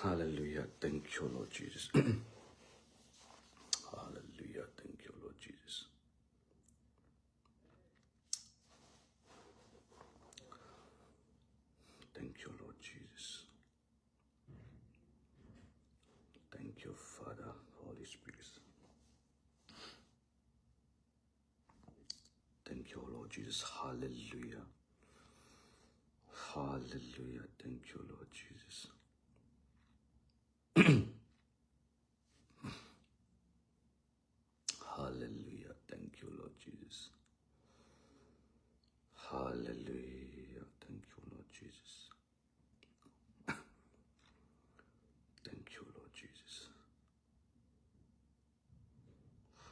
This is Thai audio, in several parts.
Hallelujah. Thank you, Lord Jesus. Hallelujah. Thank you, Lord Jesus. Thank you, Lord Jesus. Thank you, Father, Holy Spirit. Thank you, Lord Jesus. Hallelujah. Hallelujah. Thank you, Lord Jesus. Hallelujah. Thank you, Lord Jesus. Hallelujah. Thank you, Lord Jesus. Thank you, Lord Jesus.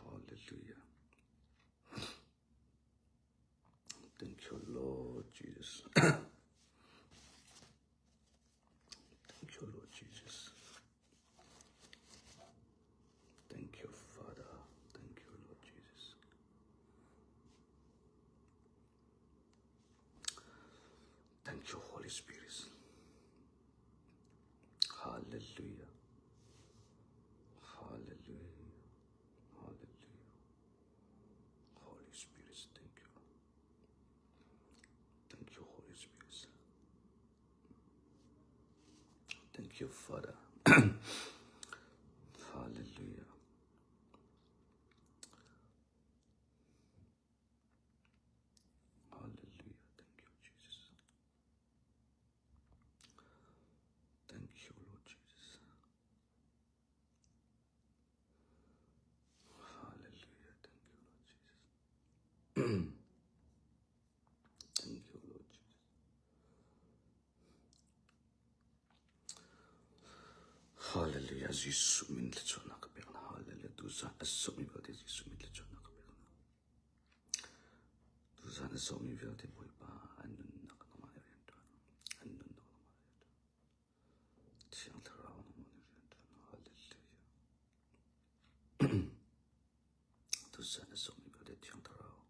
Hallelujah. Thank you, Lord Jesus. Thank you, Lord Jesus. Thank you, Father. Thank you, Lord Jesus. Thank you, Holy Spirit. Hallelujah. Hallelujah. Hallelujah. Holy Spirit, thank you. Thank you, Holy Spirit. Thank you, Father. Hallelujah. Hallelujah. Thank you, Jesus. Thank you, Lord Jesus. Hallelujah. Thank you, Lord Jesus. Thank you, Lord Jesus. Hallelujah. Jesus min lechona kapena. Hallelujah. Tuza asomi vade Jesus min lechona kapena. Tuza asomi vade boy pa anun nakamane rento. Anun nakamane. Tiang tharao nakamane rento. Hallelujah. Tuza asomi vade tiang tharao.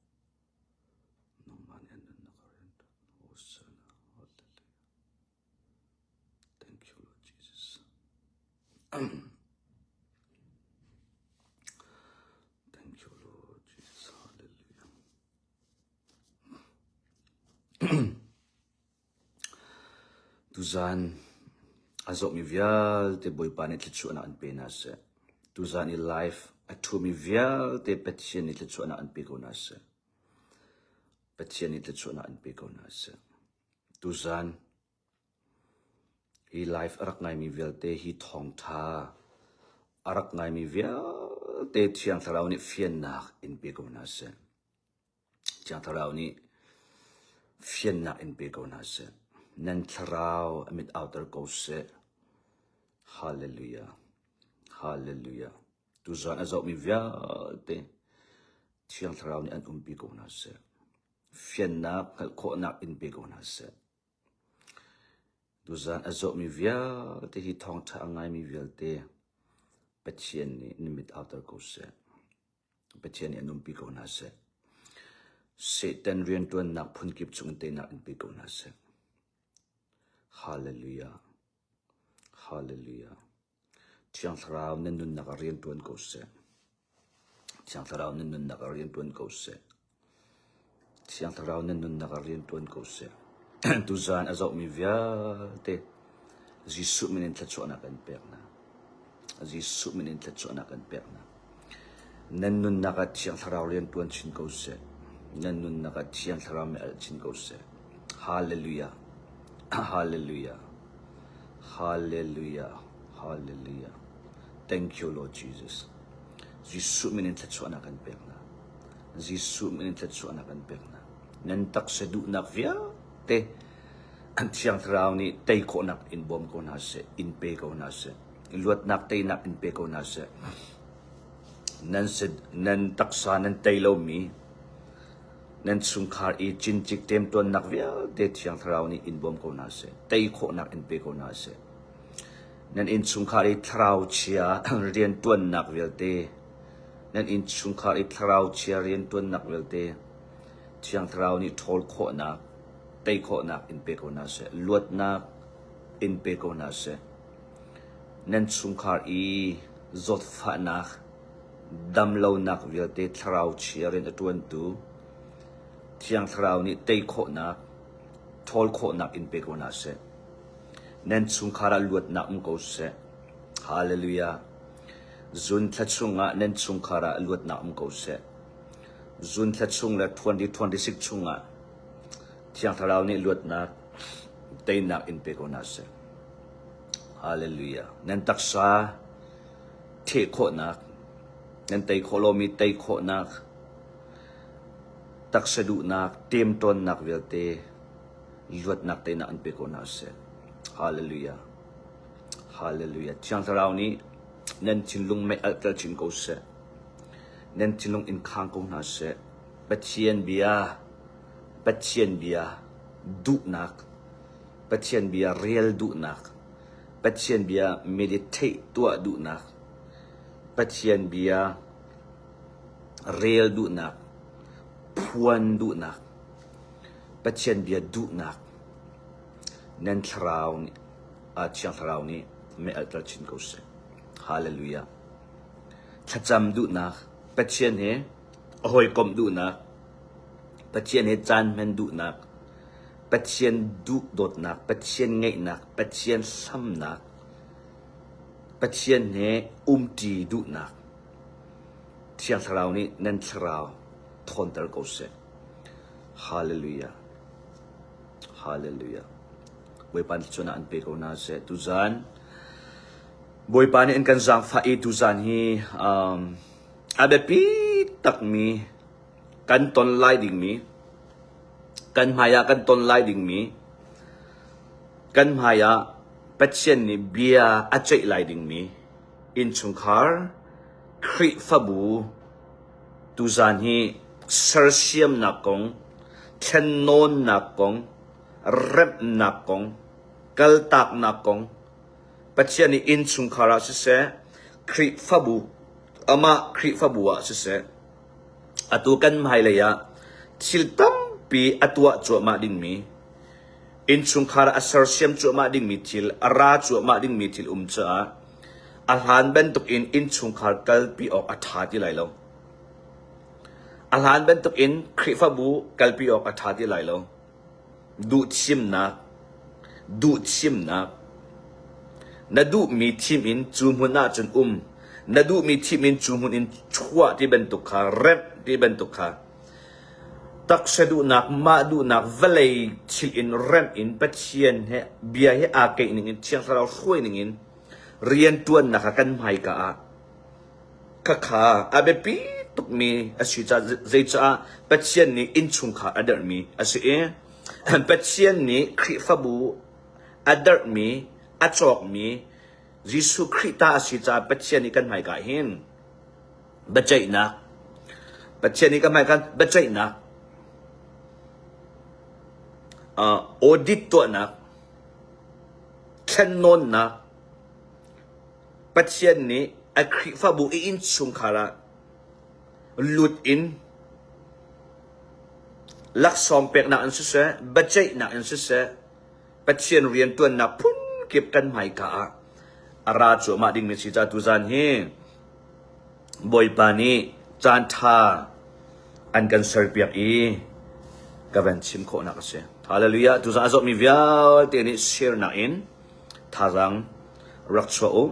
Nakamane anun nakarento. Hosanna. Hallelujah. Thank you, Lord Jesus. Thank you, Lord Jesus. Hallelujah. Tuzan azok mi vial te boy panet litsu na an penas. Tuzan i life atu mi vial te petien ni litsu na an pekonas. Petien ni litsu na an pekonas. Tuzan i life arak ngai mi vial te hi thong tha. Arak ngai mi vial te tiang tharau ni fien nak in pekonas. Tiang tharau ni fien nak in pekonas. Nan tharau amit outer kose. Hallelujah. Hallelujah. Tuzan azok mi vial te tiang tharau ni an pekonas. Fien nak ko nak in pekonas. Tuzan azok mi vial te hi thong tha angai mi vial te petien ni nimit outer kose. Petien ni an pekonas. Satan rian tuan nak pun kip chung te nak in pekonas. Hallelujah. Hallelujah. Tiang tharau nen nun nakarian tuan kose. Tiang tharau nen nun nakarian tuan kose. Tiang tharau nen nun nakarian tuan kose. Tuzan azok mi vial te Jisu minin tlatso anak an perna. Jisu minin tlatso anak an perna. Nen nun nakat tiang tharau rian tuan chin kose. Nen nun nakat tiang tharau me al chin kose. Hallelujah. Hallelujah. Hallelujah. Hallelujah. Thank you, Lord Jesus. Jisu minin tlatso anak an perna. Jisu minin tlatso anak an perna. Nantak sedu nak via te ang tiang tharau ni tay ko nak in bom ko nase in pe ko nase. Luat nak tay nak in pe ko nase. Nan taksa nan tay lo mi. Nan sungkar I chin chik tem tuan nak via te tiang tharau ni in bom ko nase. Tay ko nak in pe ko nase. Nan in sungkar I tharau chia rian tuan nak via te. Nan in sungkar I tharau chia rian tuan nak via te. Tiang tharau ni tol ko nak. Tay ko nak in pe ko nase. Luat nak in pe ko nase. nen chungkhar i zot fa nak dam lo nak vilte thrau chiarin atun tu thiang thrau ni tei kho nak thol kho nak in pe ko na se nen chungkhara luat nak ko se hallelujah zun thachunga nen chungkhara luat nak ko se zun thachung la 2026 chunga thiang thrau ni luat nak tei nak in pe ko na se hallelujah nen taksa the kho nak nen tei kho lo mi tei kho nak taksa du nak tem ton nak velte luat nak tei nak in pe ko na se hallelujah hallelujah chiang tharau ni nen chinlung me alter chin ko se nen chinlung in khang ko na se pathian bia du nak pathian bia real du nak pathian bia meditate tua du nak pathian bia real du nak puan du nak pathian bia du nak nen thrau ni chiang thrau ni me alter chin ko se hallelujah thacham du nak pathian he hoi kom du nak pathian he chan men du nak pathian du dot nak pathian ngai nak pathian sam nak pathian he ti du nak chiang thrau ni nen thrau thon tar ko se hallelujah hallelujah boy pan chuna an pe ko na se tu zan boy pan en kan zang fa e tu zan hi abe pi tak mi kan ton lai ding mi kan maya kan ton lai ding mi kan maya pathian ni bia achai lai ding mi in chungkhar khri fabu tu zan hi sarsiam na kong non na kong rep na kong kaltak na kong pathian ni in chungkhara se khri fabu ama khri fabu wa se atu kan mai le ya thiltam pi atwa chu ma ding mi in chungkhara sarsiam chu ma ding mi thil ara chu ma ding mi thil cha alhan ben tuk in chungkhar kal pi ok atha ti lai lo alhan ben tuk in khri fabu kal pi ok atha ti lai lo du chim na na du mi tim in chumhun na chun na du mi tim in chumhun in chua ti ben tuk kha rep ti ben tuk kha tak sedu nak ma du nak velei chil in rem in pathian he bia he a ke ning in chiang sarau khoi ning in rian tuan na kan mai ka a kha abe pi tuk mi asi cha zai cha pathian ni in chung kha adar mi asi e pathian ni khri fabu adar mi achok mi jisu khrita asi cha pathian ni kan mai ka hin bachai na pathian ni kan mai kan bachai na audit to na canon na pathian ni akhi fabu in chungkhara lut in lak som pek na an se bachai na an se pathian rian tuan na pun kip kan mai ka ara chu ma ding mi si cha tu zan hi boy pani chan tha an kan ser piak i kavan chim kho na ka se hallelujah tu za azot mi vial te ni share na in tharang rakchwa o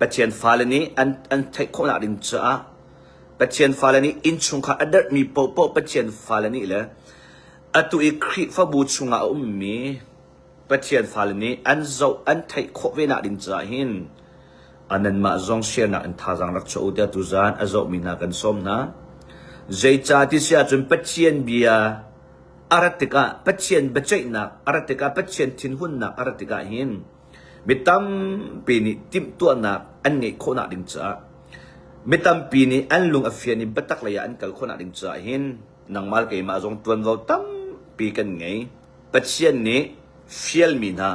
pathian falani an thai kho na ding cha pathian falani in chungkha adar mi po pathian falani le atu i khri fa bu chunga mi pathian falani an zo an thai kho ve na ding cha hin anan ma zong share na an tharang rakchwa o te tu zan azot mi na kan som na zai cha ti sia chun pathian bia aratika pathian bachai na aratika pathian thin hun na aratika hin mitam pini tim tu na an ngai khona ding cha mitam pini an lung afia ni batak la ya an kal khona ding cha hin nang mal ke ma jong tuan lo tam pi kan ngai pathian ni fiel mi na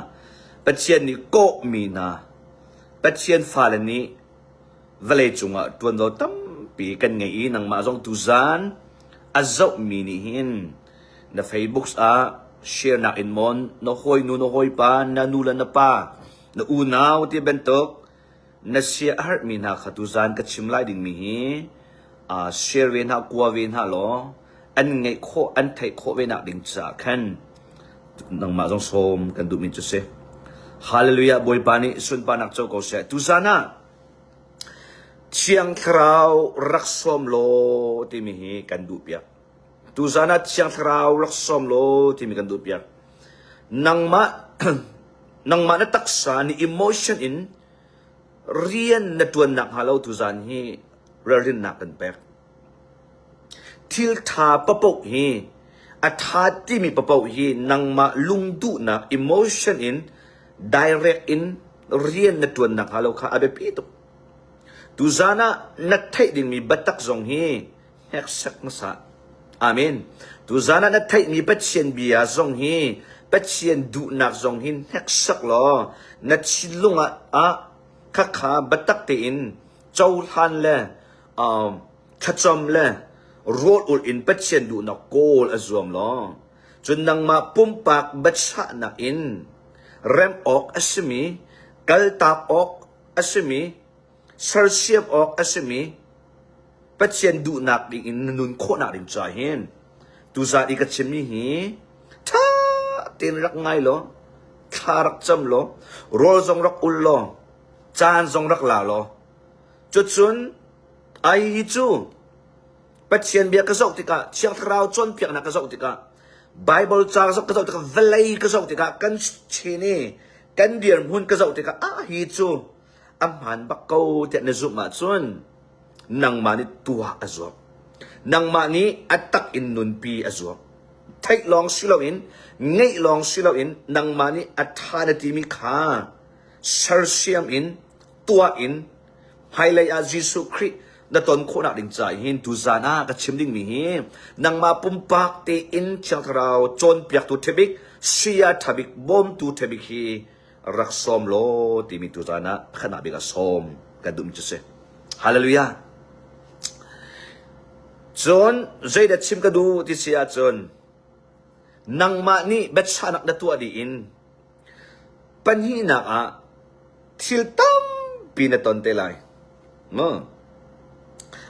pathian ni ko mi na pathian falani vale chunga tuan lo tam pi kan ngai nang ma jong tu zan azau mi ni hin na Facebook share na in mon no hoy pa na nula na pa na unaw ti bentok na siya har min ha khatuzan ka chimlai ding mi hi share wen ha kwa wen ha lo an ngai kho an thai kho wen nak ding cha khan nang ma jong som kan du min chu se hallelujah boy pani sun panak chau ko se tuzana chiang thrau raksom lo ti mi hi kan du pia tuzana chiang thrau raksom lo ti mi kan du pia nang ma na taksa ni emotion in rian na tuan nak halo tuzan hi rarin nak kan pek til tha papok hi athati mi papok hi nang ma lungdu nak emotion in direct in rian na tuan nak halo kha abe pito tuzana na thai ding mi batak zong hi hek sak na sa amen tuzana na thai mi patchen bia zong hi patchen du nak zong hin hek sak lo na chilunga kha batak te in chau han le khachom le roll ul in patchen du na kol azom lo chun nang ma pumpak batsa na in rem ok asmi kaltap ok asmi sarsiam ok asmi patchen du nak ding in nun kho na rin cha hin tu za di ka chimi hi tha tin rak ngai lo tharak cham lo roll zong rak ul lo chan zong rak la lo chun ai hi chu patchen bia ka zok tika chiang thrau chon piak na ka zok tika bible cha zok ka zok tika velai ka zok tika kan chini kan dir mun ka zok tika hi chu amhan bak ko te na zu ma chun nang mani tua azok nang mani atak in nun pi azok thai long silo in ngai long silo in nang mani athana ti mi kha sarsiam in tua in highlight a Jesus Christ na ton kho na ding chai hin tu zana ka chim ding mi hi nang ma pumpak te in chang thrau chon piak tu thebik sia thabik bom tu thebik hi rak som lo ti mi tu zana khana bi ka som ka dum chu se hallelujah chon zai da chim ka du ti sia chon nang ma ni bet sanak da tu adi in panhi na thil tam pinaton te lai no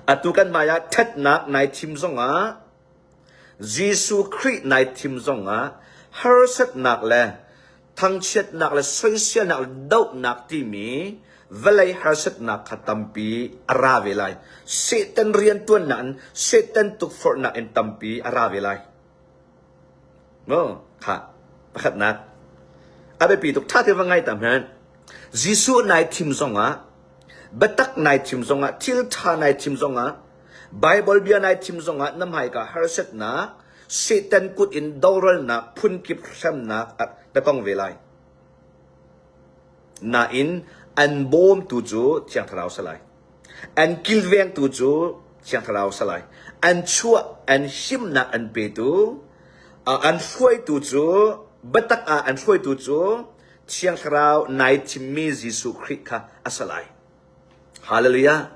atukan maya that nak nai thim zonga Jesus Christ nai thim zonga herset nak le thang chet nak le social nak dau nak ti mi velai herset nak khatampi ara velai satan rian tuan nan satan tuk for nak en tampi ara velai no kha pakhat nak abe pi tuk tha te wangai tam han Jesus nai thim zonga batak nai thim zonga til tha nai thim zonga bible bia nai thim zonga namhai ka harset na satan kut in doral na phun kip sam na da tong velai na in an bom tu chu chiang tharau salai an kilveng tu chu chiang tharau salai an chua an him na an pe tu an foi tu chu batak an foi tu chu chiang tharau nai thim mi Jesus Christ kha asalai hallelujah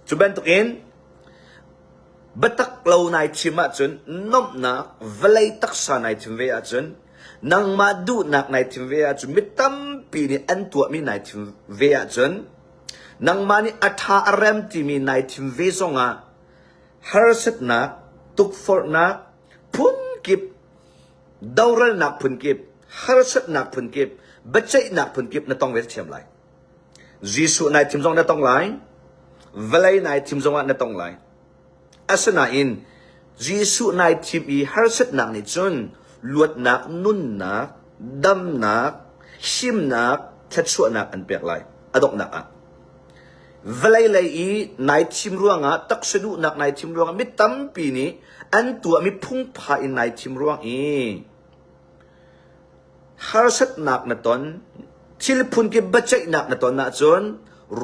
chuban tukin batak lo nai chima chun nom na velai taksa nai thim ve a chun nang ma du nak nai thim ve a chun mitam pi ni an tua mi nai thim ve a chun nang ma ni atha aram ti mi nai thim ve zonga harset na tuk for na phun kip daural nak phun kip harset nak phun kip bachai nak phun kip na tong ve thiam lai Jesus nai thim zong na tong lai velai nai thim zong na tong lai asana in Jesus nai thim i harset nak ni chun luat nak nun nak dam nak him nak thachua nak an pek lai adok nak velai lai i nai thim ruanga taksedu nak nai thim ruanga mi tampi ni an tua mi phung pha in nai thim ruang i harset nak na ton thil phun ke bachai nak na ton na chon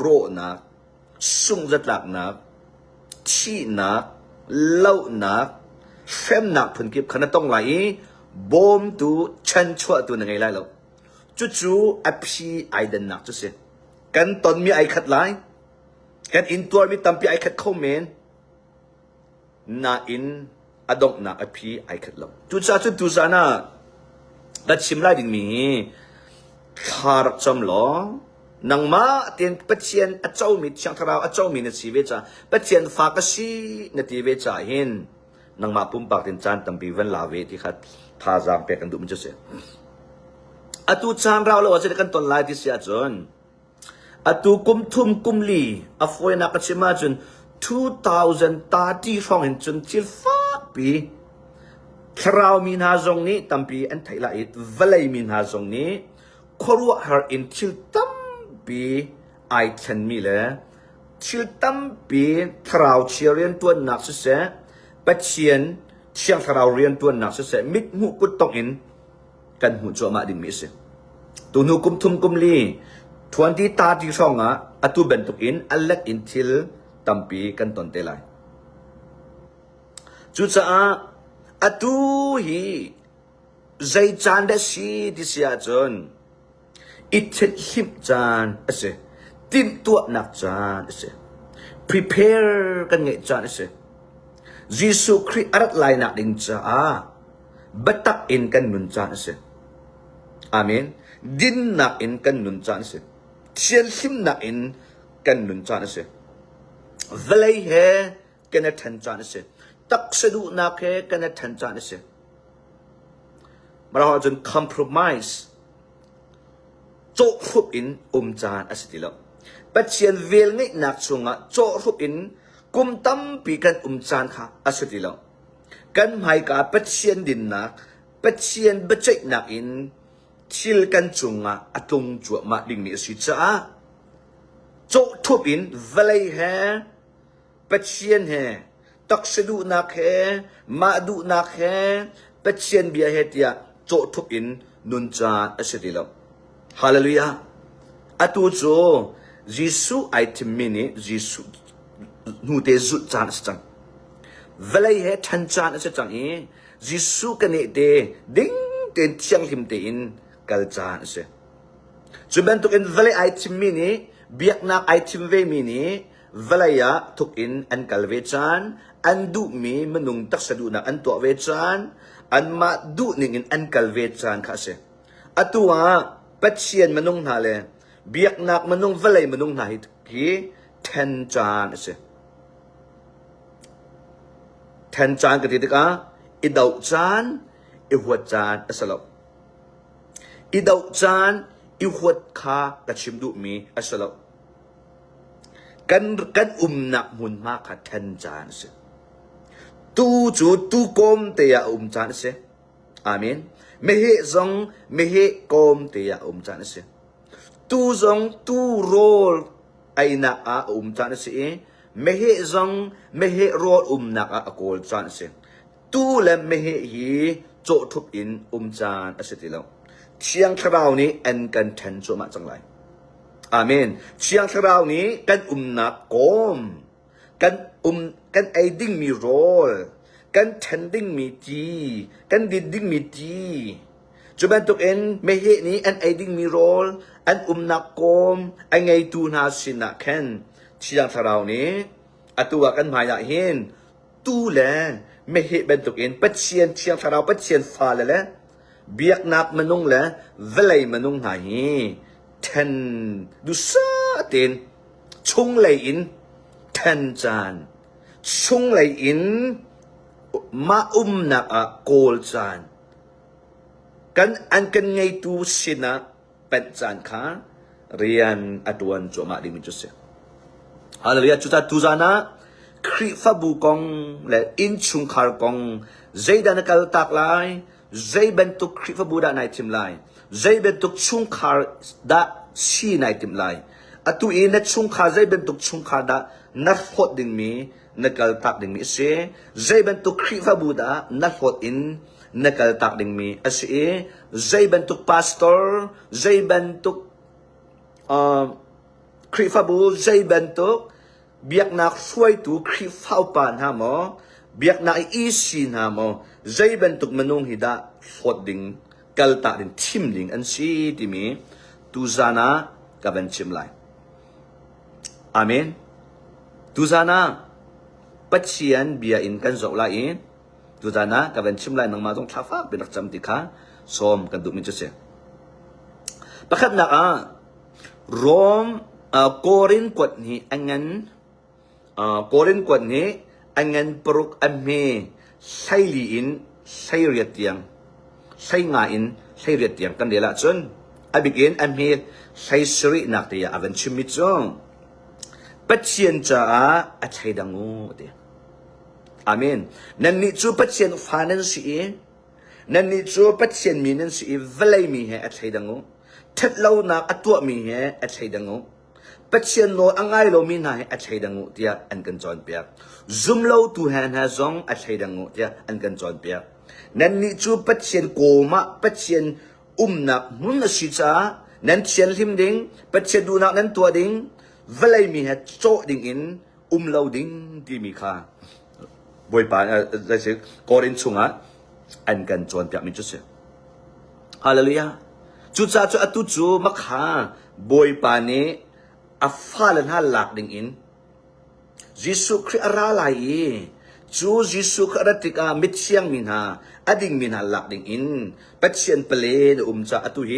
ro nak sung zat lak nak chi nak lau nak fem nak phun ke khana tong lai bom tu chan chua tu na ngai lai lo chu chu aphi aidan nak chu se kan ton mi ai khat lai kan in tuar mi tampi ai khat khomen na in adong nak aphi ai khat lo chu cha chu tu sana da chim lai ding mi คาร์จำล้อนังมาเตียนปัจเจียนอเจ้ามิช่างทราวอเจ้ามินสีเวจ่าปัจเจียนฟากสีนทีเวจ่าเห็นนังมาปุ่มปากเตียนจานตั้มปีวันลาเวที่ขัดทาจางเปกันดูมันจะเสียอตูจานเราเราจะได้กันตอนไล่ที่เสียจนอตูกุมทุมกุมลีอฟวยนักชิมาจน2030ฟังเห็นจนจิลฟ้าปีคราวมินหาจงนี้ตั้มปีอันไทยละอิดเวลัยมินหาจงนี้ครัวฮาร์อินจิลตั้มปีไอทันมีเลยจิลตั้มปีคราวเชียเรียนตัวนักศึกษาปัจเจียนเชียงคราวเรียนตัวนักศึกษามิดหูกุดตกอินกันหูจัวมาดิมิเสตุนุกุมทุมกุมลี2030ช่องอ่ะอตูเบนตุกอินอัลเล็กอินทิลตั้มปีกันตอนเตลัยจุดจ้าอตูฮีใจจานเดชีดิเสียจนอิทธิหิมจานเสตินตัวนักจานเส prepare กันไงจานเสยิสุคริสต์อัดไลน์นักดิงจ้าบัตักอินกันนุนจานเสอาเมนดินนักอินกันนุนจานเสเชียลหิมนักอินกันนุนจานเสเวลัยเฮกันทันจานเสตักสะดุนักเฮกันทันจานเสมาเราจน compromise โจรุบอินจานอสิติลปัจเจียนเวลงี้นักชงะโจรุบอินกุมตั้มปีกันจานค่ะอสิติลกันหมายกับปัจเจียนดินนักปัจเจียนบัจเจนักอินทิลกันชงะอตงจวบมาดิ่งนี้สิจ้าโจทุบอินเวลัยเฮปัจเจียนเฮตักสะดุนักเฮมาดูนักเฮปัจเจียนเบียเฮติยาโจทุบอินนุนจานอสิติลฮาเลลูยาอตูโจยิสุไอทิมินียิสุนูเตจุจานสังเวลัยเฮทันจานสังยิสุกันเนเตดิ้งเต็นเชียงหิมเตอินกัลจานเสจุบันตุกินเวลัยไอทิมินีเบียกนักไอทิมเวมินีเวลัยะทุกินอันกัลเวจานอันดูมีมนุงตักสะดุนักอันตัวเวจานอันมาดูนิงอันกัลเวจานข้าเสอตัวปัจเจียนมนุงนาเลเบียกนักมนุงเวลัยมนุงนาฮิตฮีเทนจานเสเทนจานกันที่ตะอิดาวจานอิหัวจานสลับอิดาวจานอิหัวข้ากระชิมดูมีสลับกันนักมุนมากค่ะเทนจานเสตูจูตูกอมเตียจานเสอาเมนไม่เหซงไม่เหกอมเตียจานเสตูซงตูโรลไอนักจานเสไม่เหซงไม่เหโรลนักโกลจานเสตูเลมไม่เหฮีโจทุบอินจานเสติแล้วเชียงคราวนี้อันกันเทนโจมาจังไรอาเมนเชียงคราวนี้กันนักกอมกันไอดิ้งมีโรลกันเทนดิ้งมีจีกันดิดดิ้งมีจีจุบันตุกเอ็นไม่เหนี้อันไอดิ้งมีโรลอันนักกอมไอไงตูนาสินะแคนเชียงคราวนี้อตัวกันหมายเห็นตูแลไม่เหบันตุกเอ็นปัจเจียนเชียงคราวปัจเจียนฟ้าเลยแหละเบียกนักมนุงแหละเวลัยมนุงหายเทนดูซาเต็นชงเลยอินเทนจานชงเลยอินมานักโกลจานกันอันกันไงตูสินะเป็นจานค่ะเรียนอดวนจวมาดิมิจุเสฮาเลลูยาจุดตูจานะคริฟบุกงและอินชุงคาร์กงใจดันกัลตักไลใจเป็นตุกคริฟบุดาในทิมไลใจเป็นตุกชุงคาร์ดาชีในทิมไลอตุอินชุงคาร์ใจเป็นตุกชุงคาร์ดานัดพอดดิ่งมีนักลตักดิ่งมีเสใจเป็นตุกคริฟบุดานัดพอดอินนักลตักดิ่งมีเสใจเป็นตุกพาสตอร์ใจเป็นตุกคริฟบุใจเป็นตุกเบียกนักช่วยตัวคริฟเข้าปานฮะมอเบียกนักอีสินฮะมอใจเป็นตุกมนุงฮิดาพอดดิ่งกัลตักดิ่งทิมดิ่งอันซีที่มีตูซานะกับเป็นชิมไลอาเมนตูซานะปัจเจียนเบียอินกันจบไลอินตูซานะกับเป็นชิมไลนังมาต้องทัฟฟ้าเป็นรักจำติค่ะสมกันดูมิจุเส ประคับนักโรมโกรินกวดนี้อันงั้นโกรินกวดนี้อันงั้นปรุกอันเมใช่ลีอินใช่เรียดเตียงใช่งาอินใช่เรียดเตียงกันเดี๋ยวละจนอันบิกินอันเมใช่สรินักเดียอเวนชิมิจงปัจเจียนจ้าอัจฉริดังูเดียอาเมนนั่นนี่จูปัจเจียนฟานันสีนั่นนี่จูปัจเจียนมีนันสีเวลัยมีเหอัจฉริดังูทัดเล่านักอัตัวมีเหอัจฉริดังูปัจเจียนโลอังไงโลมีนาเหอัจฉริดังูเดียอันกันจอนเปียกซุ่มเล่าตัวแหนฮะซองอัจฉริดังูเดียอันกันจอนเปียกนั่นนี่จูปัจเจียนโกมาปัจเจียนนักมุนสิจ้านั่นเชียนลิมดิงปัจเจียนดูนักนั่นตัวดิงเวลัยมีเหโจดิงอินเล่าดิงที่มีค่าบอยปานได้สิกอรินชุงอันกันจวนเปียกมิจุเสฮาเลลูยาจุจ้าจุอตุจูมักหาบอยปานนี้อัฟฟาลันฮาลักดิงอินยิสุคริอาราลายจูยิสุคริติกามิดเชียงมินหาอดิ่งมินหาลักดิงอินปัจเจียนเปลดจ้าอตุเฮ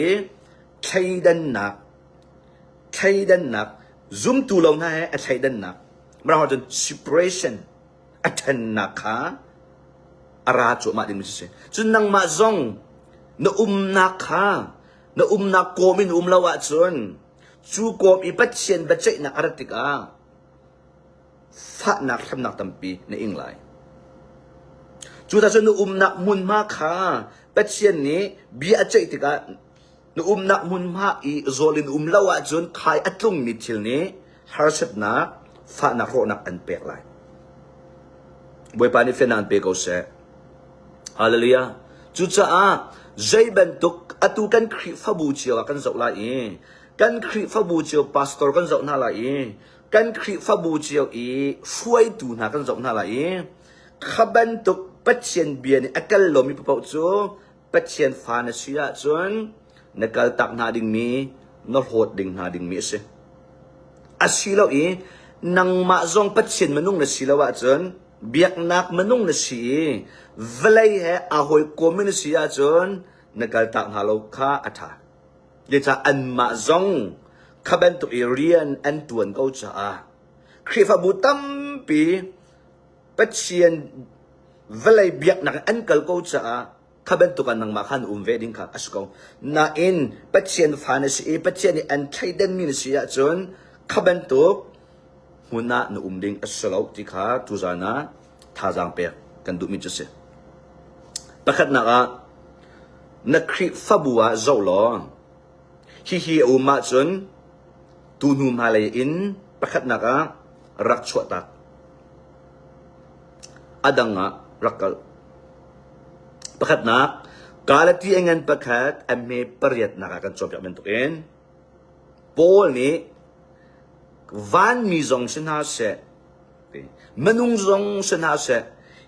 ใช้ดันนักซุ่มตูลงนะฮะใช้ดันนักเราจะ separationอัตนักฮะอาราจุมาดิมิเสจุนังมาซงนนักฮะนนักโกมินลาวะจนจูโกมอีปัจเจียนปัจเจนักอาร์ติกาฟะนักทำนักตั้มปีในอิงไลจูตาจนนักมุนมาค่ะปัจเจียนนี้บีอาเจติกานักมุนมาอีโซลินลาวะจนขายอัตลุงมิทิลนี้ฮาร์ชัดนักฟะนักโรนักอันเปกไลบวยปานิเฟนันเปกเอาเสฮาเลลูยาจุจ้าใจบันทุกอตุกันคริฟบูเชียวกันเจ้าลายกันคริฟบูเชียวพาสตอร์กันเจ้าหน้าลายกันคริฟบูเชียวช่วยดูนะกันเจ้าหน้าลายขับันทุกปัจเจียนเบียนอักลลมีพระจูปัจเจียนฟานเสียจนนักตักนาดิ่งมีนรหดดิ่งนาดิ่งมีเสอาศิลานังมาจงปัจเจียนมนุษย์นศิลาวะจนเบียกนักมนุษย์นสีเวลัยเหอาหอยโกมินสีอาจนนักตักนาโลกาอัฐาเดี๋ยวจะอันมาจงขับันตุเรียนอันตวนเขาจะคริฟบุตัมปีปัจเจียนเวลัยเบียกนักอันเกลเขาจะขับันตุกันนังมาขันเวดิงค่ะอสกาวนาอินปัจเจียนฟานสีปัจเจียนอันใช้เดินมินสีอาจนขับันตุหัวหน้าหนุ่มดิ่งอัศลาวติขาทุจานะท่าจางเปียกันดูมิจุเสประคัดนักคริฟบัวเจ้าหล่อฮิอุมาจนตูนุมาเลยอินประคัดรักชวตักอดังรักกลประคัดกาลที่เงินประคัดเมปริยัตกันจบจากเป็นตัวเองโปลนี้วันมีจงชนะเสมนุงจงชนะเส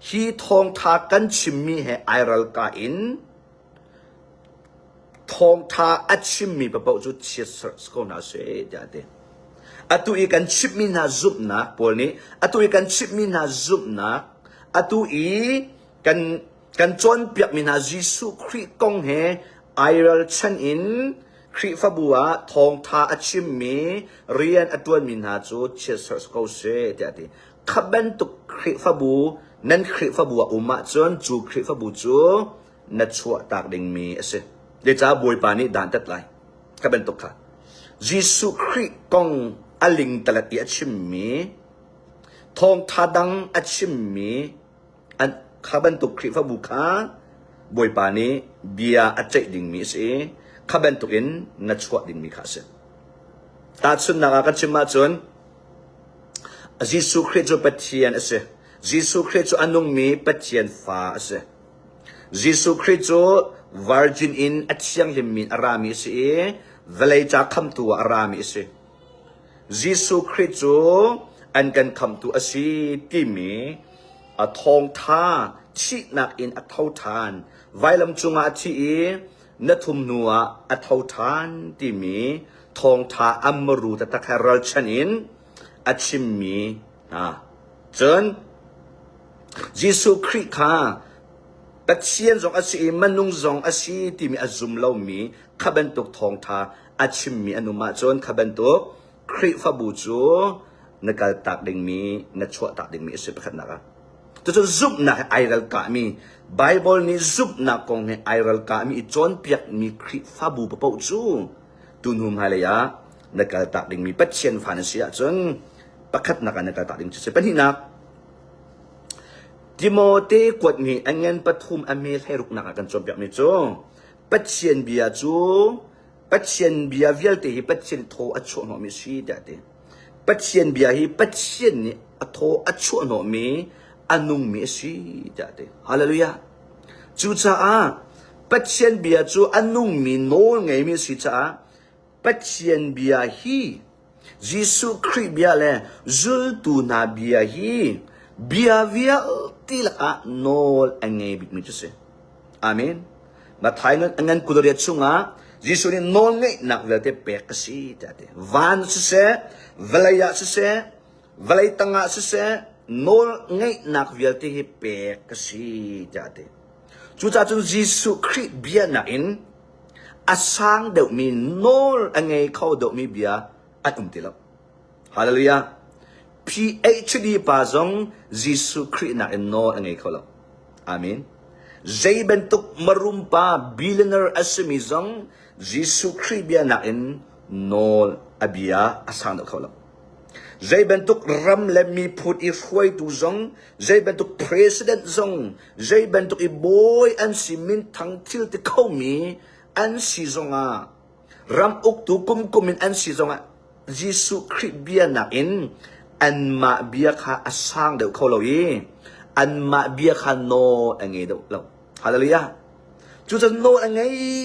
ฮีทองทากันชิมมีให้ไอรัลกาอินทองทาอัชิมมีปะปะจุดเชียร์สกุลนาเสจ้าเดอตุอีกันชิมมีนาซุปนักพอนี้อตุอีกันชิมมีนาซุปนักอตุอีกันจวนเปียกมีนาจิสุคริกงเฮไอรัลชันอินคริฟบัวทองทาอัชิมมีเรียนอตวนมินาจูเชสสกอเซเดียดีขับบันตุคริฟบัวนั่นคริฟบัวมาจนจูคริฟบัวจูนัดชัวตากดิ่งมีเสเดี๋ยวจะบวยปานี้ด่านตัดไลขับบันตุค่ะจิสุคริกงอลิงตลัดอัชิมมีทองทาดังอัชิมมีอันขับบันตุคริฟบัวค่ะบวยปานี้เบียอัจเจดิ่งมีเสขับบันทุกินนัดชวดิ่งมีข้าศึกตัดสุนนักกันชิมาจนยิสุคริสต์ปัจเจียนเสยิสุคริสต์อันนุ่งมีปัจเจียนฟ้าเสยิสุคริสต์วาร์จินอินอัจฉริยะมินอารามิเสเวลัยจากคำตัวอารามิเสยิสุคริสต์อันกันคำตัวสิที่มีทองท่าชินักอินอัฐาวทานไว้ลำจุงอาชีนัทุมนัวอัฐาวทานที่มีทองทาอัมรูตะตะคารัลชันินอัจฉิมมีจนยิสุคริสต์ ปัจเจียนจงอาศัยมันนุ่งจงอาศัยที่มีอาจุมเล่ามีขับตุกทองทาอาชิมมีอนุมาจนขับตุกคริฟบูจูนักตักดิ่งมีนักชั่วตักดิ่งมีสิบขันนักจะจุบนักไอรัลกามีไบเบิลนี่จุบนักกงในไอรัลกามีจนเปียกมีคริฟบูปะปูจูตุนหุมฮาเลยะนักตักดิ่งมีปัจเจียนฟานเสียจนประคัดนักตักดิ่งจะเป็นที่นักทิโมธีกวดมีอันเงินปฐุมอเมริการุกนักกันจนเปียกมีจูปัจเจียนเบียจูปัจเจียนเบียเวลตีปัจเจียนโทอัชวโนมิสีเดตปัจเจียนเบียฮีปัจเจียนนี่โทอัชวโนมิอันุงมิสีเดตฮาเลลูยาจูจ้าปัจเจียนเบียจูอันุงมิโนไงมิสีจ้าปัจเจียนเบียฮียิสุคริสต์เบียเลจุลตูนาเบียฮีเบียเวลตีละกันโนอันไงบิดมิจุเสอาเมนมาไทยนั้นอันนั้นกุดเรียชุงะยิสุนี่โนไงนักเวลเตเปกสีเดตวันสุเสเวลายาสุเสเวลายตั้งสุเสโนไงนักเวลเตเปกสีเดตจุดจ้าจุนยิสุคริสต์เบียนักอินอาสังเดวมีโนอันไงเขาเดวมีเบียอัตุมติลฮาเลลูยา PhD ปาจงยิสุคริสต์นักอินโนอันไงเขาละอาเมนใจเป็นตุกมารุมป้าบิลเลนเนอร์อัศมิจงยิสุคริสต์เบียนักอินโนอเบียอาสังเดวเขาละใจเป็นตุกรัมเลมีพูดอีฟวยตูจงใจเป็นตุก president จงใจเป็นตุกอีบอยอันสิมินทั้งทิลที่เขามีอันสิจงอ่ะรัมอุกตุกุมมินอันสิจงอ่ะยิสุคริสต์เบียนักอินอันมาเบียข้าอาสังเดวเขาละอีอันมาเบียข้าโนอันไงเดวเราฮาเลลูยาจูจะโนอันไง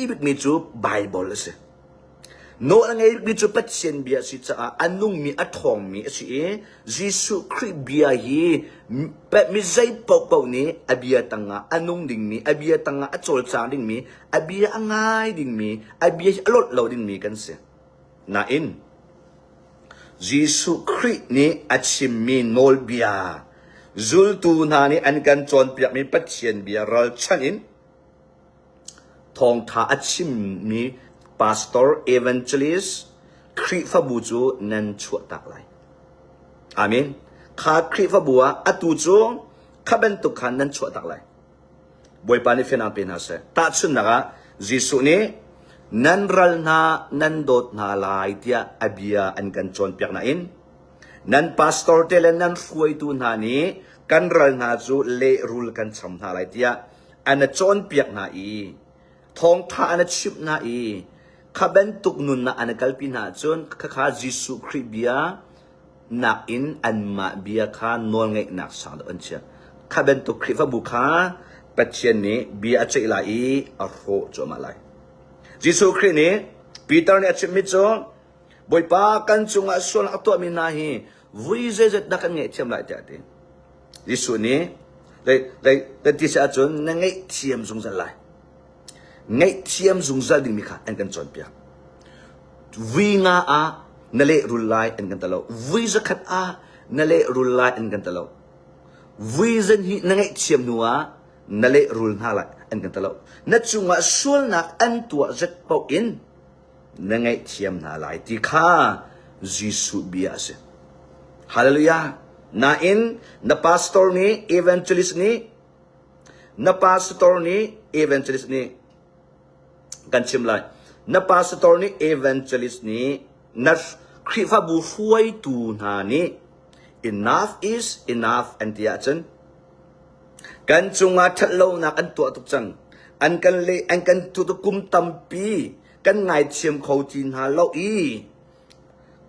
บิดมีจูไบเบิลเลยโนอันไงบิดจูปัจเจียนเบียสิจ้าอันนุ่งมีอัฐองมีสิยิสุคริสต์เบียฮีเป็ดมีใจปกปกนี้อเบียตังอันนุ่งดิ่งมีอเบียตังอัจฉริยะดิ่งมีอเบียอังไงดิ่งมีอเบียอลดเราดิ่งมีกันเสียน่าอินยิสุคริสต์นี้อัจฉิมมีโนลเบียจุลตูนานี้อันกันจนเปียกมีปัจเจียนเบียรัลชันอินทองท้าอัจฉิมมีพาสตอร์เอเวนเจลิสคริฟบูจูนันชั่วตักไลอาเมนข้าคริฟบัวอัตุจูข้าเป็นตุขันนันชั่วตักไลบอยปานิฟินาเป็นฮาเซตัดสุนนะคะยิสุนี้นันรัลนานันโดดนาลายเดียอเบียอันกันจนเปียกนาอินนันพาสตอร์เตเลนันฟวยตูนานี้กันรัลนาจูเลรูลกันชำนาลายเดียอันจนเปียกนาอีทองท้าอันชิบนาอีข้าเป็นตุกนุนนะอันกัลปินาจนข้ายิสุคริสต์เบียนักอินอันมาเบียข้านวลไงนักสาวอันเชียข้าเป็นตุกคริฟบุคาปัจเจนนี้เบียเจลาอีอโรจอมาไลยิสุคริสต์นี้ปีเตอร์เนี่ยชิมิโจบอยปากันจุงอาส่วนอัตัวมินาฮีวิเจจดักเงยเทียมไลแต่เดยิสุนี้เลยที่จะจนนั่งเงยเทียมจุงจะไลไงเทียมซุงซัลดิ่งมีค่ะอันกันจนเปียวิ่งอานั่นแหละรุลไลอันกันตลอดวิ่งจะขัดนั่นแหละรุลไลอันกันตลอดวิ่งจะนี่นั่งไงเทียมนัวนั่นแหละรุลน่าไลอันกันตลอดนั่นจุงว่าส่วนนักอันตัวจัดปอกอินนั่งไงเทียมน่าไลที่ข้ายิสุเบียเสฮาเลลูยาน่าอินนับพาสตอร์นี้เอเวนเจลิสนี้นับพาสตอร์นี้เอเวนเจลิสนี้กันชิมไลนับพาสตอร์นี้เอเวนเจลิสนี้นับคริฟบูฟวยตูนานี้ enough is enough อันที่อาจารย์กันจงอาทัดเล่านักอันตัวตุกจังอันกันเลยอันกันตุตกุมตัมปีกันไงเชียมเขาจีนหาเล่าอี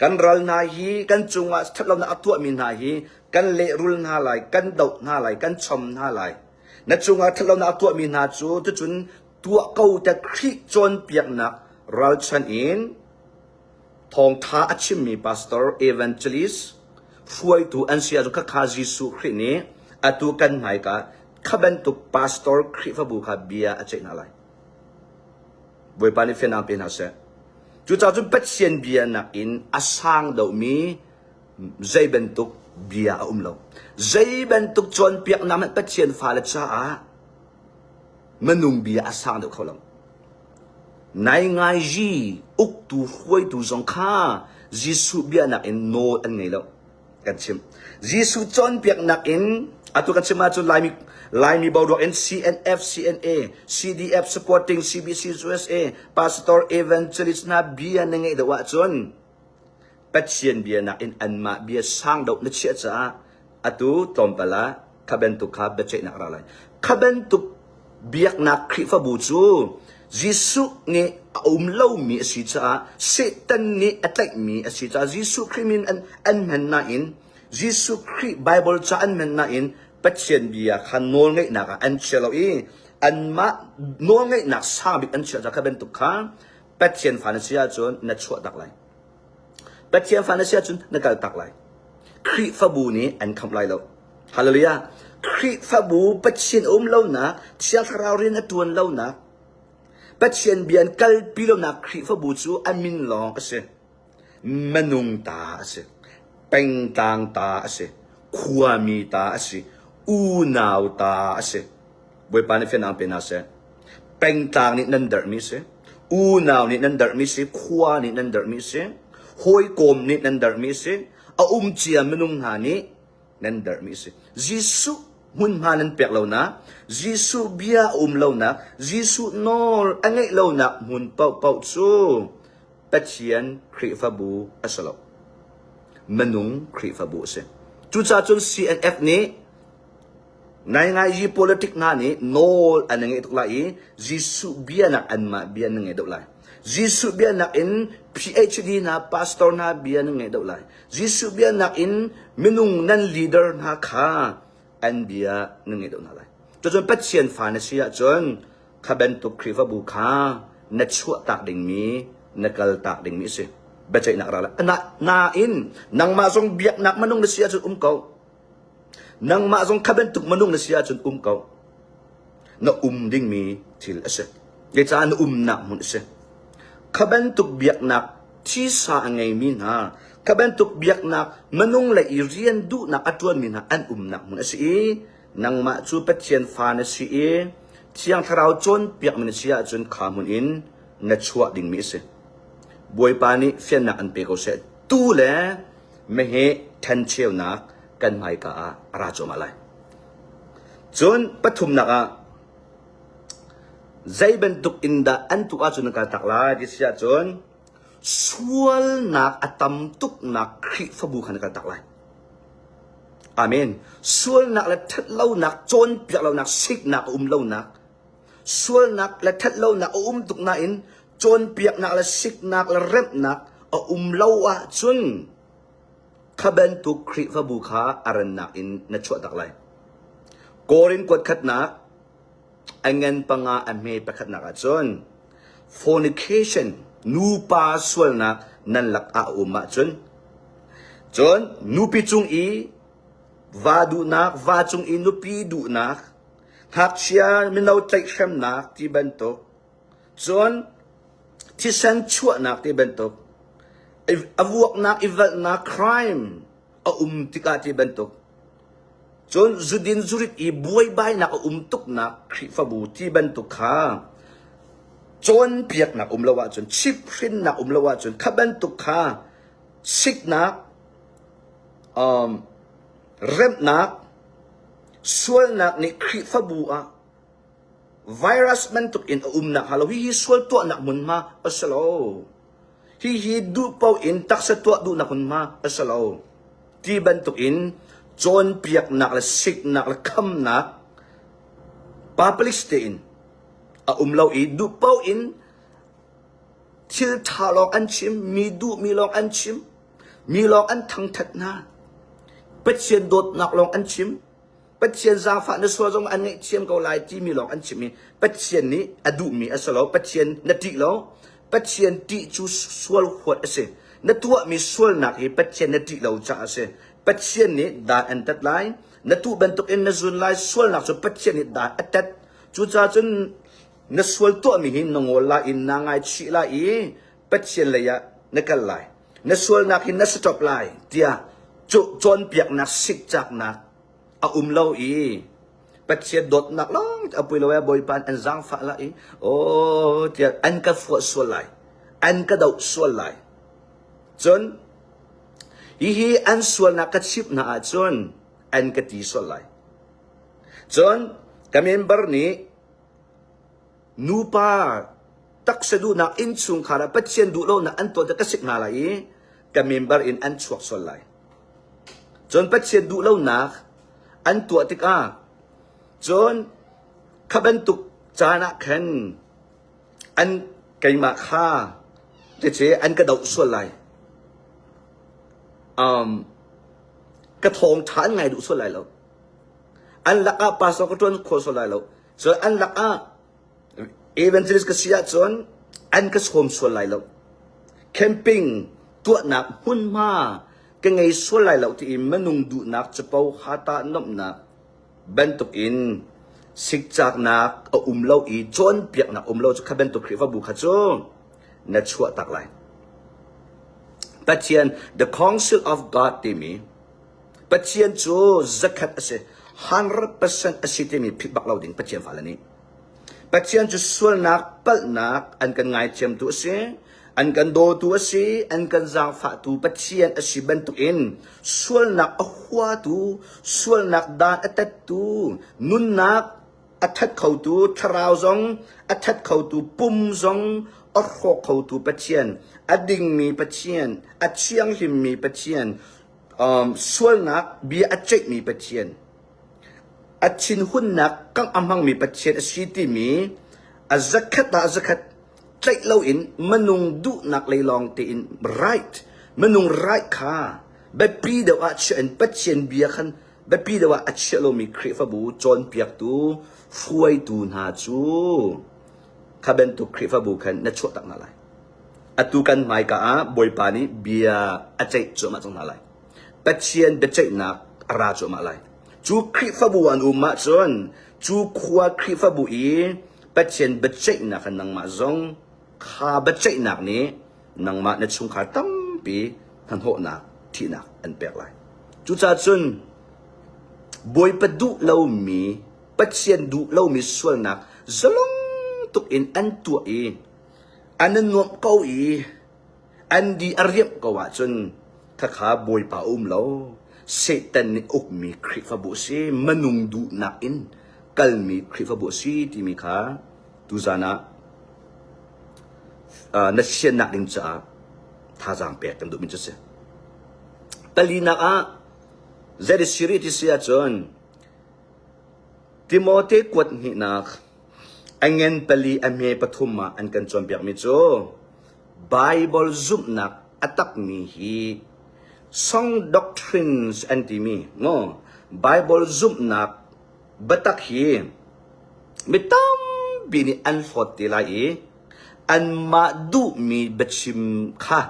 กันรัลนาฮีกันจงอาทัดเล่านักอัตัวมินหาฮีกันเละรุลนาไหลกันดอกนาไหลกันชมนาไหลนัดจงอาทัดเล่านักอัตัวมินหาจูทุจุนตัวเขาจะคลิกจนเปียกนักรัลชันอินทองท้าอัชิมีพาสตอร์เอเวนเจลิสฟวยตูอันเสียจุกข้ายิสุคริสต์นี้อัตุกันไหนกะข้าเป็นตุกพาสตอร์คริฟบุคาเบียอาเจนอะไรบอยปานิเฟนังเป็นอะไรจุดจ้าจุดเป็ดเชียนเบียนักอินอาสังดาวมีใจเป็นตุกเบียเราใจเป็นตุกจนเปียกน้ำเป็ดเชียนฟ้าเลจ้า มันนุ่งเบียอาสางเด็กเขาลงในไงจีอุกตูหวยตูสงข้าจีสุเบียนักอินโนอันไงแล้วกันชิมจีสุจอนเปียกนักอินอะตุกันชิมมาจนลายมีบอดอกอิน CNF CNA CDF supporting CBC USA Pastor Evangelist นาเบียนังไงเดว่าจนปัจเจียนเบียนักอินอันมาเบียสร้างดอกนัชเชจ้าอะตุตอมปะละขบันตุขาบัจเจนักอะไรขบันตุเบียกนักคริฟบูจูยิสุนี่เล่ามีสิจ้าเซตันนี่อัตไลมีสิจ้ายิสุคริมินอันมันน่าอินยิสุคริไบเบิลจ้าอันมันน่าอินปัจเจียนเบียขันโนลไงนักอันเชลอีอันมาโนลไงนักสาบิอันเชลจ้าขบันตุขาปัจเจียนฟานเซียจนนัดชัวตักไลปัจเจียนฟานเซียจนนักการตักไลคริฟบูนี่อันคำไลแล้วฮาเลลูยาคริฟบูปัจเจียนเล่านะเชียร์เราเรียนตัวเล่านะปัจเจียนเบียนกัลปิโลนักคริฟบูจูอามินลองเสมนุงตาเสเป็งตางตาเสขวามีตาเสอูนาวตาเสบวยปานเฟนังเป็นอาเสเป็งตางนี่นันเดอร์มิเสอูนาวนี่นันเดอร์มิเสขวานี่นันเดอร์มิเสหอยกลมนี่นันเดอร์มิเสอาเจียมนุงหานี่นั่นเดอร์มิสยิสุหุ่นมานันเปียกเหล่านะยิสุเบียเหล่านะยิสุนอลอันไงเหล่านะหุ่นเป่าจูปัจเจียนคริฟบูอัสลอมนุงคริฟบูเสจุดจุด CNF นี้ในไงยี politic นั่นนี่นอลอันไงตุกไลยิสุเบียนักอันมาเบียนังไงตุกไลยิสุเบียนักอิน PhD นะ pastor นะเบียนังไงตุกไลยิสุเบียนักอินมนุงนั่น leader นะข้าอันเบียนังไงตุกไลจนปัจเจียนฟานเสียจนขบันตุคริฟบูข้านัดชัวตักดิ่งมีนักลตักดิ่งมีสิบัจเจนักอะไรนาอินนังมาทรงเบียกนักมนุงเสียจนเขานังมาทรงขบันตุกมนุงเสียจนเขานักดิ่งมีทิลเสเดี๋ยวจะนักนักมุนเสขบันตุกเบียกนักที่สาไงมีนะขบันตุกเบียกนักมนุงเลยเรียนดูนักอัตวันมีนะอันนักมุนเสนังมาจูปัจเจียนฟานเสียที่ยังทาราวจนเบียกมันเสียจนขามุนอินนัดชัวดิ่งมีเสบวยปานีเฟียนนักอันเปกเสตู้เล่ไม่เหทันเชียวนักกันไม่กะราชมาเลยจนปฐุมนักใจเป็นตุกอินดาอันตุกอาจุนกันตักลาดิเสียจนสวลนักอัตมตุกนักคริฟบูขันกันตักลาอาเมนส่วนนักและทัดเล่านักจนเปียกเล่านักสิกนักเล่านักส่วนนักและทัดเล่านักตุกนักอินจนเปียกนักและสิกนักและเร็บนักเล่าจนขบันตุคริฟบูขาอารันนักอินนัดชัวตักลายโกรินกวดขัดนักอันเงินปังอาเมย์ประคัดนักจน fornication นูปาส่วนนักนั่นหลักมาจนนูปิจุงอีวาดูนักวาจุงอีนูปีดูนักหักเชียมินเอาใจเข้มนักที่บรรทุกจนที่สันชั่วนักที่บรรทุกอวกนักอีเวลนัก crime ติกาที่บรรทุกจนจุดินจุริตอีบวยใบนักตุกนักคริฟบูที่บรรทุกข้าจนเปียกนักละวะจนชิบรินนักละวะจนขบันตุกข้าสิกนักเร็บนักส่วนนักนี่คริฟบูไวรัสมันตุกอินนักฮัลโหลฮิส่วนตัวนักมุนมาอัสลอฮิดูเป้าอินตักสตัวดูนักมุนมาอัสลอที่บรรทุกอินจนเปียกนักและสิกนักและคำนักปาปลิสเตอินเราอีดูเป้าอินทิลทาลองอันชิมมีดูมีลองอันชิมมีลองอันทั้งทัดนาปัจเจียนโดดนักลองอันชิมปัจเจียนซาฟะนสวจงอันนี้เชียมเกาไลที่มีลองอันชิมมีปัจเจียนนี้อดูมีอัสลอปัจเจียนนาทีแล้วปัจเจียนที่จูสวลขวดเสนตัวมีสวลนักอีปัจเจียนนาทีเราจะเสปัจเจียนนี้ด่าอันตัดไลนตัวบรรทุกอินนซุนไลสวลนักจนปัจเจียนนี้ด่าอัดตัดจูจ้าจนนสวลตัวมีหินนงวลาอินนางไอชิลาอีปัจเจียนเลยะนักไลนสวลนักหินนสต็อปไลเดียจนเปียกนักสิกจากนักเล่าอีปั ปัจเจียนดดหนักล้องเอาไปเลยบอยปานอันจังฟ้าละโอ้เจ้าอันก็ฟัวส่วนไหลอันก็ดาวส่วนไหลจนฮีอันส่วนนักกชิบน่าจนอันก็ตีส่วนไหลจนกำเนิดบร์นี้นูปาตักสะดูนักอินสุงขาระปัจเจียนดูโลนักอันตัวจะกสิกนาไหลกำเนิดบร์อินอันชวกส่วนไหลจนปัจเจียนดูโลนักอันตัวติกาจนขบันตุกจานะขันอันไกมาค่าเจอันกระดกส่วนไหลกระทงฐานไงดูส่วนไหลแล้วอันลักอาปาสกตวนโคส่วนไหลแล้วส่วนอันลักอาเอเวนเจลิสกษีจนอันก็สมส่วนไหลแล้วแคมปิ้งตัวหนักหุ่นมาก็ไงส่วนไหลแล้วที่มันนุ่งดูหนักจะเป่าฮาตานบหนักบันตุกอินสิกจากนักเล่าอีจนเปียกนักเล่าจะขับบันตุกคริฟบุคคลจงนัดชั่วตักไหลปัจเจียน the council of God ที่มีปัจเจียนจูสักขัดเสีย 100% สิที่มีพิบักเราดิ่งปัจเจียนฝ่ายนี้ปัจเจียนจูส่วนนักปัลนักอันกันไงเจียมตัวเสียอันกันโดตัวเสียอันกันจางฝ่าตัวปัจเจียนสิบันตุกอินส่วนนักอหัวตัวส่วนนักดานอัตตัวนุนนักอัตเข้าตัวทราวซงอัตเข้าตัวปุ่มซงอัตเข้าตัวปัจเจียนอดิ่งมีปัจเจียนอัดเชียงหิมมีปัจเจียนส่วนนักเบียอัดเจมีปัจเจียนอัดชินหุ่นนักกังอัมหังมีปัจเจียนสิที่มีอัจฉริตอัจฉริตใจเราอินมนุงดูนักเลยลองตีอิน right มนุง right ค่ะแบบปีเดียวอัดเชนปัจเจียนเบียขันแบบปีเดียวอัดเชลมีคริฟบูจนเปียกตูฟวยตูนาจูข้าเป็นตุคริฟบูขันนัดชั่วตักนาไลอัตุกันไม่กะบอยปานีเบียอัจเจจมาจงนาไลปัจเจียนเบจนักราจมาไลจูคริฟบูอันมาจนจูขวาคริฟบูอีปัจเจียนเบจนักนังมาจงข้าเบจนักนี้นังมาในช่วงขาตั้มปีทันโหนักที่นักอันเปียกไลจูจ่าจนบอยปดูเล่ามีปัจเจียนดูเล่ามีส่วนนักจะลงตุกอินอันตัวอีอันนั้นนวมเกาอีอันดีอารียบก็ว่าจนถ้าข้าบอยป่าเล่าเซตันนี่อกมีคริฟบุษีมนุงดูนักอินกัลมีคริฟบุษีที่มีข้าตุจานะนักเชียนนักลิงจ้าท่าจางเปียกกันดูมิจฉาตลีนักเจดิสิริที่เสียจนติโมเทกวดหินักอันเงินปลีอเมปฐุมมาอันกันจนเปียกมิจูไบเบิลซุปนักอัตักมีฮีสองด็อกทรินส์อันที่มีงอไบเบิลซุปนักบัตักฮีมิตัมบินีอันฟอติลายอันมาดูมีบัชิมค่ะ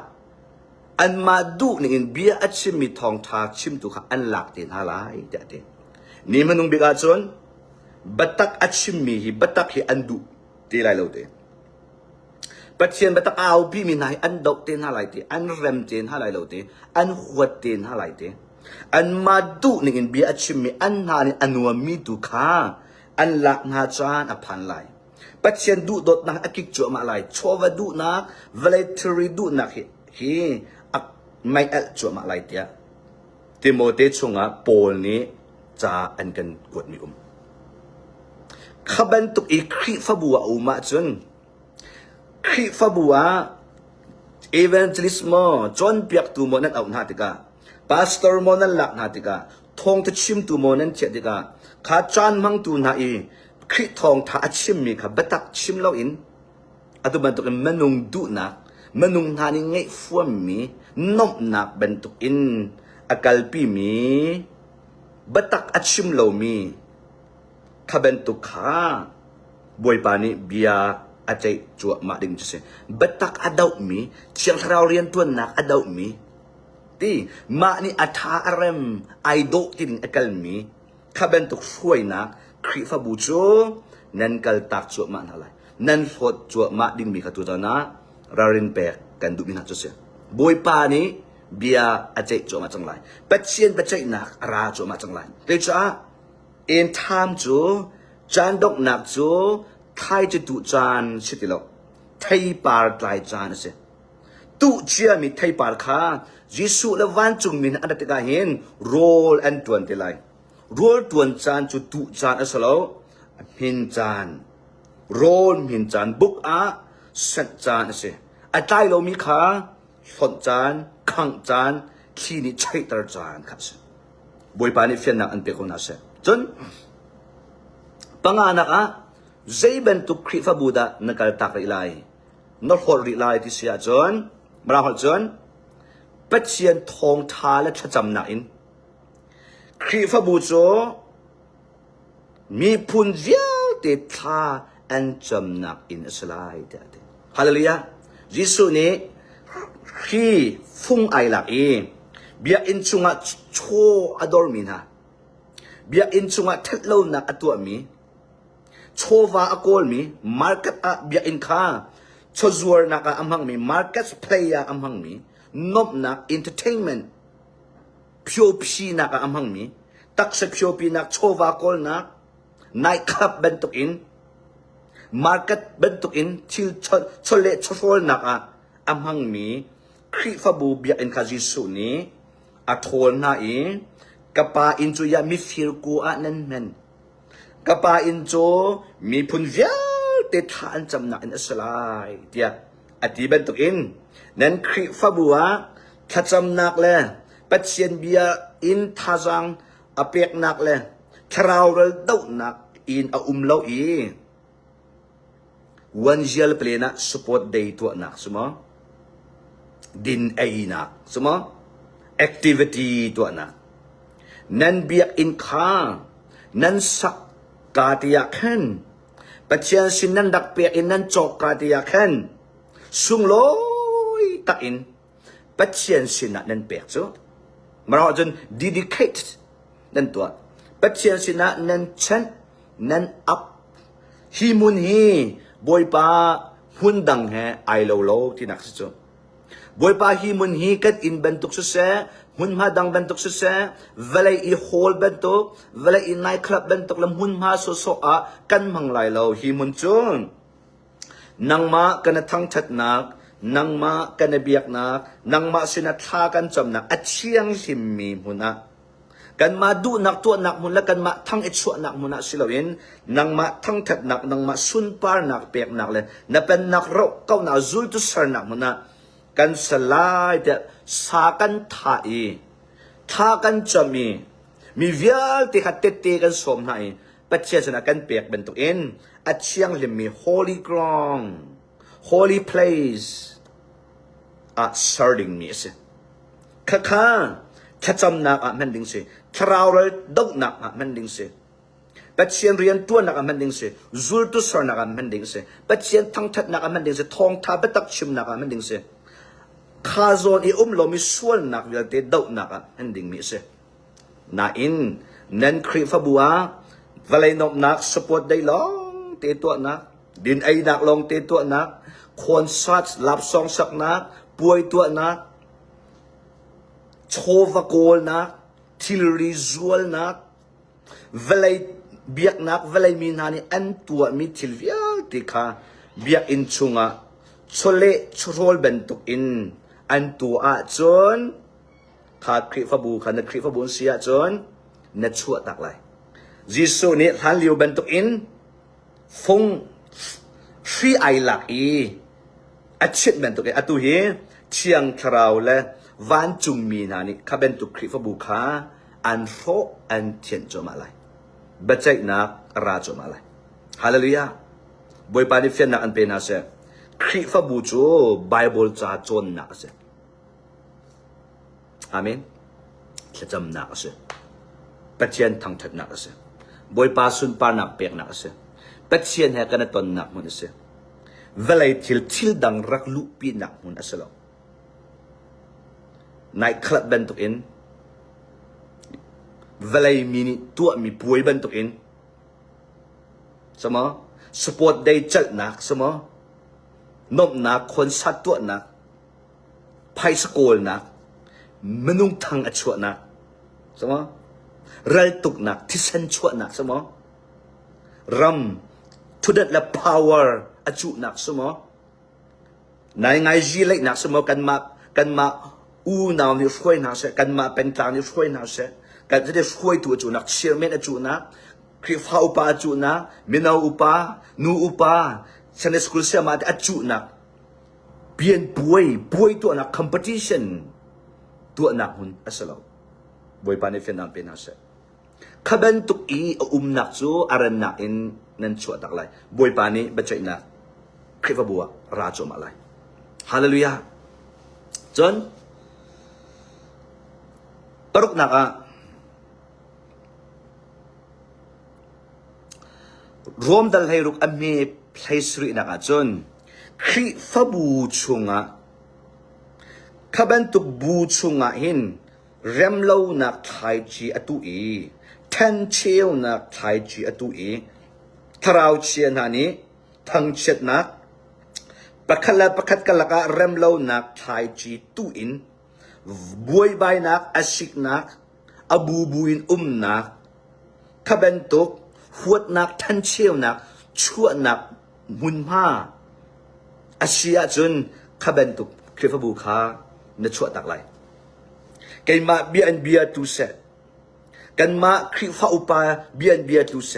อันมาดูนี่อินเบียอัดชิมมีทองทาชิมตุค่ะอันหลักเต็นฮาลายเด็ดนี่มันนุ่งบิกาจนบัตักอัดชิมมีบัตักฮีอันดูตีไรเราเต็นปัจเจียนบัตักเอาพี่มีนายอันดอกเต็นฮาลายเต็นอันเรมเต็นฮาลายเราเต็นอันหัวเต็นฮาลายเต็นอันมาดูนี่อินเบียอัดชิมมีอันนานี่อันวัวมีตุค่ะอันหลักนาจานอภันไลปัจเจียนดูดดนักอกิจจวมาไลชัวดูนักเวลทรีดูนักฮีไม่เอลจวมาไลเดียติโมเตชงะโปลนี้จะอันกันกดมีขบันตุกอีคริฟบัวมาจนคริฟบัวเอเวนเจลิสโมจนเปียกตูโมนั้นเอาหน้าติกาพาสตอร์โมนั้นหลักหน้าติกาทงจะชิมตูโมนั้นเจติกาข้าจานมังตูนาอีคริทองท้าชิมมีค่ะบัตักชิมเล่าอินอัตุบันตุกมนุงดูนักมนุงทานิไงฟัวมีนบนักบันตุกอินอากาลปีมีบัตักอัดชิมเล่ามีข้าบันตุกข้าบวยปานีเบียอาใจจัวมาดิ่งจะเสบัตักอดาวมีเชียงเราเรียนตัวนักอดาวมีที่มานี่อัฐาอารมไอโดที่ดิ่งอากาลมีข้าบันตุกช่วยนักคริฟบูโจนั่นกัลตักจัวมาอะไรนั่นฟดจัวมาดิ่งมีขตุตานะรารินเปกกันดูมินาจุเสียบวยปานี้เบียอาเจจัวมาจังไรปัจเจียนปัจเจนักราจัวมาจังไรเดจ้า in time chu chan dok nak chu thai chu tu chan sitilo thai par tlai chan ase tu chia mi thai par kha jisu la van chung min adat ka hin roll and tuan te lai roll tuan chan chu tu chan asalo hin chan roll hin chan book a sat chan ase atai lo mi kha thon chan khang chan khi ni chai tar chan kha se boy pa ni fian na an pe ko na se chon panganak a zaiben tu khri fa buda nakal tak ri lai no hol ri lai ti sia chon mara hol chon pathian thong tha la thacham na in khri fa bu cho mi phun vial te tha an cham nak in aslai ta hallelujah jisu ni khi phung ai lak e bia in chunga cho ador min ha bia in chunga thetlo nak atua mi chova akol mi market a bia in kha chozuar naka amhang mi market player amhang mi nop nak entertainment pyo phi naka amhang mi taksa pyo pi nak chova kol nak night club bentuk in market bentuk in til chole chol naka amhang mi khri fa bu bia in kha jisu ni athol na e kapa in chu ya mi fir ku a nan men kapa in cho mi phun via te than cham na in asalai tia ati ben tuk in nan khri fa bua thacham nak le patien bia in thazang apek nak le thrau rel dau nak in a lo i one gel plena support day to nak sumo din ai nak sumo activity to nak nan bia in kha nan sak ka tia khan pathian sin nan dak pe in nan chok ka tia khan sung loi ta in pathian sin nan pe chu mara jon dedicate nan to pathian sin nan chan nan up hi mun hi boy pa hun dang he ai lo ti nak chu boy pa hi mun hi kat in bentuk su se hun ma dang bentuk su se velai i hall bentuk velai i night club bentuk lam hun ma so a kan mang lai lo hi mun chun nang ma kana thang that nak nang ma kana biak nak nang ma sina tha kan chom nak achiang him mi huna kan ma du nak to nak mun la kan ma thang et chu nak mun silawin nang ma thang that nak nang ma sun par nak pek nak le na pen nak ro kau na zul tu sar nak mun kan salai de sa kan tha kan chami mi vial te khat te kan som nai patche sana kan pek ben tu in achiang lim mi holy ground holy place a sarding mi se kha cham nak a mending se thraural dog nak a mending se patchen rian tu nak a mending se zul tu sar nak a mending se patchen thang that nak a mending se thong tha betak chim nak a mending se khazon i lo mi sual nak vil te dau nak a ending mi se na in nan khri fa bua valai nop nak support dai long te to nak din ai nak long te to nak concert lap song sak nak puai to nak chova kol nak til rizual nak valai biak nak valai min hani an tua mi til vial te kha biak in chunga chole churol bentuk in an tu a chon kha khri fa bu khan khri fa bu sia chon na chua tak lai jisu ni han liu bentuk in phong free ai lak i achit bentuk e atu hi chiang thrau le van chung mi na ni kha bentuk khri fa bu kha an ro an thien cho ma lai bachai na ra cho ma lai hallelujah boy pa ni fian na an pe na se khri fa bu chu bible cha chon na se amen cham na se pathian thang that na se boy pa sun pa na pek na se pathian ha kana ton na mun se velai thil dang rak lu pi na mun asalo night club ben tok in velai mini tua mi puai ben tok in sama support day chal nak sama nop na concert tua na high school na menung thang achwa na sama เรตุกนักที่เส้นชั่วนักสมอรัมทุเดละ power อจุนักสมอนายไงจีเล็กนักสมอกันมาอูนาวนี่ช่วยนักเสกันมาเป็นตานี่ช่วยนักเสกันจะได้ช่วยตัวจุนักเชื่อเมนอจุนักคริฟ้าอุปาอจุนักมินาอุปานูอุปาฉันในสกุลเสียมาอจุนักเปลี่ยนป่วยตัวนัก competition ตัวนักหุ่นอัสลาบวยปานิเฟนันเป็นอาเซขบันตุกีนักจูอารันนักอินนันชัวตักไลบวยปานิบัจจัยนักคริฟบัวราชมาไลฮาเลลูยาจนตรุกนักรวมดัลให้รุกอเมพลายสรีนักจนคริฟบูชุงขบันตุกบูชุงหินเริ่มเล่านักไทยจีอตุอีแทนเชียวนักไทยจีอตุอีทราวเชียนานี้ทั้งเช็ดนักประคัดกะละกะเริ่มเล่านักไทยจีตุอินบวยใบนักอาชิกนักอบูบุอินนักขบันตุกหัวนักแทนเชียวนักชั่วนักมุนผ้าอาเชียจนขบันตุกคริฟบูคานชั่วตักไลกันมาเบียนเบียตุเสกันมาคริฟ้าอุปาเบียนเบียตุเส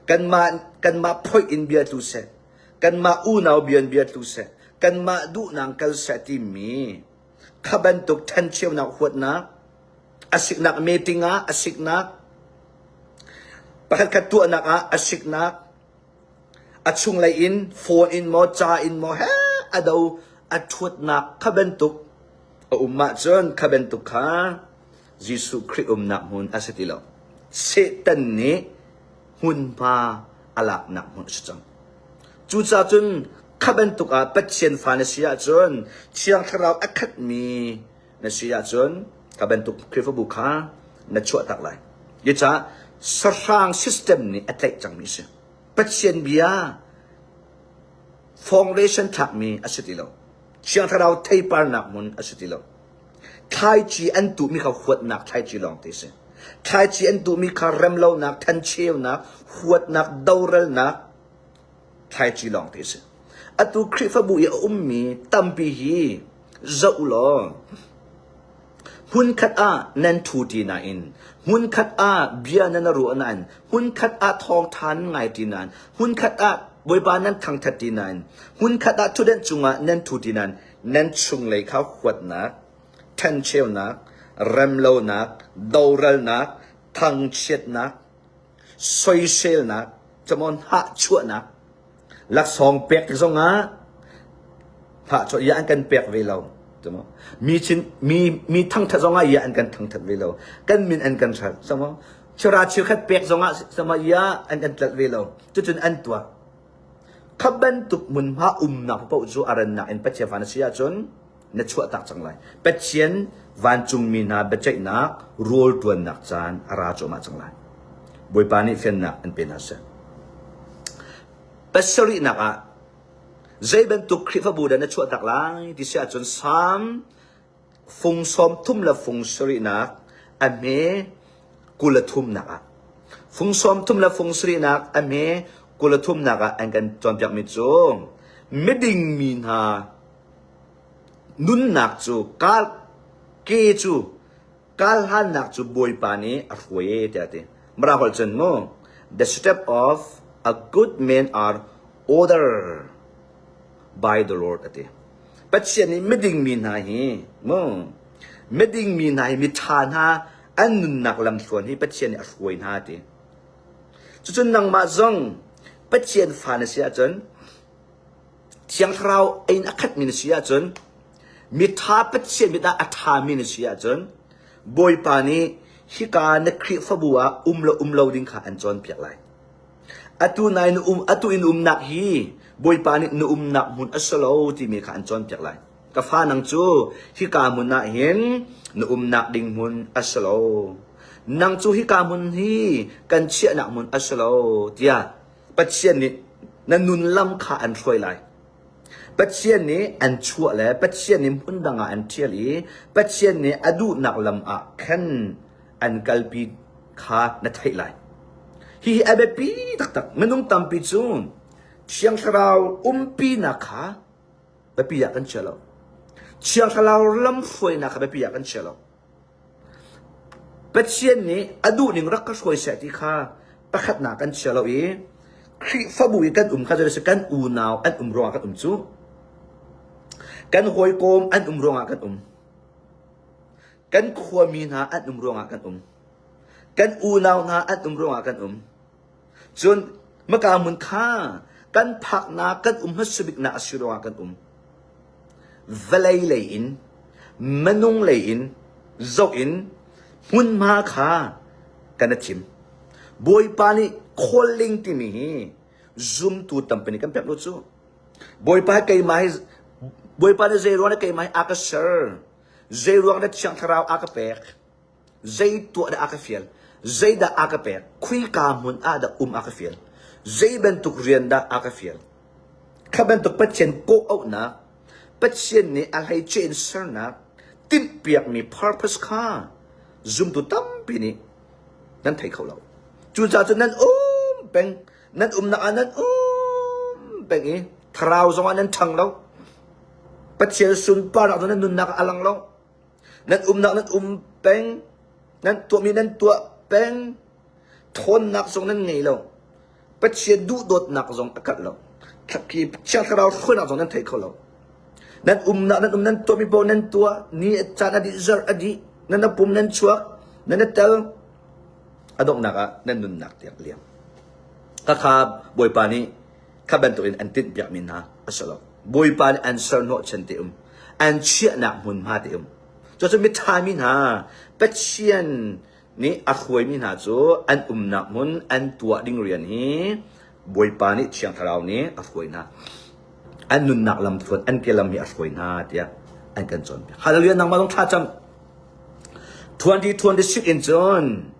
กันมาพอยอินเบียตุเสกันมาอูนาวเบียนเบียตุเสกันมาดูนังกัลเสติมีขบันตุกทันเชียวนักหัวนักอาศิกนักเมติงาอาศิกนักประคัดตัวนักอาศิกนักอัดชุงไลอินโฟนอินโมจาอินโมเฮอดาวอัดชวดนักขบันตุกมาจนขบันตุกายิสุคริสต์นักหุ่นอาศัยที่เราเซตันนี้หุ่นพาอลักนักหุ่นสุดจังจู่จ้าจนขบันตุกาปัจเจนฟานเสียจนเชียงทราวอัคดมีนเสียจนขบันตุกคริฟบุคาณชั่วตักไหลยิ่งจ้าสร้างซิสเต็มนี้อัตเลจังมิเสปัจเจนเบียฟองเรชันทักมีอาศัยที่เราเชียงทราวไทยปาร์นักหุ่นอาศัยที่เราไทยจีอันตุมีเขาขวดนักไทยจีลองตีเสไทยจีอันตุมีเขาเริ่มเล่านักทันเชียวนักขวดนักดาวเรลนักไทยจีลองตีเสอัตุคริฟบุยมีตัมปีฮีเจ้าลอหุ่นขัดนันทูตีนาอินหุ่นขัดเบียนันรัวนันหุ่นขัดทองทานไงตีนันหุ่นขัดบวยบานันทังทัดตีนันหุ่นขัดทุเดนจุงนันทูตีนันนันชุงเลยเขาขวดนักทันเชียวนักเรมโลนักดาวรัลนักทังเช็ดนักซอยเชลนักจมอนหะชั่วนักลักสองเปียกที่สองหะชั่วยานกันเปียกเวลาจมอมีชิ้นมีทั้งทัดสองยานกันทั้งทัดเวลากันมินอันกันชัดสมอชราชิวขัดเปียกสองสมัยยาอันกันทัดเวลาจุดอันตัวขบันตุกมุนพระนักพระอุจุอารันนักอินปัจเจฟานเสียจนนัดชั่วตักจังไรเป็ดเชียนวันจุงมีนาเบจใจนักรัวตัวนักจานราชมาจังไรบวยปานิเฟนนักอันเป็นอาเซเป็ดสรีนักใจเป็นตุกคริฟบูดนัดชั่วตักไรที่เสียจนซ้ำฟงซอมทุ่มละฟงสรีนักอเมกุลทุ่มนักฟงซอมทุ่มละฟงสรีนักอเมกุลทุ่มนักอันกันจอมจากมิจงไม่ดิ่งมีนานุนนักจูกาลเกจูกาลหันนักจูบวยปานีอรวยเตะมราหลจันโม the step of a good man are ordered by the Lord เตะปัจเจนี้ไม่ดิ่งมีนาฮีโมไม่ดิ่งมีนาฮีมีฐานฮะอันนุนนักลำส่วนที่ปัจเจนี้อรวยนาเตะจุดนังมาจงปัจเจนฟานเสียจนเชียงทราวไอ้นักขัดมินเสียจนมิทาเป็ดเชียนมิตาอัฐามินเสียจนบอยปานีฮิกาเนคริฟบัวลาวดิ้งขาอันจอนเปียกไหลอัตุนายนุอัตุอินนักฮีบอยปานีนุนักมุนอัสโลที่มีขาอันจอนเปียกไหลกาฟานังจูฮิกามุนนักเห็นนุนักดิ้งมุนอัสโลนังจูฮิกามุนฮีกันเชียนักมุนอัสโลเดียเป็ดเชียนนี้นันนุนลำขาอันช่วยไหลปัจเจียนนี้อันชั่วแล้วปัจเจียนนี้พุ่นดังอันเทียลีปัจเจียนนี้อดูนักลำขันอันกัลปี ข้านัดไทยไลฮีเอเบปีตักมันนุ่งตำปีจูนเชียงทราวปีนักข้าเบปีอยากกันเชลล์เชียงทราวลำฝอยนักเบปีอยากกันเชลล์เป็ดเชียนนี้อดูหนึ่งรักก็ช่วยเสียที่ข้าประคัดหนักกันเชลล์อีคริฟบุยกันข้าจะได้สกันอูนาวอันรองกันจูกันหอยโกมอันรองกันกันขวามีนาอันรองกันกันอูนาวนาอันรองกันจนเมื่อกามุนข้ากันผักนากันฮัสบิกนาสิรองกันเวลัยเลยอินมนุงเลยอินจอกอินมุนมาข้ากันทิมบอยปานีคอลลิงที่มีซูมตูตัมปนิกันแบบนู้นจูบอยปาใครมาบอยปานีเจรวงใครมาอากาศเจรวงได้ช่างทราวอากาเปกเจตัวได้อากาเฟียลเจได้อากาเปกคุยกามุนอาได้อากาเฟียลเจเป็นตุกเรียนได้อากาเฟียลข้าเป็นตุกเป็ดเชนโกเอาหนักเป็ดเชนนี่อะไรเชนเซอร์นักติมเปียกมี purpose ข้าซูมตูตัมปีนี้นั่นไทยเขาเราจูจ่าจนนั้นเป็นนั้นนักอันนั้นเป็นอีทราวสองอันนั้นทังเราปัจเจสุนปาร์ตนั้นนุนนักอลังเรานั้นนักนั้นเป็นนั้นตัวมีนั้นตัวเป็นทนนักสองนั้นไงเราปัจเจดูโดดนักสองอากาศเราถ้าคีบเชื่อทราวคนนักสองนั้นไทยเขาเรานั้นนักนั้นตัวมีโบนั้นตัวนี่จานอดีจาร์อดีนั้นปุ่มนั้นชัวนั้นเตลอดอกนักนั้นนุนนักเตียงเลี้ยงข้าบอยปานีข้าเป็นตัวอันติดแบบมินฮะอัสลามบอยปานีอันเซอร์โนชันเตียมอันเชียนักมุนมาเตียมจะมีทามินฮะเป็ดเชียนนี่อักวยมินฮะจูอันนักมุนอันตัวดิ่งเรียนนี้บอยปานีเชียงทราวนี้อักวยนะอันนุนนักลำฝนอันเกลำมีอักวยนะเตียอันกันจนฮาเลลูยานังมาลงท่าจำ2026 in John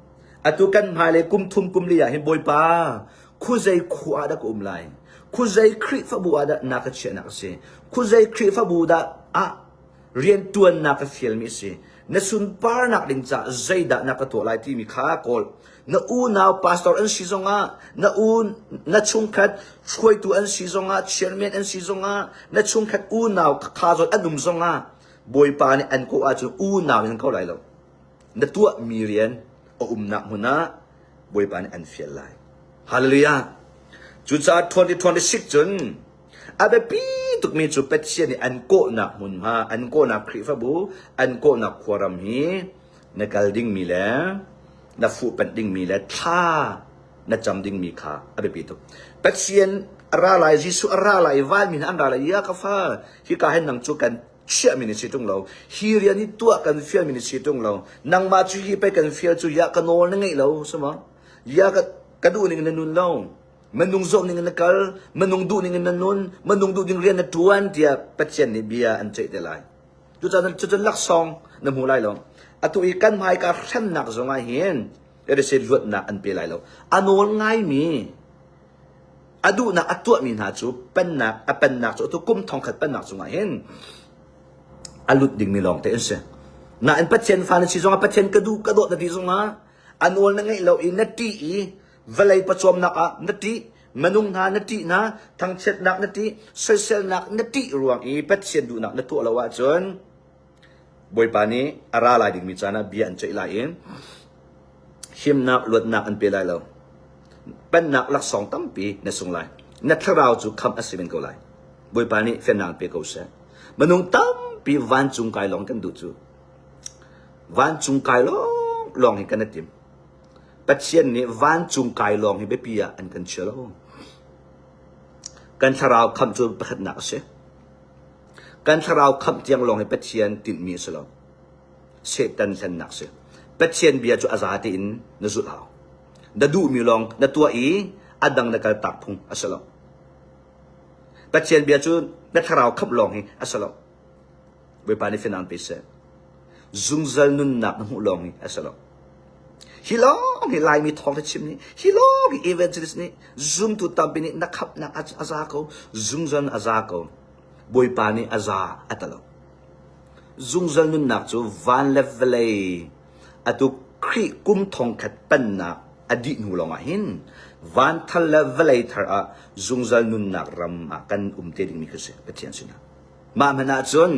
atukan male kum liya hin boy pa khuzai khuada ko umlai khuzai khri fa buada nakache nakase khuzai khri fa buda rian tuan nak fiel mi se na sun par nak ding cha zaida nakato lai ti mi kha kol na u now pastor an sizonga na u na chungkhat choi tu an sizonga chairman an sizonga na chungkhat u now kha zot anum zonga boy pa ni an ko a chu u now in ko lai lo na tua mirian o nak muna boy pan an fiel lai hallelujah chu cha 2026 chun abe pi tuk mi chu pet sia ni an ko nak mun ha an ko nak khri fa bu an ko nak khoram hi na kal ding mi le na fu pen ding mi le tha na cham ding mi kha abe pi tuk pet sian ara lai jisu ara lai van min an ra lai ya ka fa hi ka hen nang chu kanเชื่อมินิสิตรงเราฮีเรียนี่ตัวกันเฟียมินิสิตรงเรานางมาจุฮีไปกันเฟียจุยากระโนนนั่งไงเราใช่ไหมยากระดูนี่เงินนุนเรามันนุ่งโจมนี่เงินนักลมันนุ่งดูนี่เงินนุนมันนุ่งดูนี่เรียนนัดทวนที่ปัจเจกนี่เบียอันเจตได้จุดนั้นจุดลักซองน้ำหูไหลเราอัตุอีกันหมายการขั้นหนักสองไงเห็นเอเดเซรวดหนักอันเปไหลเราอันโนนง่ายมีอดูหนักอัตัวมีหาจูเป็นหนักจูตัวกุ้มทองขัดเป็นหนักสองไงเห็นalut ding milong te ense na en patchen fan si zonga patchen kadu na ti zonga anol na ngai lo in nati i valai pachom na ka nati manung na nati na thang chet nak nati sel nak nati ruang i patchen du nak na tu lawa chon boy pani ara lai ding mi chana bian chei lai in him nak lut nak an pe lai lo pen nak lak song tam pi na sung lai na thrau chu kham asimen ko lai boy pani fen nak pe ko se manung tam pi van chung kai long kan du chu van chung kai long hi kan tim patien ni van chung kai long hi be pia an kan chelo kan tharau kham chu pakhat na se kan tharau kham tiang long hi patien tin mi se lo se tan san nak se patien bia chu azati in na zu hao da du mi long na tua i adang na kal tak phung asalo patien bia chu na tharau kham long hi asalo boy pani finan pise zungzal nun nak na hulong ni asalo hilong hi lai mi thong chim ni hilong hi evangelist ni zoom tu tampi ni nakhap na azako zungzal azako boy pani aza atalo zungzal nun nak chu van level atu ครีกุมทองขัดเป็นนักอดีตนูลงมาหินวันทัลเลเวลเทอร์จุงจัลนุนนักรำกันเตดิงมิกเสปะเทียนสินะมามันอาจน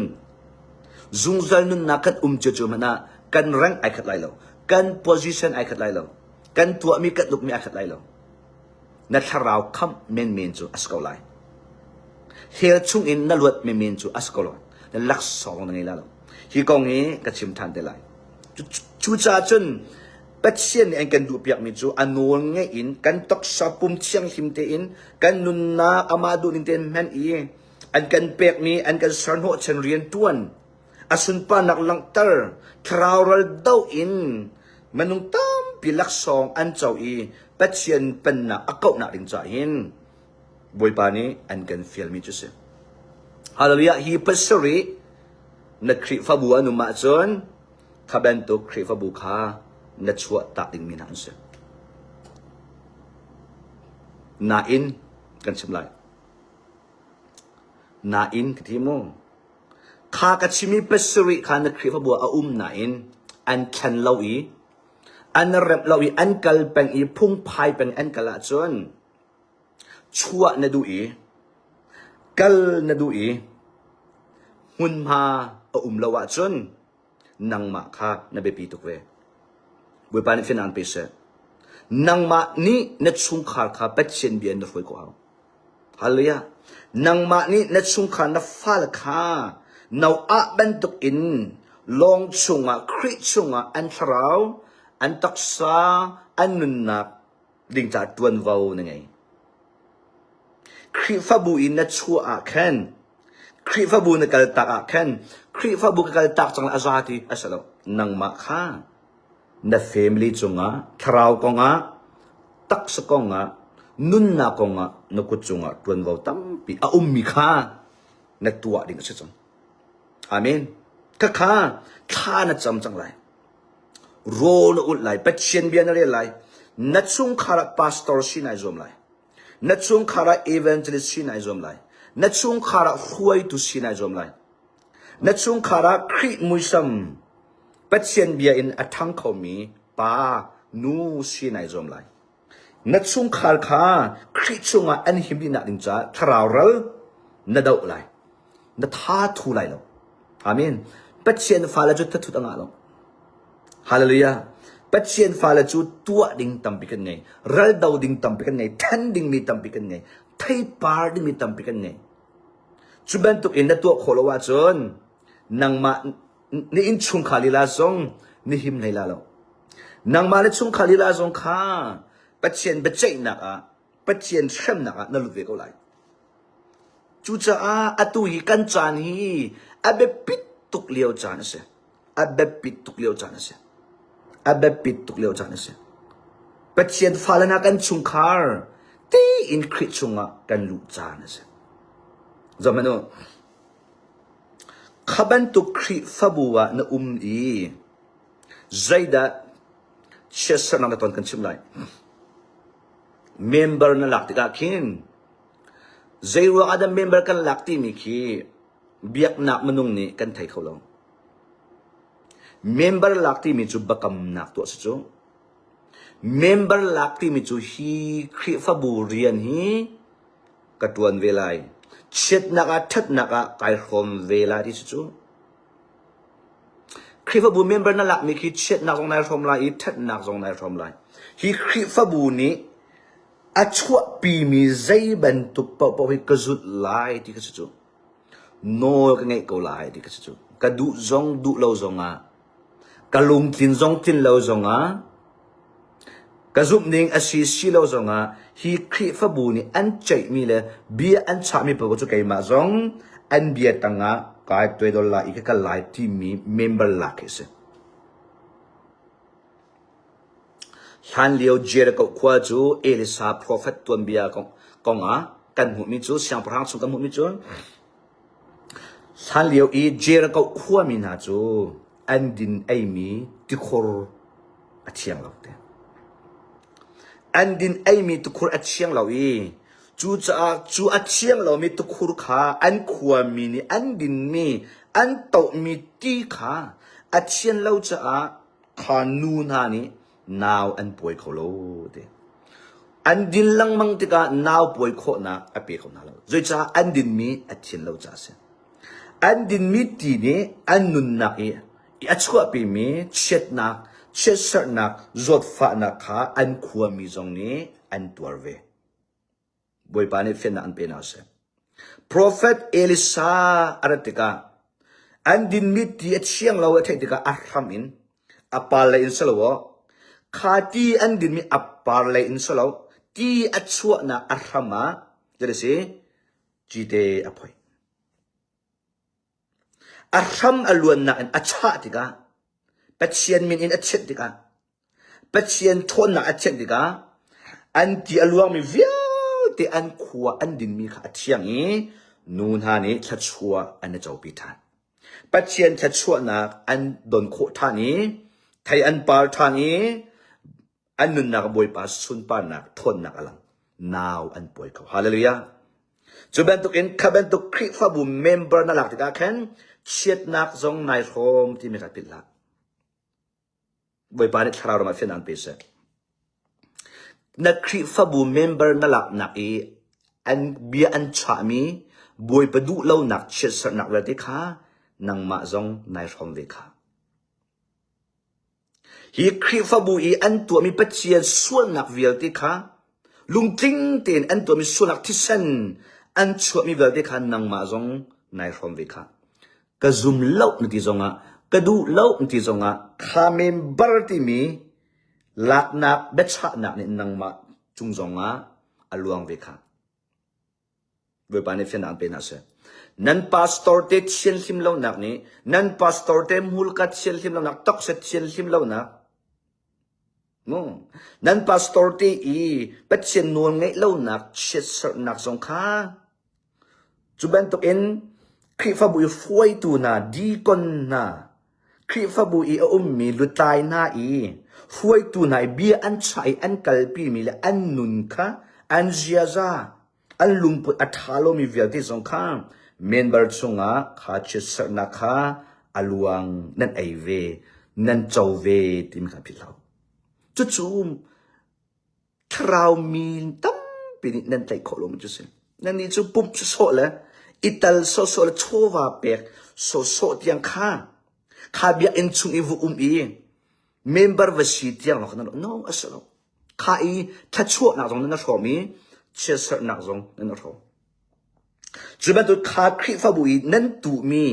จุงจัลนุนนักกันจุมันนะกันแรงไอขัดไล่เรากันโพสิชันไอขัดไล่เรากันตัวมีกัดลุกมีไอขัดไล่เรานัทราวคำเมนจูอัสกอลไลเฮียชุ่งอินนัลวดเมนจูอัสกอลนั่นลักษณะนั่นไงล่ะฮีกงนี้กัชิมทันเดลัยจูจ่าจนเป็ดเชียนเองกันดูเปียกมิจูอันนู้นไงอินกันตกสาปุ่มเชียงหิมเตอินกันนุนนาอามาดูนินเตนแมนอีอันกันเปียกมีอันกันสันโหเชนเรียนต้วนอาสุนปานักลังเตอร์ทราวรัลดาวอินมันนุ่งตามปีลักษณ์อันเจ้าอีเป็ดเชียนเป็นนักอักเอาหนักดิ่งจ่าอินบอยปานี้อันกันฟิลมิจูเซฮาเลลูยาฮีปัสสรีนักคริฟบัวนุมาจนขับเป็นตัวคริฟบุคานัดชัวตัดดิ่งมีนันเสนาอินกันชิมไลนาอินที่โมข้ากัชิมีปัสสรีข้านักคริฟบัวอานาอินอันแคนเลาอีอันเร็บเลาอีอันกัลเป็นอีพุ่งพายเป็นอันกัลจนชัวนดูอีกัลนดูอีหุ่นมาละวะจนนังมาข้านเบปีตุกเวบุยปานิฟินันเปเซนังมานี่นัดชุงขาข้าเป็ดเชนเบียนนัดฟวยกว่าฮัลโหลยานังมานี่นัดชุงขานัดฟ้าละข้านาอับเป็นตุกอินลองชุงคริชุงอันทราวอันตักษาอันนุนนักดิ่งจากตวนวาวนั่งไงคริฟบุอินนัดชัวอาเคนคริฟบุนกัลตักอาเคนคริฟบุกัลตักจังละอาซาติอัสลามนังมาข้านัดเฟมิลี่จงะทราวกงะตักสกงะนุนนักงะนักุจงะตวนวาวตั้มปีอามิข้านัดตัวดิ่งสิจังอาเมนข้านัดจำจังไรโรนอุดไหลเป็ดเชียนเบียนอะไรไหลนัดชุงขาระพาสตอร์สินายจอมไหลนัดชุงขาระเอเวนเจลิสสินายจอมไหลนัดชุงขาระรวยตุสินายจอมไหลนัดชุงขาระคริมุยซัมเป็ดเชียนเบียอินอัทังเขามีปานูสินายจอมไหลนัดชุงขาระคริชุงอันหิมดินัดดินจ้าทราวรัลนัดเอาไหลนัดท่าทูไหลแล้วอาเมนเป็ดเชียนฟ้าละจุดทัดทุตังอาลงฮาเลลูยาเป็ดเชียนฟ้าละจุดตัวดิ่งตั้มปิกันไงรัลดาวดิ่งตั้มปิกันไงทันดิ่งมีตั้มปิกันไงไทยปาร์ดิ่งมีตั้มปิกันไงจุบันตุกอินนัดตัวโคลวาจนนังมานี่อินชุงขาลิลาซงนี่หิมไนลาลนังมาเลชุงขาลิลาซงข้าเป็ดเชียนเป็ดใจนักเป็ดเชียนเข้มนักนั่นลุเวก็ไหลจูจ้าอัตุยกันจานฮีอับเบปิดตุกเลี้ยวจานเสอับเบปิดตุกเลี้ยวจานเสอับเบปิดตุกเลี้ยวจานเสเป็ดเชียนฟ้าละนักกันชุงคาร์ตีอินคริชุงกันลุจานเสจำมันโนขับันตุคริฟบัวนะอีใจดะเชื่อสนังตอนกันชิมไลเมมเบอร์นั่นหลักติกาคินใจว่าอาดัมเมมเบอร์กันหลักที่มีคีเบียกนักมนุษย์นี่กันไทยเขาลงเมมเบอร์หลักที่มีจูบักกำนักตัวสิจูเมมเบอร์หลักที่มีจูฮีคริฟบัวเรียนฮีกระตวนเวลัยเช็ดนักทัดนักไก่คมเวลาที่สิจูคริฟบัวเมมเบอร์นั่นหลักมีคีเช็ดนักตรงไหนทอมไลอีทัดนักตรงไหนทอมไลฮีคริฟบัวนี้อัจฉริปีมีใจบันทุกปะปะให้กระสุดไล่ที่กระสุดโน่กันไงก็ไล่ที่กระสุดกระดูจงดูเราจงกระลุงทินจงทินเราจงกระซุบนิ่งอาศัยสิเราจงฮีคริฟบูนี่อันใจมีเลยเบียอันชามีปกติก็มาจงอันเบียตั้งกายตัวดอลลาร์อีกก็ไล่ที่มีเมมเบอร์ลักเสฮันเลียวเจริกขวาจูเอลิซาโปรเฟตตัวเบียกงกันหูมิจูเสียงพระหังสุกันหูมิจูฮันเลียวอีเจริกขวามินาจูอันดินไอมีติคอร์อัดเชียงเราเตอันดินไอมีติคอร์อัดเชียงเราอีจูอัดเชียงเรามีติคอร์ขาอันขวามีนี่อันดินมีอันโตมีตีขาอัดเชียงเราจะ ขานูนานี่นาวอันป่วยเขาโลเดอันดินลังมังติกานาวป่วยโคนะอเปเขานาเราโดยจ้าอันดินมีอัดเชียนเราจ้าเสียอันดินมีตีนี่อันนุนนักอัดชัวปีมีเช็ดนักเช็ดสักนักจดฟ้านักขาอันขัวมีตรงนี้อันตัวเวบอยปานี่เฟนอันเป็นเอาเสีย Prophet Elisa อะไรติกาอันดินมีตีอัดเชียงเราอัดติกาอัดทำอินอัปปาเลอินสโลวขาตีอันดินมีอัปปาเลอินสโลตีอัดชัวนักอัดทำมาจะได้สิจีเตอภัยอารัมอลวนนักอัจฉริกาปัจเจียนมินอินอัจฉริกาปัจเจียนทนนักอัจฉริกาอันที่อลวงมีเวียที่อันขัวอันดินมีขาดเชียงนี้นูนฮานี้ชัดชัวอันเจ้าพิธานปัจเจียนชัดชัวนักอันโดนโคทานี้ไทยอันปาร์ทานี้อันนุนนักบอยปาสุนปานักทนนักอลังนาวอันป่วยเขาฮาเลลูยาจุบันตุกินขบันตุคริฟาบุเมมเบอร์นั่นหลักที่การแข่งเชียดนักจงนายโฮมที่มีการปิดละบอยปานิชราเรามาเฟนันเปเซนักคริฟาบุเมมเบอร์นั่นหลักนักอันเบียอันชามีบอยประดูเล่านักเชียดสนักเวทีขานังมาจงนายโฮมเวขาฮีคริฟาบุอันตัวมีปัจเจียนส่วนนักเวทีขาลุงทิ้งเตียนอันตัวมีส่วนนักที่เส้นอันชัวมีเวทีขานังมาจงนายโฮมเวขากระซุมเล่าในที่จงอ่ะกระดูเล่าในที่จงอ่ะข้าเมมเบอร์ที่มีลักนักเบ็ดชะนักนี่นังมาจุงจงอ่ะอลวงเวค่ะเวปานี่เฟนอันเป็นอะไรนั่นพาสตอร์เตเชียนซิมเล่านักนี่นั่นพาสตอร์เตมูลกัดเชียนซิมเล่านักตอกเซตเชียนซิมเล่านักนู้นั่นพาสตอร์เตเป็ดเชียนนวลไงเล่านักเชียนนักสงข้าจุบันตุกเอ็นคริฟาบุยฟวยตูนาดีกอนนาคริฟาบุยมีลุตายนาฟวยตูนาเบียอันชัยอันกัลปีมีและอันนุนค่ะอันเจียซาอันลุงปุอัฐาโลมีเวลที่สงข้ามเมนเบอร์ชงะขาเชสนาคาอลวงนั่นไอเวนั่นเจ้าเวที่มีการพิจารณาจู่ๆคราวมีตั้มปีนี้นั่นใจขอลงมันจะเสียนั่นนี่จู่ปุ๊บจะโซ่เลยอิตาลโซละโชวาเปกโซที่ยังข้าเบียอินชุงอีวุเมมเบอร์วสิที่ยังหรอกนั่นน้องอัศโลข้าถ้าชั่วนักจงนั่นชอมีเชื่อสักนักจงนั่นชอจุดเป็นตัวข้าคริฟาบุยนั่นตูมี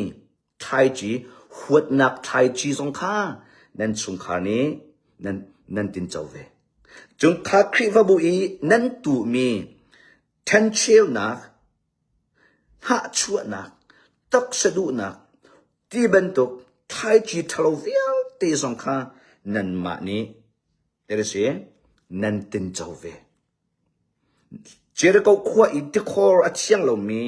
ไทยจีหัวนักไทยจีจงข้านั่นชุงข้านี้นั่นตินเจ้าเวจงข้าคริฟาบุยนั่นตูมีเทนเชลนักหาชัวนักตักสะดุนักที่บรรทุกไทยจีทะเลเวียลตีสงข้านันมานี้เดี๋ยวสินันตินเจ้าเวเจริญก็ขวาอิทธิคอร์อัจฉริยะเรามี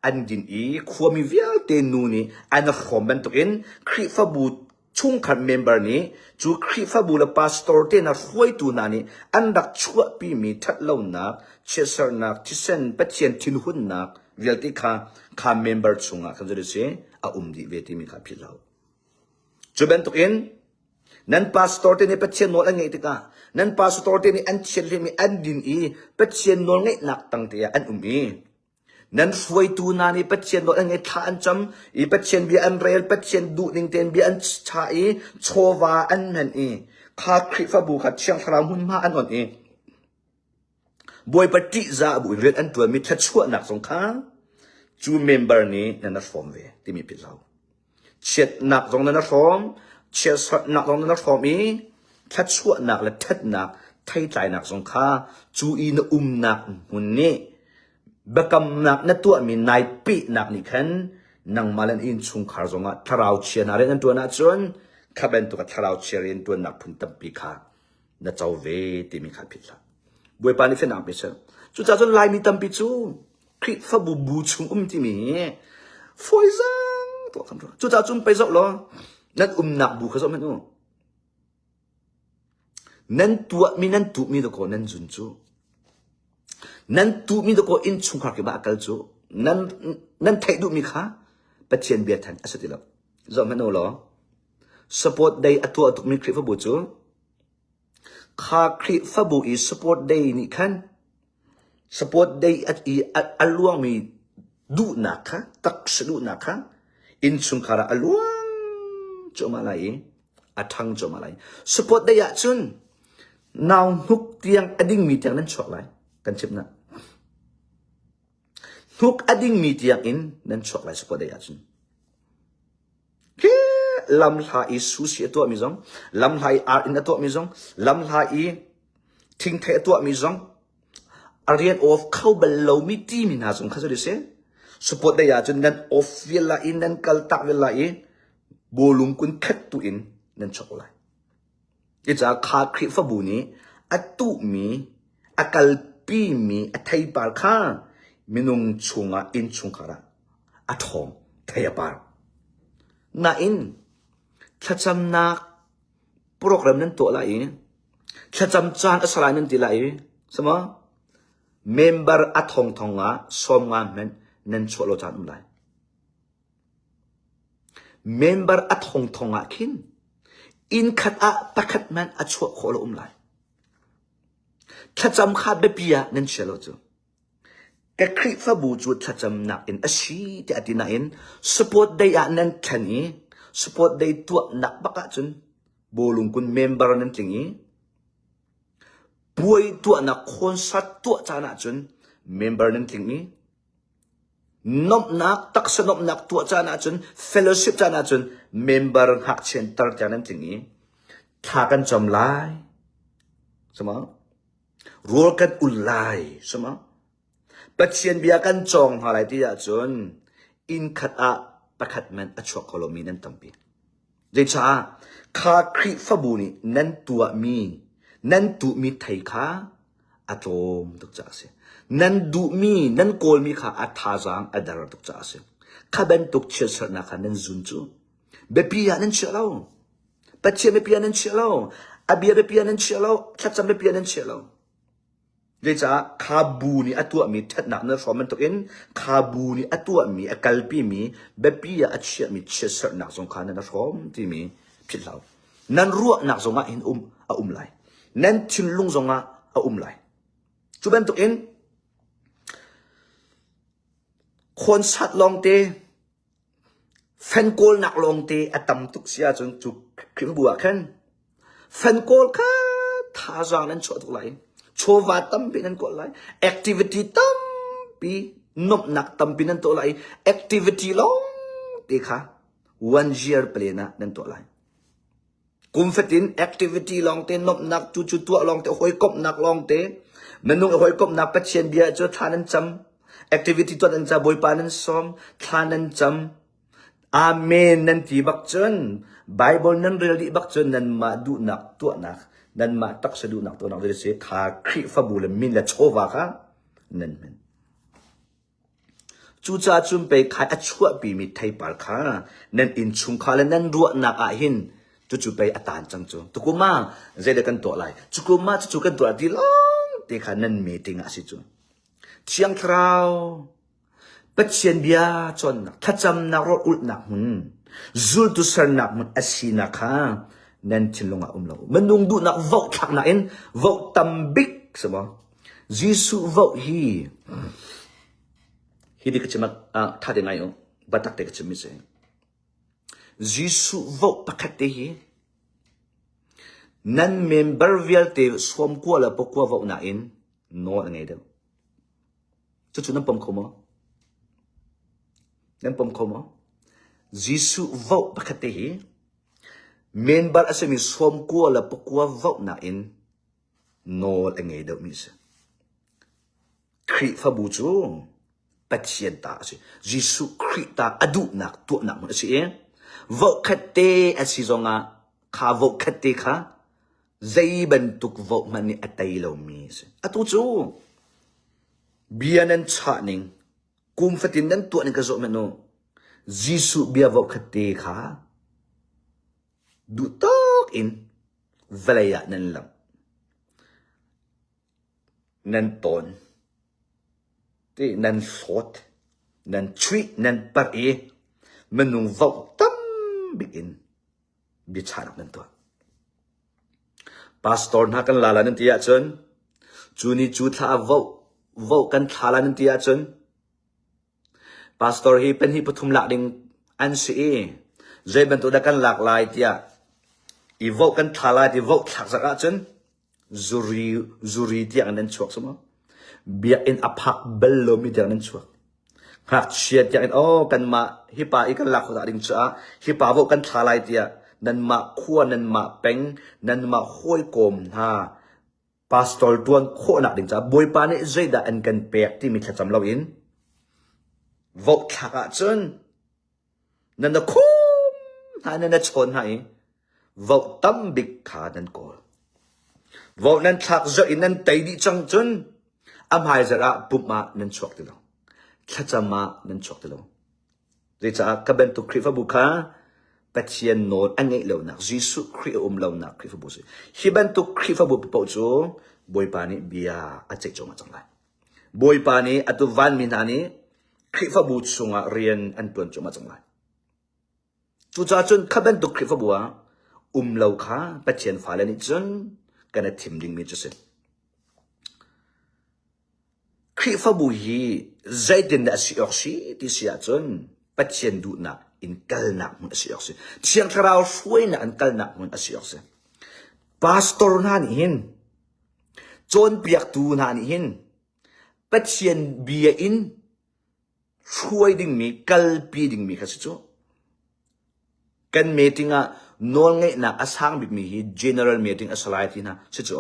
อันดินขวามีเวียลเตนูนี่อันขอมบรรทุกอินคริฟาบูชุ่งขันเมมเบอร์นี้จูคริฟาบูและพาสตอร์เตน่ะช่วยตัวนานี่อันดักชัวปีมีทัดเล่านักเชสร์นักที่เส้นเป็ดเชียนทินหุ่นนักเวลที่ข้าเมมเบอร์ชุ่งอ่ะเขาจะเรียกดีเวทีมีข้าพิลาวจูเป็นตัวเองนั่นพาสตอร์เตนี่เป็ดเชียนโน้ตอะไรติกานั่นพาสตอร์เตนี่อันเชียนที่มีอันดินเป็ดเชียนโน้ตไงนักตั้งแต่อันนั่นฟวยตูนานี่เป็ดเชียนโน้ตอะไรท่าอันจำเป็ดเชียนเบียอันเรียลเป็ดเชียนดูนิงเตนเบียอันชาโชวาอันนั่นข้าคริฟาบูขัดเชียงพรามหุ่นมาอันอ่อนบวยปฏิจาบุยเรียนอันตัวมีทัดชั่วหนักสงข้าจูเมมเบอร์นี้นั่นฟอร์มเวที่มีพิจารณาเช็ดหนักตรงนั้นฟอร์มเช็ดหนักตรงนั้นฟอร์มทัดชั่วหนักและทัดหนักไทยใจหนักสงข้าจูนหนักหุ่นนี้บักำหนักนั่นตัวมีนายปีหนักนี่ขันนังมาเล่นอินชุงคาร์จงะทาราวเชียนอะไรนั่นตัวนั้นจนข้าเป็นตัวทาราวเชียนตัวหนักพุ่นตั้มปีข้านั่นเจ้าเวที่มีข้าพิจารณาบวยปานิเฟนังเปเชจู่จ้าจนลายมีตั้มปีจูคริฟาบูชุงที่มีฟอยซังตัวคำตัวจู่จ้าจุนไปสักล้อนั่นหนักบุเขาสักไม่รู้นั่นตัวมีตัวคนนั่นจุนจูนั่นตัวมีตัวคนอินชุงคาร์กิบะกัลจูนั่นไทยดูมีข้าเป็นเชียนเบียร์ทันอาศัยแล้วจำไม่รู้หรอ support day atua tuk mi kri fa bu chu kha kri fa bu I support day ni khan support day at I aluang mi du na kha tak du na kha in chung khara aluang cho malai athang cho malai support day ya chun now nuk tiang ading mi tiang nan chok lai kan chip na nuk ading mi tiang in nan chok lai support day ya chun ke lam la I sushi to mi zong lam la I ar in to mi zong lam la I thing the to mi zong arian of khau balo mi ti mi na zong khaso se support day ya chun nan of vela in nan kal ta vela I bolung kun khat tu in nan chok lai icha kha khri fa bu ni atu mi akal pi mi athai par kha minung chunga in chung khara athom thaya par na in thacham na program nan to lai thacham chan asala nan ti lai sama member athong thonga somnga men nan cholo chan lai member athong thonga khin in khat a pakhat man a chho kholo lai thacham khat be pia nan chelo chu ka khri fa bu chu thacham nak in ashi ti atina in support day a nan thani support day tu nak baka chun bolung kun member nan tingi puai tu na concert tu chana chun member nan tingi nop nak tak sanop nak tu chana chun fellowship chana chun member hak center chana tingi thakan chom lai sama rol kan ulai sama patien bia kan chong halai ti ya chun in khat a pakhat man a chok kolomi nan tampi je cha kha khri fa bu ni nan tua mi nan tu mi thai kha atom tuk cha se nan du mi nan kol mi kha atha jang adar tuk cha se khaben tuk che sar na kha nan zun chu be pia nan chelo patien be pia nan chelo abia be pia nan chelo khacham be pia nan chelo je cha khabu ni atua mi that nak na roman tok in khabu ni atua mi akalpi mi be pia achia mi che sar nak jong kha na rom ti mi phitlau nan ruak nak zonga in a lai nan thinlung zonga a lai chu ben tok in khon sat long te fan kol nak long te atam tuk sia chung chu khrim bua khan fan kol kha tha jang nan chot lai chova tam pinan ko lai activity tam pi nop nak tam pinan to lai activity long te kha 1 year plena nan to lai kumfatin activity long te nop nak chu chu tu long te hoi kop nak long te menung hoi kop nak patien bia cho thanan cham activity to nan cha boy panan som thanan cham amen nan ti bak chon bible nan real di bak chon nan ma du nak tu nak nan ma tak sa du nak to nak de se kha khri fa bu le min la chowa kha nan men chu cha chum pe khai a chua pi mi thai par kha nan in chung kha le nan ruwa nak a hin chu pe atan chang chu tukuma zede kan to lai chukuma chu kan to di long te kha nan meeting a si chu chiang thrao patien bia chon thacham na ro ul na hun zul tu sar nak mun asina kha nan chinlunga lo menung du nak vau thak na in vau tam big sama jisu vau hi di kachima tha de ngai batak te kachimi se jisu vau pakate hi nan member vial te som ko la pokwa vau na in no ngai de chu nan pom khomo nan pom khomo jisu vau pakate hi member asemi som ko la pokwa vau na in no ngai de mi se khri fa bu chu patien ta si jisu khri ta adu nak tu nak mo si vau khate asi zonga kha vau khate kha zai ban tuk vau mani atai lo mi se atu chu bianan chaning kum fatin nan tu ning ka zo meno jisu bia vau khate kha du tok in valaya nan lang nan ton ti nan sot nan chui nan par e menung vau tam bigin บิชานักนั่นตัวพาสตอร์นักกันลาลานันที่อาจารย์จูนี่จูท่าวกันทาลานันที่อาจารย์พาสตอร์ฮีเป็นฮีปทุมหลักดิ่งอันซีเจเป็นตัวดักกันหลากหลายที่อีวกันทาลาที่วทักสักอาจารย์จูรีที่อันนั้นชวกสมอเบียอินอภักเบลโลมีที่อันนั้นชวกหากเชียร์ที่อันโอ้กันมาฮิปาอีกันหลักคนดิ่งจ้าฮิปาวกันทาลายที่นั่นมาขั้วนั่นมาเป็งนั่นมาห้อยกลมฮะพาสตอร์ตัวโคนักดิ่งจ้าบอยปานี่ใจด่าอันกันเปียกที่มีแค่จำเราอินวกทักอาจารย์นั่นน่ะคุ้มฮะนั่นน่ะชนให้วกตั้มบิกขานั่นก่อวกนั้นทักจะอินนั่นไตดิจังจนอำหายจะระปุ๊บมานั่นชกติลงแค่จะมานั่นชกติลงเดี๋ยวจะกับเป็นตุคริฟบุคาปัจเจียนโนดอันไงเหล่านักยิสุคริเหล่านักคริฟบุษฮิเป็นตุคริฟบุปผาจูบอยปานีเบียอาจจะจงมาจังไรบอยปานีอัตุวันมินานีคริฟบุษงะเรียนอันตัวจงมาจังไรทุกจนกับเป็นตุคริฟบัวเหล่าข้าปัจเจียนฟ้าเลนิจนกันทิมดิ่งมีจุดเสคริฟบุฮีใจดินได้สิออกสิที่เสียจนปัจเจียนดูนักอินกัลนักมันสิออกสิเชียงทราวช่วยนักอินกัลนักมันสิออกสิพาสตอร์นั่นเห็นจนเปียกตูนั่นเห็นปัจเจียนเบียอินช่วยดิ่งมีกัลปีดิ่งมีครับสิจ๊กันเมติงอ่ะนวลไงนักอาสังบิกมี general meeting อาสลายที่นะสิจ๊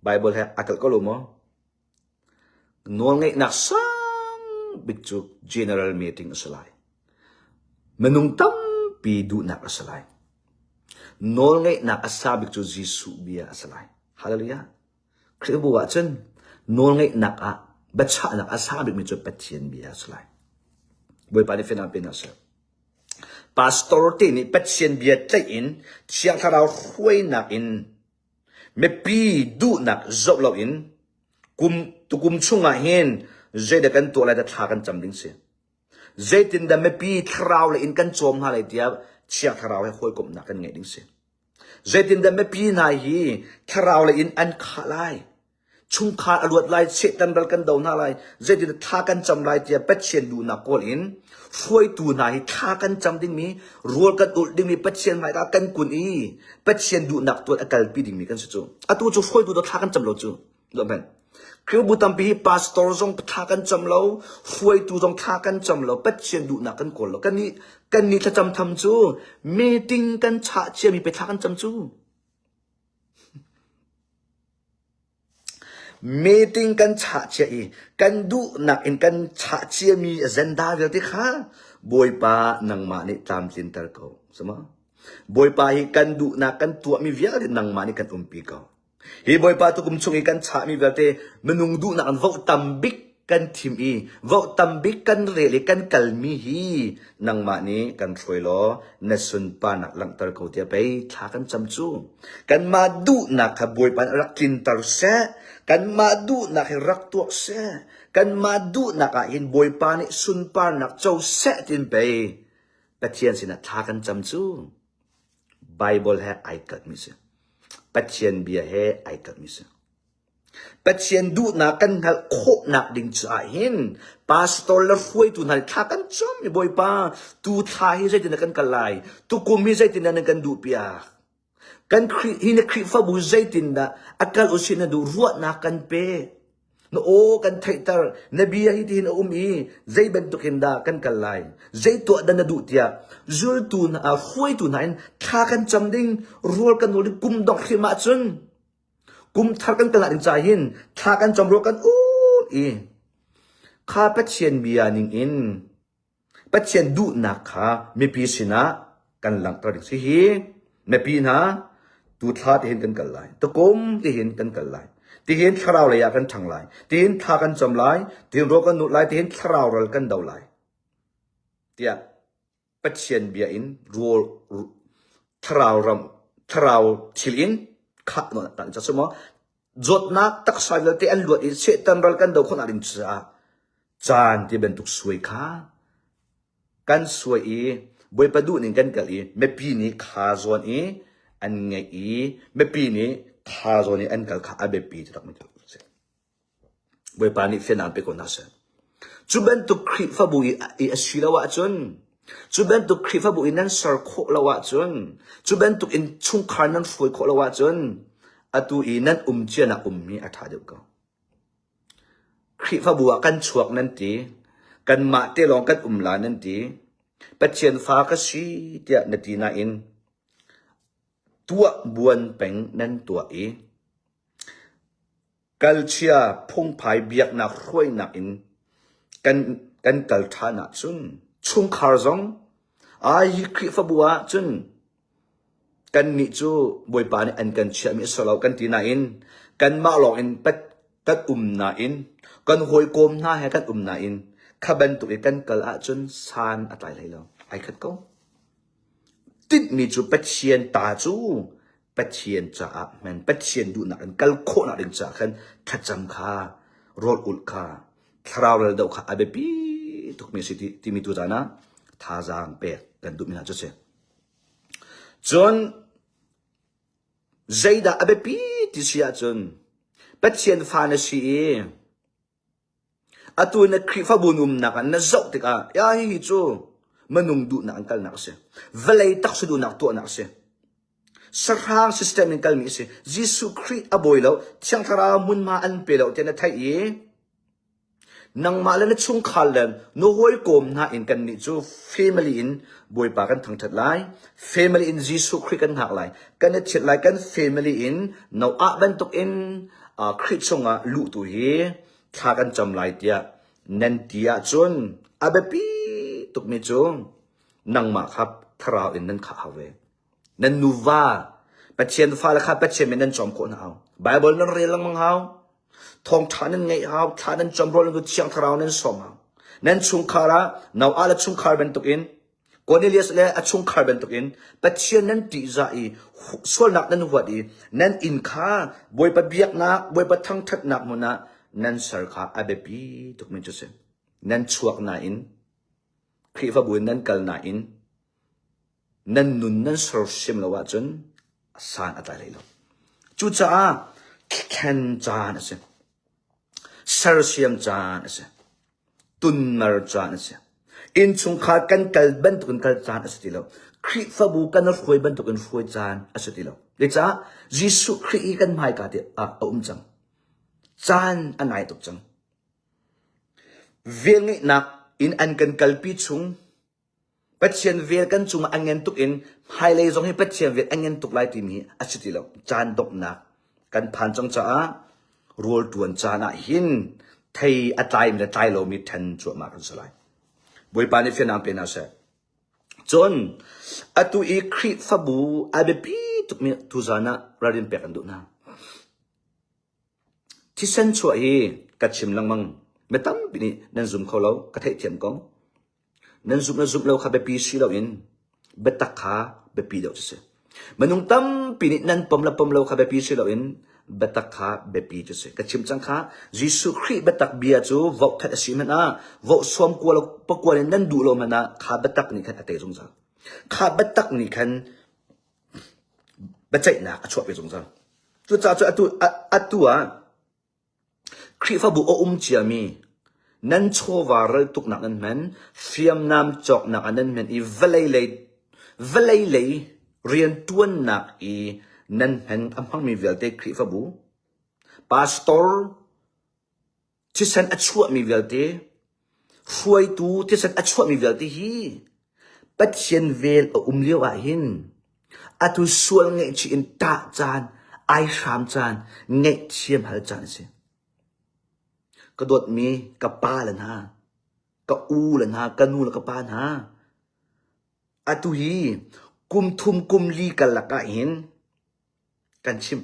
Bible ให้อักก็รู้มั้งนวลไงนักสังบิกจุ general meeting อาสลายมนุงตั้มปีดูนักอาสลายนวลไงนักอาสาบิกจุจิสุเบียอาสลายฮาเลลูยาคริสต์บัวจันนวลไงนักอ่ะบัชชานักอาสาบิกมีจุปัจเจียนเบียอาสลายบอยปานิฟินาเป็นอาสลายพาสตอร์ที่นี่ปัจเจียนเบียใจอินเชียงทาราช่วยนักอินไม่ปีดูนักจบเราอินกุมชุ่งอาเห็นเจเด็กันตัวอะไรจะทากันจำดิ้งเสียเจตินดาไม่ปีทราวเลยอินกันโจมหาเลยเดียบเชียงทราวให้คุยกุมนักกันไงดิ้งเสียเจตินดาไม่ปีนายฮีทราวเลยอินอันขาลายชุ่งขาอรวดลายเชตันรัลกันดาวนาลายเจตินทากันจำลายเดียเป็ดเชียนดูนักกอลอินช่วยตัวนายทากันจำดิ้งมีรัวกันอุดดิ้งมีเป็ดเชียนหมายกันกุนอีเป็ดเชียนดูนักตัวอากาศปีดิ้งมีกันสุดจู่อะตัวจู่ช่วยตัวทากันจำเราจู่หรือเปล่าคือบุตรปีพาสตอร์จงทากันจำเราช่วยตัวจงทากันจำเราเป็ดเชียนดูนักกันกอลเรากันนี้ถ้าจำทำจู่มีติ้งกันชาเชียมีไปทากันจำจู่meeting kan cha chia i kan du nak in kan cha chia mi agenda vel ti kha boy pa nang ma ni tam tin tar ko sama boy pa hi kan du na kan tu mi vel nang ma ni kan umpi ko hi boy pa tu kum chung i kan cha mi vel te menung du na kan vo tam big kan thim i vo tam big kan rele kan kalmi hi nang ma ni kan throi lo na sun pa nak lang tar ko tia pai tha kan cham chu kan ma du na kha boy pa rak tin tar se kan madu nak rak tuak se kan madu nak in boy pa ni sun pa nak chau se tin pe pathian sina tha kan cham chu bible hai ai kat mi se pathian bia he ai kat mi se pathian du na kan hal kho nak ding cha hin pastor la foi tu na tha kan chom mi boy pa tu tha hi se tin kan kalai tu kum mi se tin kan du pia kan hinakri fa bu zaitin da akal usina du ruat na kan pe no o kan thaitar nabiya hitin umi zai ben to kinda kan kalai zai to da na du tia zul tu na a khoi tu nain tha kan chamding rual kan ul kum dok khima chun kum thar kan kala din chahin tha kan chom ro kan u i kha patchen bia ning in patchen du na kha mi pi sina kan lang tar si hi me pi na tu thá thì hiện cần cần lại, tu cốm thì hiện cần cần lại, thì hiện khao lại cần thằng lại, thì hiện thá cần chậm lại, thì hiện rô cần nụt lại, thì hiện khao rồi cần đầu lại, thì bắt xiên bia in rô khao chil in khát nó tận cho số mó, rốt nát tắc sai là thì anh luật in sẽ tận rồi cần đầu không nào chán thì bên tục xuôi khá, cần xuôi บวยประดูหนึ่งกันกันอีไม่ปีนี้ขาโซนอีอันไงอีไม่ปีนี้ขาโซนอีอันกันขาอาเบปีจะต้องไม่ถูกเสียบวยปานี้เฟียนานไปคนนั้นเสียจุบันตุคริฟบุยอีอสิลาวะจนจุบันตุคริฟบุยนั้นสารโคลาวะจนจุบันตุอินชุงคานั้นฟุยโคลาวะจนอตุอีนั้นเจนะมีอัฐาเดียวกันคริฟบัวกันชวกนั้นตีกันมาเตลองกันลานั้นตีปัจเจียนฟ้าก็สีเดียนตีน่าอินตัวบวนเป็นนั้นตัวอีกัลเชียพงพายเบียกนักรวยนักอินกันกัลทานักจุนชุงคาร์ซองคริฟบัวจุนกันนิจูบวยปานี่อันกันเชียมิสลาวกันตีน่าอินกันมาลองอินเป็ดกันน่าอินกันหอยโกมหน้าให้กันน่าอินข้าบันตุกกันกัลอาจนซานอะไรเลยแล้วไอ้ขัดก็ติดมีจูเป็ดเชียนตาจูเป็ดเชียนจ่าแมนเป็ดเชียนดูนักกัลโคนักดึงจ่ากันขัดจำข้ารอดอุลข้าทราวเรลดาวข้าอาเบปีทุกมีสิที่มีตัวจานะท่าจางเป็ดกันดูมีน่าจะเสียจนใจด่าอาเบปีที่เสียจนเป็ดเชียนฟานสีอตัวนักคริฟบุญนักนั่นจบติกายาฮิจูมันนุ่งดูนักกัลนักเสียเวลัยตักสุดูนักตัวนักเสียสร้างสิสเต็มนักกัลมีเสียยิสุคริอาบอยแล้วเชียงทารามุนมาอันเปล่าเจนไทยนังมาแล้วนั่งชุ่งขัลเลนโน้อยกลมน่าอินกันนี่จู family in บอยปากันทั้งทัดไล family in ยิสุคริกันหักไลกันเนี่ยเชิดไลกัน family in น้าอาบันตุกอินคริสชงอ่ะลุตุเฮข้ากันจำไลเดียนันเดียจนอาเบปีตุกเมจงนังมาครับทราวอินนันข้าเวนันนูวาปัจเจียนฟ้าละข้าปัจเจียนมันนันจอมคนเอาไบเบิลนั่นเรียนลังมังเอาทองฐานนั้นไงเอาฐานนั้นจอมโรนันก็เชียงทราวนั้นสมเอานันชุงคาระนาวอาละชุงคาร์เบนตุกอินกอนิเลียสเลยอาชุงคาร์เบนตุกอินปัจเจียนนั้นตีใจส่วนนักนั้นหัวดีนันอินข้าบวยปะเบียกนักบวยปะทั้งทัดนักมุนะนั่นสารขาอาเบปีทุกเมื่อจุดเสนั่นชวกนาอินคริฟบุญนั่นกัลนาอินนั่นนุนนั่นสรชิมละว่าจนสานอัตอะไรแล้วจุดจ้าแข็งจานเสสารชิมจานเสตุนมาร์จานเสอินชุงขากันกัลบันตุกันกัลจานเสติแล้วคริฟบุกันรวยบันตุกันรวยจานเสติแล้วเด็กจ้ายิสุครีกันไม่กัดจังจานอันไหนตุกจังเวียงนักอินอันกันกัลปีชุงปัจเจียนเวียกันชุงอันเงินตุกอินไฮไลท์ตรงให้ปัจเจียนเวียอันเงินตุกไลทีมีอาชิติแล้วจานตกนักกันผ่านจังจ้ารัวตัวจานะหินไทยอัตายมันไตเรามีทันจวบมากกันสลายบวยปานิเฟียนามเป็นอาเซจนอตุอีคริฟบูอาเบปีตุกมีทุจานะราดินเปกันดูนะที่เส้นช่วยกัดชิมลังมังไม่ตั้มปีนี้นั่นซุ่มเขาเรากระเทยเทียมกองนั่นซุ่มเราข้าไปปีซีเราอินเบตักขาไปปีเดียวจะเสียมันนุ่งตั้มปีนี้นั่นปมเราข้าไปปีซีเราอินเบตักขาไปปีจะเสียกัดชิมจังขายิสุคริเบตักเบียจูวอกทัดสิมันวอกสวมกัวเราปกวนนั่นดูเรามันข้าเบตักนี่ขันอัตยจงจังข้าเบตักนี่ขันเบใจหนักช่วยไปจงจังจุดจ้าจุดอัตัวคริฟบุอเจียมีนั่นโชวาร์ตุกนักนั้นมันฟิมนามจอกนักนั้นมันอีเวลัยเลยเรียนตัวนักอีนั่นมันอัมพังมีเวลเตคริฟบุพาสตอร์ที่สันอัชวมีเวลเตช่วยตูที่สันอัชวมีเวลเตฮีปัจเจียนเวลเลี้ยวหินอัตุส่วนเงยชินตาจานไอชามจานเงยเชียมหัลจานเสียกระโดดมีกับป้าเลยนะกับอูเลยนะกับนูแล้วกับป้านะอัตุฮีกุมทุมกุมลีกันละกันเห็นกันชิม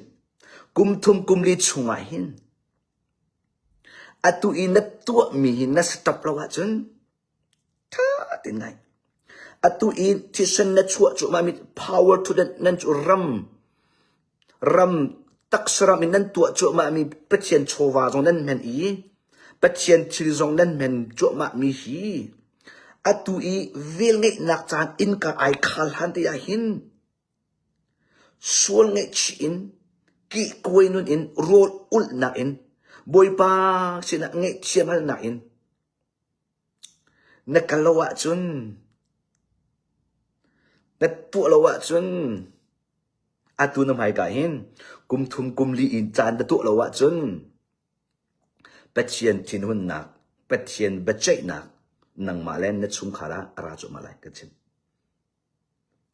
กุมทุมกุมลีชุงหินอัตุอีนับตัวมีหินนัสตับละวะจนท่าตินไงอัตุอีที่ฉันนัชวจุมามี power to the นั่นจุรำตักสระมีนั่นตัวจุมามีเปเชียนโชวาตรงนั้นมันอีปัจเจียนชิลิซงนั้นมันจวบมามีฮีอ atui vil ngai nak chan in ka ai khal han te ya hin sual ngai chi in ki koi nun in rol ul na in boy pa sina ngai chiamal na in na kalawa chun na tu lawa chun atu nam hai ka hin kum thum kum li in chan da tu lawa chun pathian thin hun nak pathian bachai nak nang malen na chung khara ara chu malai ka chin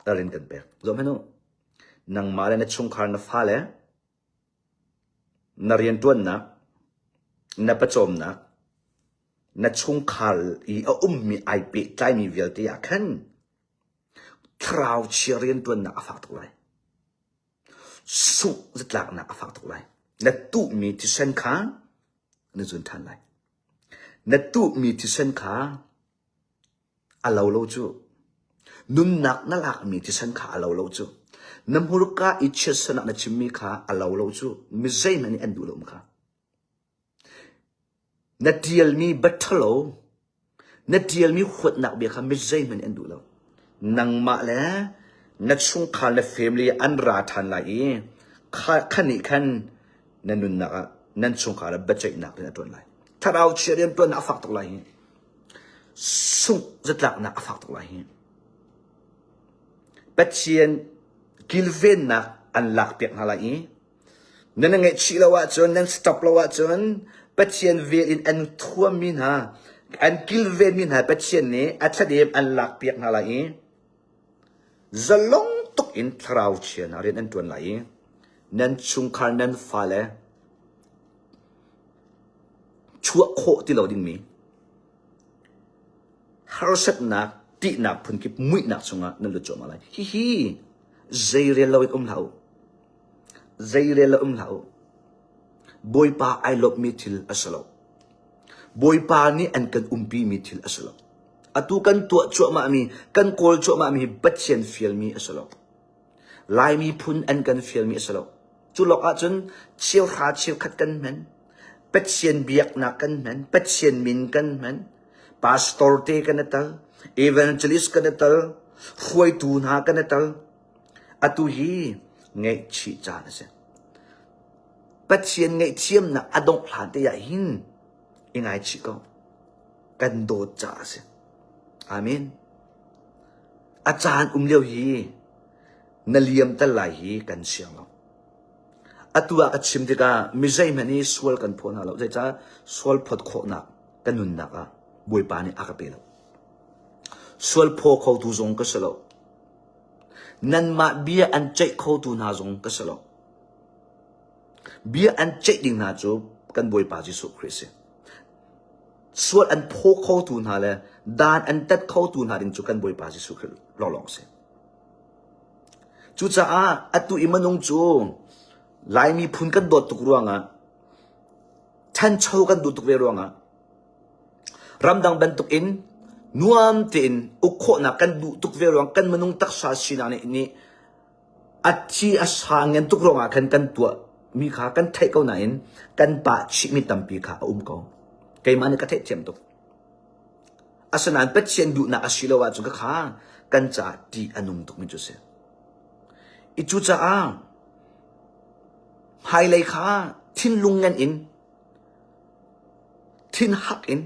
tarin kan pe zo meno nang malen na chung khar na fa le na rian tuan na na pachom na chung khal I a mi ai pe tai mi vel te ya khan trao chi rian tuan na afak tu lai su zitlak na afak tu lai na tu mi ti sen kha na zun than lai na tu mi ti sen kha alo lo chu nun nak na lak mi ti sen kha alo lo chu nam hurka I chesana na chimmi kha alo lo chu mi zai mani andu lo kha na tiel mi bathalo na tiel mi khut nak be kha mi zai mani andu lo nang ma le na chung kha na family an ra than lai kha khani khan na nun na nan chung kha la bachai nak na ton lai tharau cherian ton na fak tok lai sung zatlak na afak tok lai pathian kilven na an lak pek halai nan ngai chi lawa chon nan stop lawa chon pathian ve in an thua min ha an kilven min ha pathian ne athadem an lak pek halai zalong tok in thrau chian arin an ton lai nan chung khar nan fa le chua kho ti lo ding mi harset nak ti nak phun ki mui nak chunga nan lu chom alai hi zaire lo lau boy pa I love me till asalo boy pa ni an kan umpi mi till asalo atu kan tu chu ma mi kan kol chu ma mi batchen feel mi asalo lai mi phun an kan feel mi asalo chu lok a chun chill khat kan men batchen biak na kan men batchen min kan men pastor te kan tal evangelist kan tal khoi tu na kan tal atu hi ngai chi cha na se pathian ngai chiam na adong hlan te ya hin ingai chi ko kan do cha se amen achan leo hi na liam ta lai hi kan siang lo atua ka chim te ka mi zai mani swal kan phon ha lo zai cha swal phot kho na kanun na ka boi pa ni akape lo swal pho kho tu zong ka selo nan ma bia an chai kho tu na zong ka selo bia an chai ding na chu kan boi pa Jesu Christ swal an pho kho tu na le dan an tat kho tu na ding chu kan boi pa Jesu Christ lo long se chu cha a atu imanung chu lai mi phun kan dot tuk ruanga than chho kan du tuk ve ruanga ramdang ban tuk in nuam tin ukho na kan du tuk ve ruang kan manung tak sa sina ni athi asangen tuk ruanga kan tua mi kha kan thai ko na in kan pa chi mi tampi kha ko kai mani ka thai chem tuk asanan patchen du na asilawa chu ka kha kan cha ti anung tuk mi chu se ichu cha a hai lai kha thin lungan in thin hak in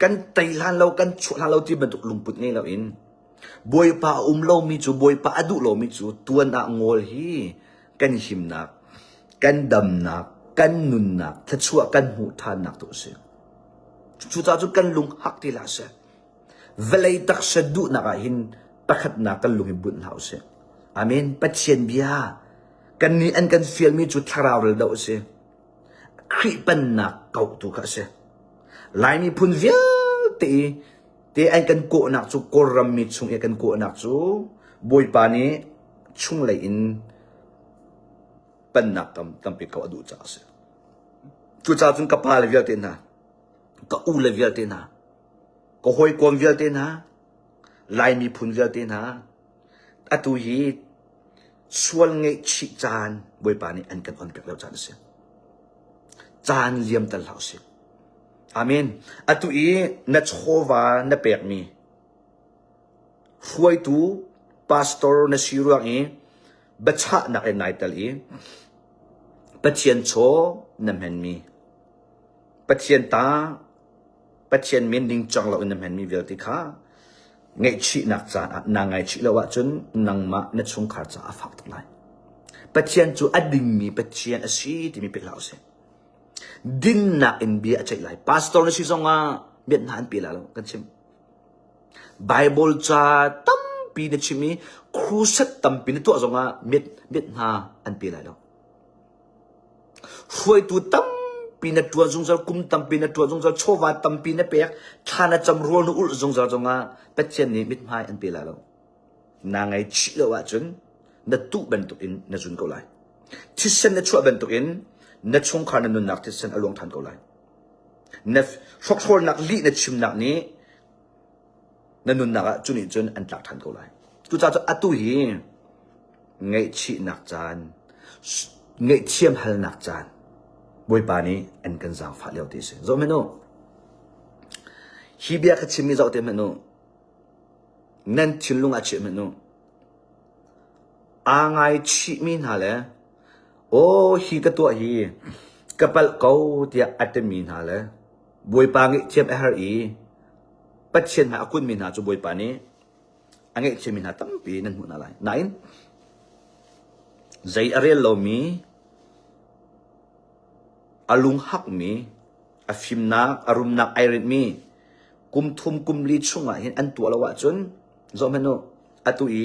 kan tai lan lo kan chu lan lo ti ban tuk lungput ngai lo in boy pa lo mi chu boy pa adu lo mi chu tuan a ngol hi kan him nak kan dam nak kan nun nak thachua kan hu than nak to se chu cha chu kan lung hak ti la se velai tak se du na ka hin pakhat na kan lung bun hau se amen pathian bia kan ni an kan feel mi chu tharau rel do se khri pan na kau tu ka se lai mi phun via te an kan ko nak chu koram mi chung e kan ko nak chu boy pa ni chung lai in pan nak tam pe ka adu cha se chu cha chung ka pa le via te na ka u le via te na ko hoi kom via te na lai mi phun via te na atu hi swal ngai chi chan boy pa ni an kan on pe lo chan se chan liam tal hau se อาเมนอตุอีนัชโควานัเปกมีช่วยตูพาสตอร์นัชิรังอีบัชะนักเอ็นไนตัลอีปัจเจียนโชนัมเห็นมีปัจเจียนตาปัจเจียนมินดิ้งจังเรานัมเห็นมีเวลติค่ะไงชีนักจานนางไงชีละวะจนนางมาเนชงขาดจะอาฟักตุไลปัจเจียนจูอดิ่งมีปัจเจียนอาชีที่มีเป็นเหล่าเสดินนักเอ็นบีอาจจะไหลพาสตอร์นัชิซงอ่ะเบียดนานปีละแล้วกันใช่ไบเบิลจะตั้มปีนชิมีครูเซตตั้มปีนตัวซงอ่ะเบียดนาอันปีละแล้วช่วยตัวตั้มปีนตัวจงจะคุมตั้มปีนตัวจงจะโชว์ว่าตั้มปีนเปียกท่านจำรัวนุ่งจงจะจงอ่ะปัจเจียนนี้มิดหายอันปีละแล้วนางไงชิละวะจนนัดตุบันตุอินนัดจุนก็ไลที่เส้นนัดชัวบันตุอินนัดชงขานันนุนักที่เส้นอลงทันก็ไลนัดชกชวนนักลีนัดชิมนักนี้นันนุนักจุนิจนอันตักทันก็ไลกูจะอัตุฮีไงชีนักจานไงเทียมฮัลนักจานบวยปานี้อันกันจางฟ้าเลี้ยวที่เสียจอมโนฮีเบียกชิมิจเอาเต็มโนนั่นชิลลุงอาชิมโนอ่างไอชิมินฮะเลยโอ้ฮีกตัวฮีกระเป๋าเขาที่อัตมินฮะเลยบวยปางี้เทียมเอฮารีปัจเจียนมาคุณมินฮะจูบวยปานี้อันงี้เทียมมินฮะตั้งปีนั่นหุ่นอะไรนั่นใจอะไรเรามีอลุงหักมีอฟิมนักอารมณ์นักไอริดมีกุมทุมกุมลีช่วงอ่ะเห็นอันตัวละวะจนจอมโนอัตุอี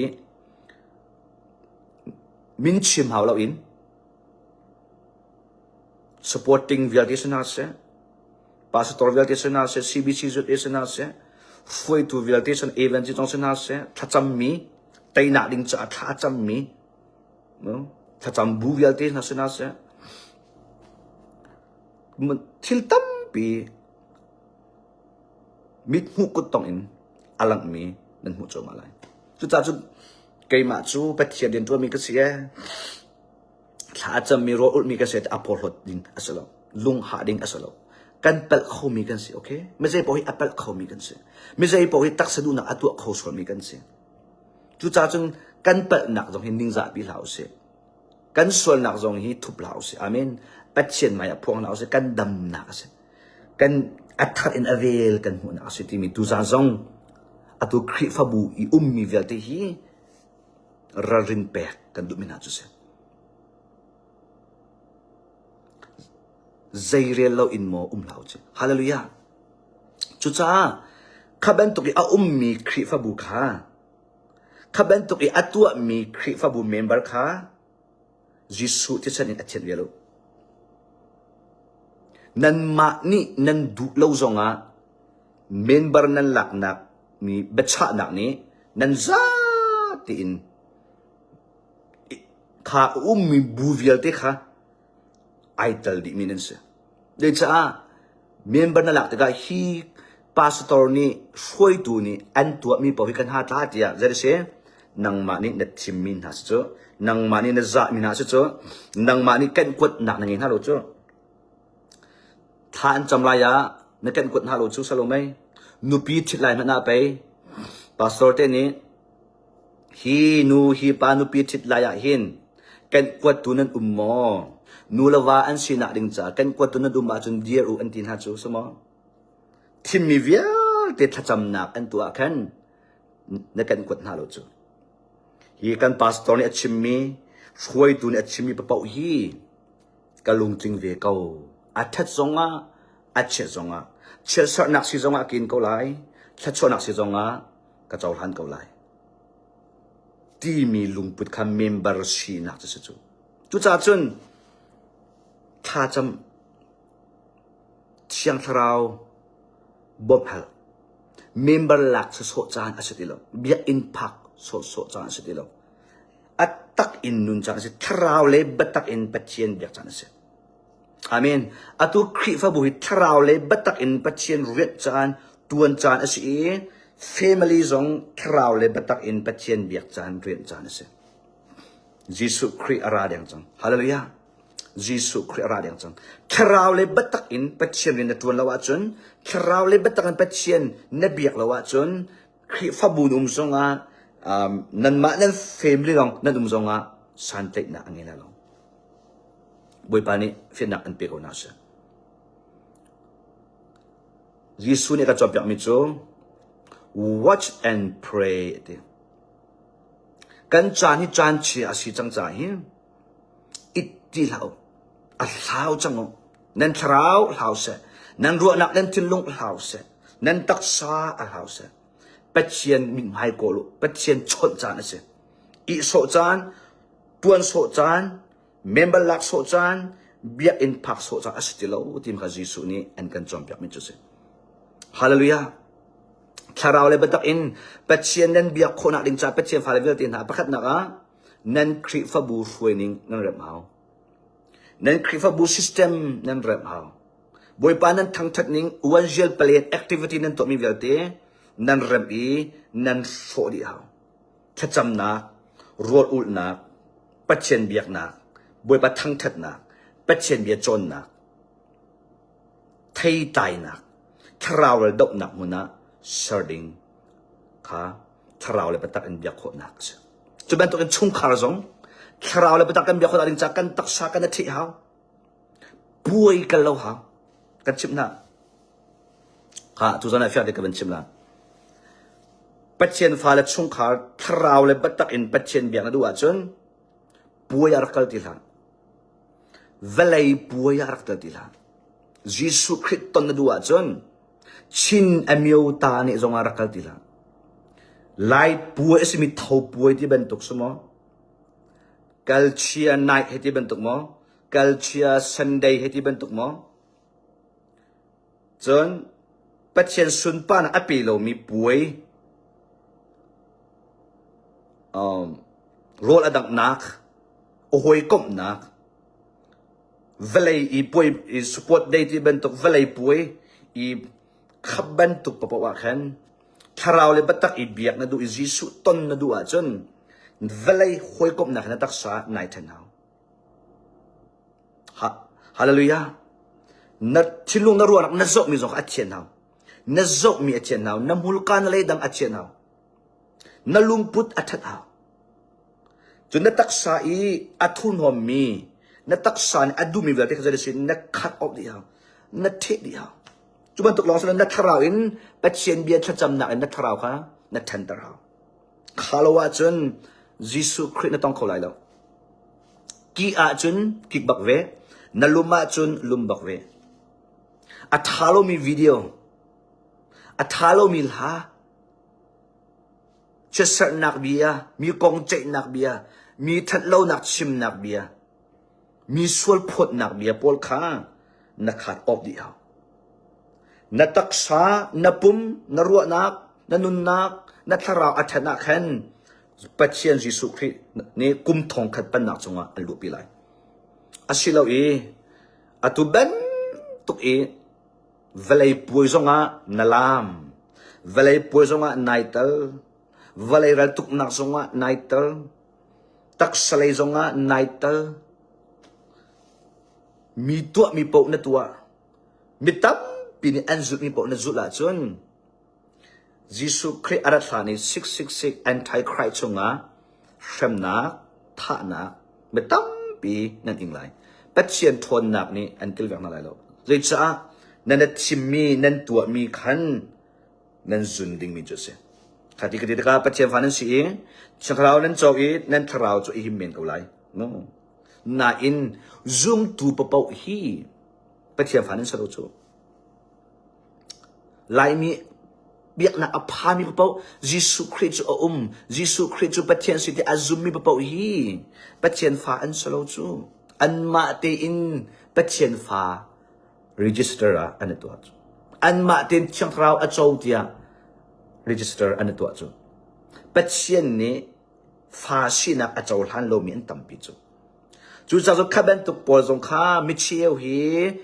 มินชิมหาวเราอิน supporting วิลติสนาเสพาสตอร์วิลติสนาเส CBC จุดเอสนาเสฟวยตูวิลติสนาเอเวนต์จงสนาเสทัดจำมีแต่หนักดิ่งจะทัดจำมีทัดจำบูวิลติสนาเสมันทิลตั้มปีมิดหูกุดตองอินอลังมีนั่นหูโจมาเลยจุดจ้าจุดเกี่ยมาจูปัจเจียนเดินตัวมีกระเสียถ้าจะมีโรอุมีกระเสียอพอลลดิ้งอัสลามลุงหาดิ้งอัสลามกันเปิลเขามีกันเสียโอเคไม่ใช่พอให้เปิลเขามีกันเสียไม่ใช่พอให้ตักสะดุนักตัวเขาสวนมีกันเสียจุดจ้าจุดกันเปิลหนักตรงหินดิ้งจ่าปีเหล่าเสียกันส่วนหนักตรงหินทุบเหล่าเสียอาเมนปัจเจียนมาพวงเหล่าเสียกันดำหนักเสียกันอัฐอินอเวลกันหัวหนักเสียที่มีตุจาจงอัตุคริฟบูอีมีเวลที่ฮีรารินเปกกันดูมินาจุเซใจเรียลเราอินโมเหล่าเจฮาเลลูยาจุจ้าข้าเป็นตุกีอามีคริฟบูค่ะข้าเป็นตุกีอัตัวมีคริฟบูเมมเบอร์ค่ะยิสุที่ฉันอินอัจฉริยะนั่นมานี่นั่นดูเล่าจงอ่ะเมมเบอร์นั่นหลักนักมีบัชชะนักนี้นั่นซาตินข้ามีบูวิลเตค่ะไอตัลดิมินันเสเดี๋ยวจ้าเมมเบอร์นั่นหลักแต่ก็ฮีพาสตอร์นี่ช่วยดูนี่อันตัวมีพอวิกันหาตาเดียจะได้เสียนังมานี่นัดชิมมินหาสิจ้นังมานี่นัดจ่ามินหาสิจ้นังมานี่กันกดหนักนังเงินหาลูจ้ท่านจำลายะนักกันกดหาลูจ้สโลไม่นูปีทิลายมันน่าไปพาสตอร์เตนี่ฮีนูฮีปานูปีทิลายะหินกันกดตัวนั้นมอนูละว่าอันสินักดิ่งจ้ากันกดตัวนั้นมาจนเดียรูอันตินหาจูสมอที่มีเวียเตทัจำนักอันตัวกันนักกันกดหาลูจ้ฮีกันพาสตอร์นี่ชิมมีช่วยตัวนี่ชิมมีปะเป่าฮีกะลุงจิงเวเกาอัดทัดจงอ่ะอัดเชจงอ่ะเชื่อสักนักสิจงอ่ะกินเกาไลทัดชนักสิจงอ่ะกระเจ้าหันเกาไลที่มีลุงพุทธคำเมมเบอร์ชีนักจะจู่จุดจ้าจนถ้าจำเชียงทราวบ๊อบฮัลเมมเบอร์หลักจะโซจานอาศัยดีแล้วเบียอินพักโซจานอาศัยดีแล้วอัตตักอินนุนจานอาศัยทราวเลยบัตตักอินปัจเจียนเบียจานอาศัยอาเมนอัตุคริฟบุหิทราวเลยบัตตักอินปัจเจียนเรียจานตัวนจานอาศัยfamily จงทราวเลยบัตตักอินปัจเจียนเบียจานเรียนจานอาศัยยิสุคริอาราเดียงจังฮาเลลูยา Jesu Christ ra yang chang kharau le batak in pathian na tuan lawa chun kharau le batak an pathian na biak lawa chun khi fa bu songa nan ma nan family long nan songa santek na angena long boy pani finak an pe ko na sa Jesu ni ka chop yak mi chu watch and pray kan chan hi chan chi asi chang cha hi ti lao a lao chang nan thrau lao se nan ru nak nan tin lung lao se nan tak sa a lao se pathian min hai ko lu pathian chot chan se I so chan tuan so chan member lak so chan bia in pak so chan astilo tim ka Jesu ni an kan chom pyak min chu se hallelujah tharau le batak in pathian nan bia khona ding cha pathian fa le vel tin ha pakhat na ka nan khri fa bu fuening nan rem hau nan krifa bu system nan rem hau boy panan thang that ning one gel plate activity nan to mi velte nan rem I nan so di hau thacham na roll ul na patchen biak na boy pa thang that na patchen bia chon na thai tai na thrau le dok nak muna sarding kha thrau le patak an biak kho nak chu ban to kan chung khar zong thrau le patak kan biak kho ding cha kan tak sa kan thi hau buai kan lo hau kan chim na ha tu zona fia de kan chim na patchen fa le chung khar thrau le patak in patchen biak na duwa chun buai ar kal ti la velai buai ar kal ti la Jesu Christ ton na duwa chun chin amyo ta ni zong ar kal ti la lai buai simi thau buai ti ben tuk sumo culture night heti bentuk mo culture Sunday heti bentuk mo chon pathian sun pa na apilo mi puai rol adak nak ohoi kom nak velai I puai I support day ti bentuk velai puai I khaban tuk papawa khan tharau le batak I biak na du I Jesu ton na du a chon velai hoi kop na tak sa nai then now hallelujah na thilung na ruan na zok mi zok atchen now na zok mi atchen now na mulkan le dang atchen now na lungput athat now chun na tak sa I athun hom mi na tak sa ni adu mi vel te khaja sin na cut off di how na the di how chuban tok long sa na tharau in patchen bia thacham na na tharau kha na than tar how khalawa chun Jesu Christ na tong kholai lo ki a chun kik bak ve na luma chun lum bak ve athalo mi video athalo mi ha chesar nak bia mi kong che nak bia mi that lo nak chim nak bia mi sual phot nak bia pol kha na khat op di ha na taksa na pum na ruwa nak na nun nak na tharau athana khan pathian Jesu Christ ni kum thong khat pan nak chunga alu pilai asilo I atu ben tuk I velai pui zonga nalam velai pui zonga naital velai ral tuk nak zonga naital tak salai zonga naital mi tua mi po na tua mi tam pini anzut mi po na zula chun Jesu Christ arathani 666 anti-Christ chunga shamna tha na betam pi nan inglai pathian thon nak ni antil vek na lai lo zai cha nan chimmi nan tua mi khan nan zun ding mi jose khati khati ka pathian fanan si chakrao nan chok I nan tharao cho I himmen ko lai no na in zoom tu papau hi pathian fanan sa ro cho lai mi biak na apami papau Jesu Christ Jesu Christ pathian siti azumi papau hi pathian fa an salo chu an ma te in pathian fa register an to an ma ten changrao a chautia register an to chu pathian ni fa sina a chaul han lo mi an tampi chu cha zo khaban tu pol zong kha mi chieu hi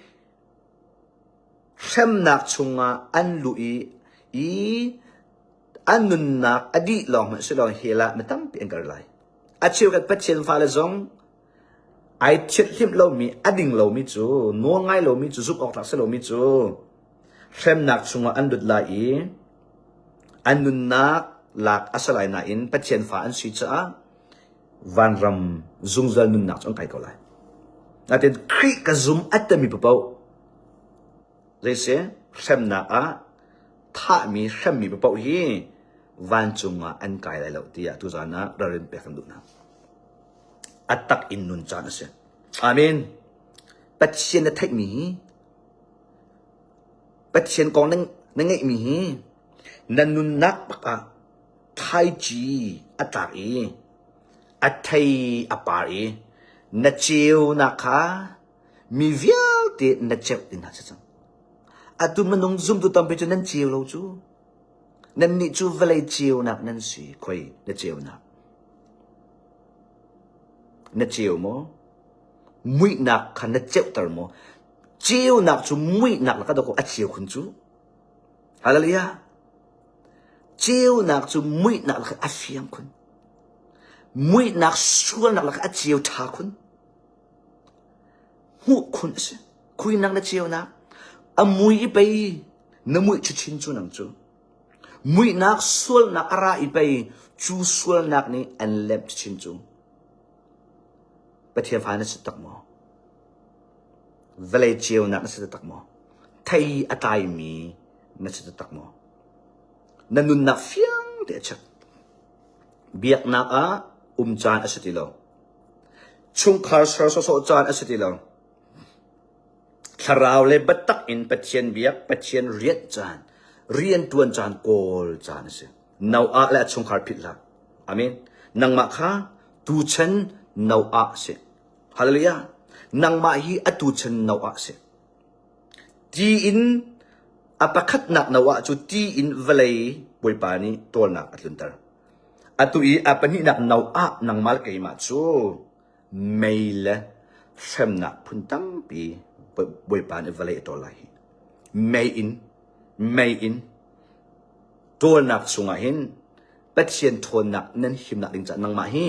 sem nak chunga an lui I anun nak adi long ma silong hela matam pi engar lai achiu kat patchen fa la zong ไอเช็ดลิมเรามีอดิ่งเรามีจูนัวง่ายเรามีจูซุกออกทักเสเรามีจูเข้มหนักชงอันดุดลายอันนุนนักหลักอาศัยน่าอินปัจเจียนฟ้าอันสุดจ้าวันรำซุงจัลนุนนักจงไกลก็เลยนั่นเป็นคริกซุมอัตมีปะเปาเรื่องเสียเข้มหนักถ้ามีเข้มมีปะเปาฮีวันจงอันไกลเลยเราที่อยากทุจานะเราเรียนไปกันดูนะอัตตักอินนุนจานะเสียอามินปัจเจียนจะไทยมีปัจเจียนกองนั่งไงมีนันนุนนักปะไทยจีอัตตาอัตไทยอปานัดเจียวนะคะมีเวียลเดนัดเจียวดินะจ๊ะอัตุมันงซุ่มตุตัมไปจนนั่นเจียวเราจูนั่นนี่จูเวลเจียวนักนั่นสิคอยนัดเจียวนัดเจียวมั้งมุยนักขันนัดเจียวตร์มั้งเจียวนักจูมุยนักแล้วก็ต้องอัดเจียวคุณจูฮาเลลูยาเจียวนักจูมุยนักแล้วก็อัดเฟียงคุณมุยนักส่วนนักแล้วก็อัดเจียวทาคุณหูคุณสิคุยนักนัดเจียวนักมุยไปน้ำมุยชุดชินจูนังจูมุยนักส่วนนักอะไรไปจูส่วนนักนี่อันเล็บชินจูประเทศฟ้านั่นสุดตักมอเวลเจียวนักนั่นสุดตักมอไทยอัตายมีนั่นสุดตักมอนั่นนุนนักเฟียงเดชักเบียกนักจานอสติโลชุงคาร์สโซจานอสติโลคาราวเลบัตตักอินปัจเจียนเบียกปัจเจียนเรียนจานเรียนตัวนจานโกลจานสินาวอาและชุงคาร์พิดละอามินนังมาค่ะตูชันนาวอาสิฮาเลลูยานังมาฮีอตูชันนาวอาสิทีอินอปะคัดนักนาวาจุทีอินเวลัยบวยปานีตัวนักอัตลุนตร์อัตุอีอาปนินักนาวอานังมาลกัยมาจูไม่ละเช่นนักพุนตั้งปีบวยปานเวลัยตัวไหลไม่อินตัวนักสุงหินปัจเจียนตัวนักนั้นหิมนักดิงจันนังมาฮี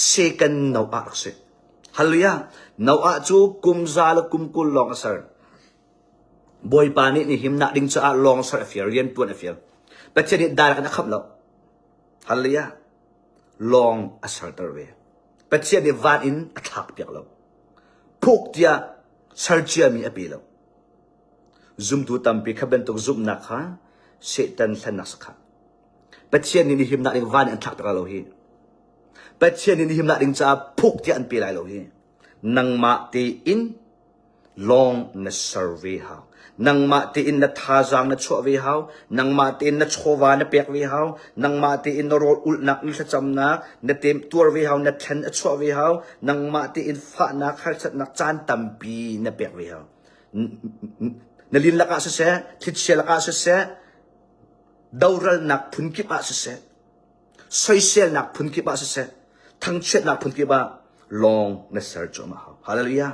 เซกันนาวอาสิฮัลโหลยานาวอาจูกุมซาลกุมกุลลองสร์บวยปานี่หิมนักดิงจันลองสร์เฟียเรียนตัวเฟียปัจเจียนดาร์กันนะครับเราฮัลโหลยาลองอัศร์ตร์เวปัจเจียนวานอินอัฐักเปียกเราพวกเดียสัร์เจียมีอภิเราซุ่มตัวตั้มปีขบันตุกซุ่มนักฮะเสตันสันนักสกัดปัจเจียนนี่หิมนักดิงวานอันทักเปียกเราฮีปัจเจียนนี่หิมนักดิงจ้าพวกเดียอันปีไรเราฮีนังมาตีอินลองนัสร์เวฮานังมาตีอินนัทฮาจังนัทชัวเวฮานังมาตีอินนัทชัววานัเปียกเวฮานังมาตีอินนรออุลนักนิสจำนักนัทเต็มตัวเวฮานัทชันชัวเวฮานังมาตีอินฟ้านักขัดนักจานตัมปีนัเปียกเวฮานลินลักอาเสะทิดเชลักอาเสะดาวรัลนักพุนกิบอาเสะสอยเซลนักพุนกิบอาเสะทั้งเช็ดนักพุนกิบาลองนัสร์จอมาฮาเลลูยา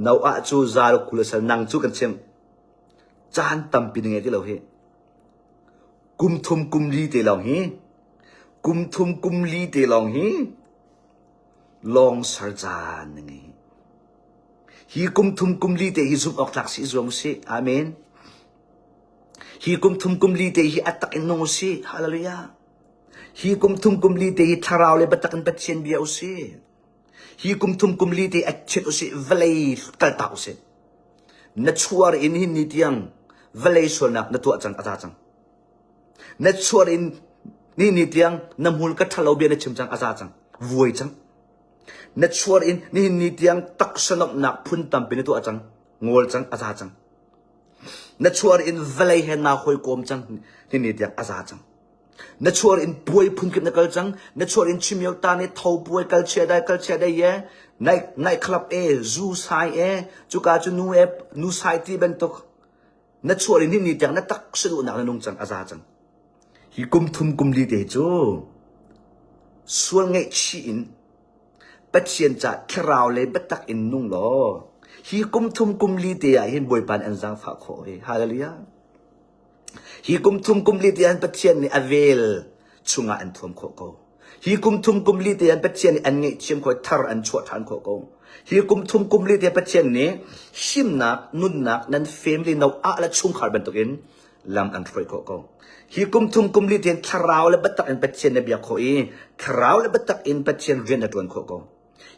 นาวอาจูซาลคุลสนังจูกันเชมจานตัมปีนึงไงที่เราเห็นกุมทุมกุมลีเตลองเฮกุมทุมกุมลีเตลองเฮลองสร์จานนึงไงฮีกุมทุมกุมลีเตฮีซุมออกหลักสิซวงสิอาเมนฮีกุมทุมกุมลีเตฮีอัตตักอินนงสิฮาเลลูยาฮีกุมทุมกุมลีเตฮีทาราวเลบัตตักอินปัจเจียนเบียอุสิฮีกุมทุมกุมลีเตอัจเชตอุสิเวลัยกัลตาอุสินัทชัวร์อินหินนิตยังเวลัยส่วนนักนัตัวจังอาจารย์จังนัทชัวร์อินนี่นิตยังน้ำหูลกัทะเลาเบียนชิมจังอาจารย์จังวัวจังนัทชัวร์อินนี่นิตยังตักสนกนักพุนตัมเป็นตัวจังงอลจังอาจารย์จังนัทชัวร์อินเวลัยเห็นนาคอยโกมจังนี่นิตยังอาจารย์จังนัทชัวร์อินป่วยพุนกิบนักจังนัทชัวร์อินชิมยาวตาเนี่ยท้าป่วยกัลเชียได้เย่ในคลับจูไซจูกาจูนูไซที่เป็นตุกนัทชัวร์อินนี่จังนัทตักสะดุนักนงจังอาจารย์จังฮีกุมทุมกุมลีเดจูส่วนไงชีอินปัจเจียนจัดคราวเลยบัตตักอินนุ่งล้อฮีกุมทุมกุมลีเดียเห็นบวยปันอันจังฝากขอฮาเลลูยาฮีกุมทุมกุมลีเดียปัจเจียนนี่อเวลชุงอันทวมโคโก hi kum thum kum li te an pathian an nge chem khoi thar an chua than kho ko hi kum thum kum li te pathian ni him nak nun nak nan family no a la chung khar ban to in lam an throi kho ko hi kum thum kum li te tharau le batak an pathian ne bia kho i tharau le batak in pathian ren atwan kho ko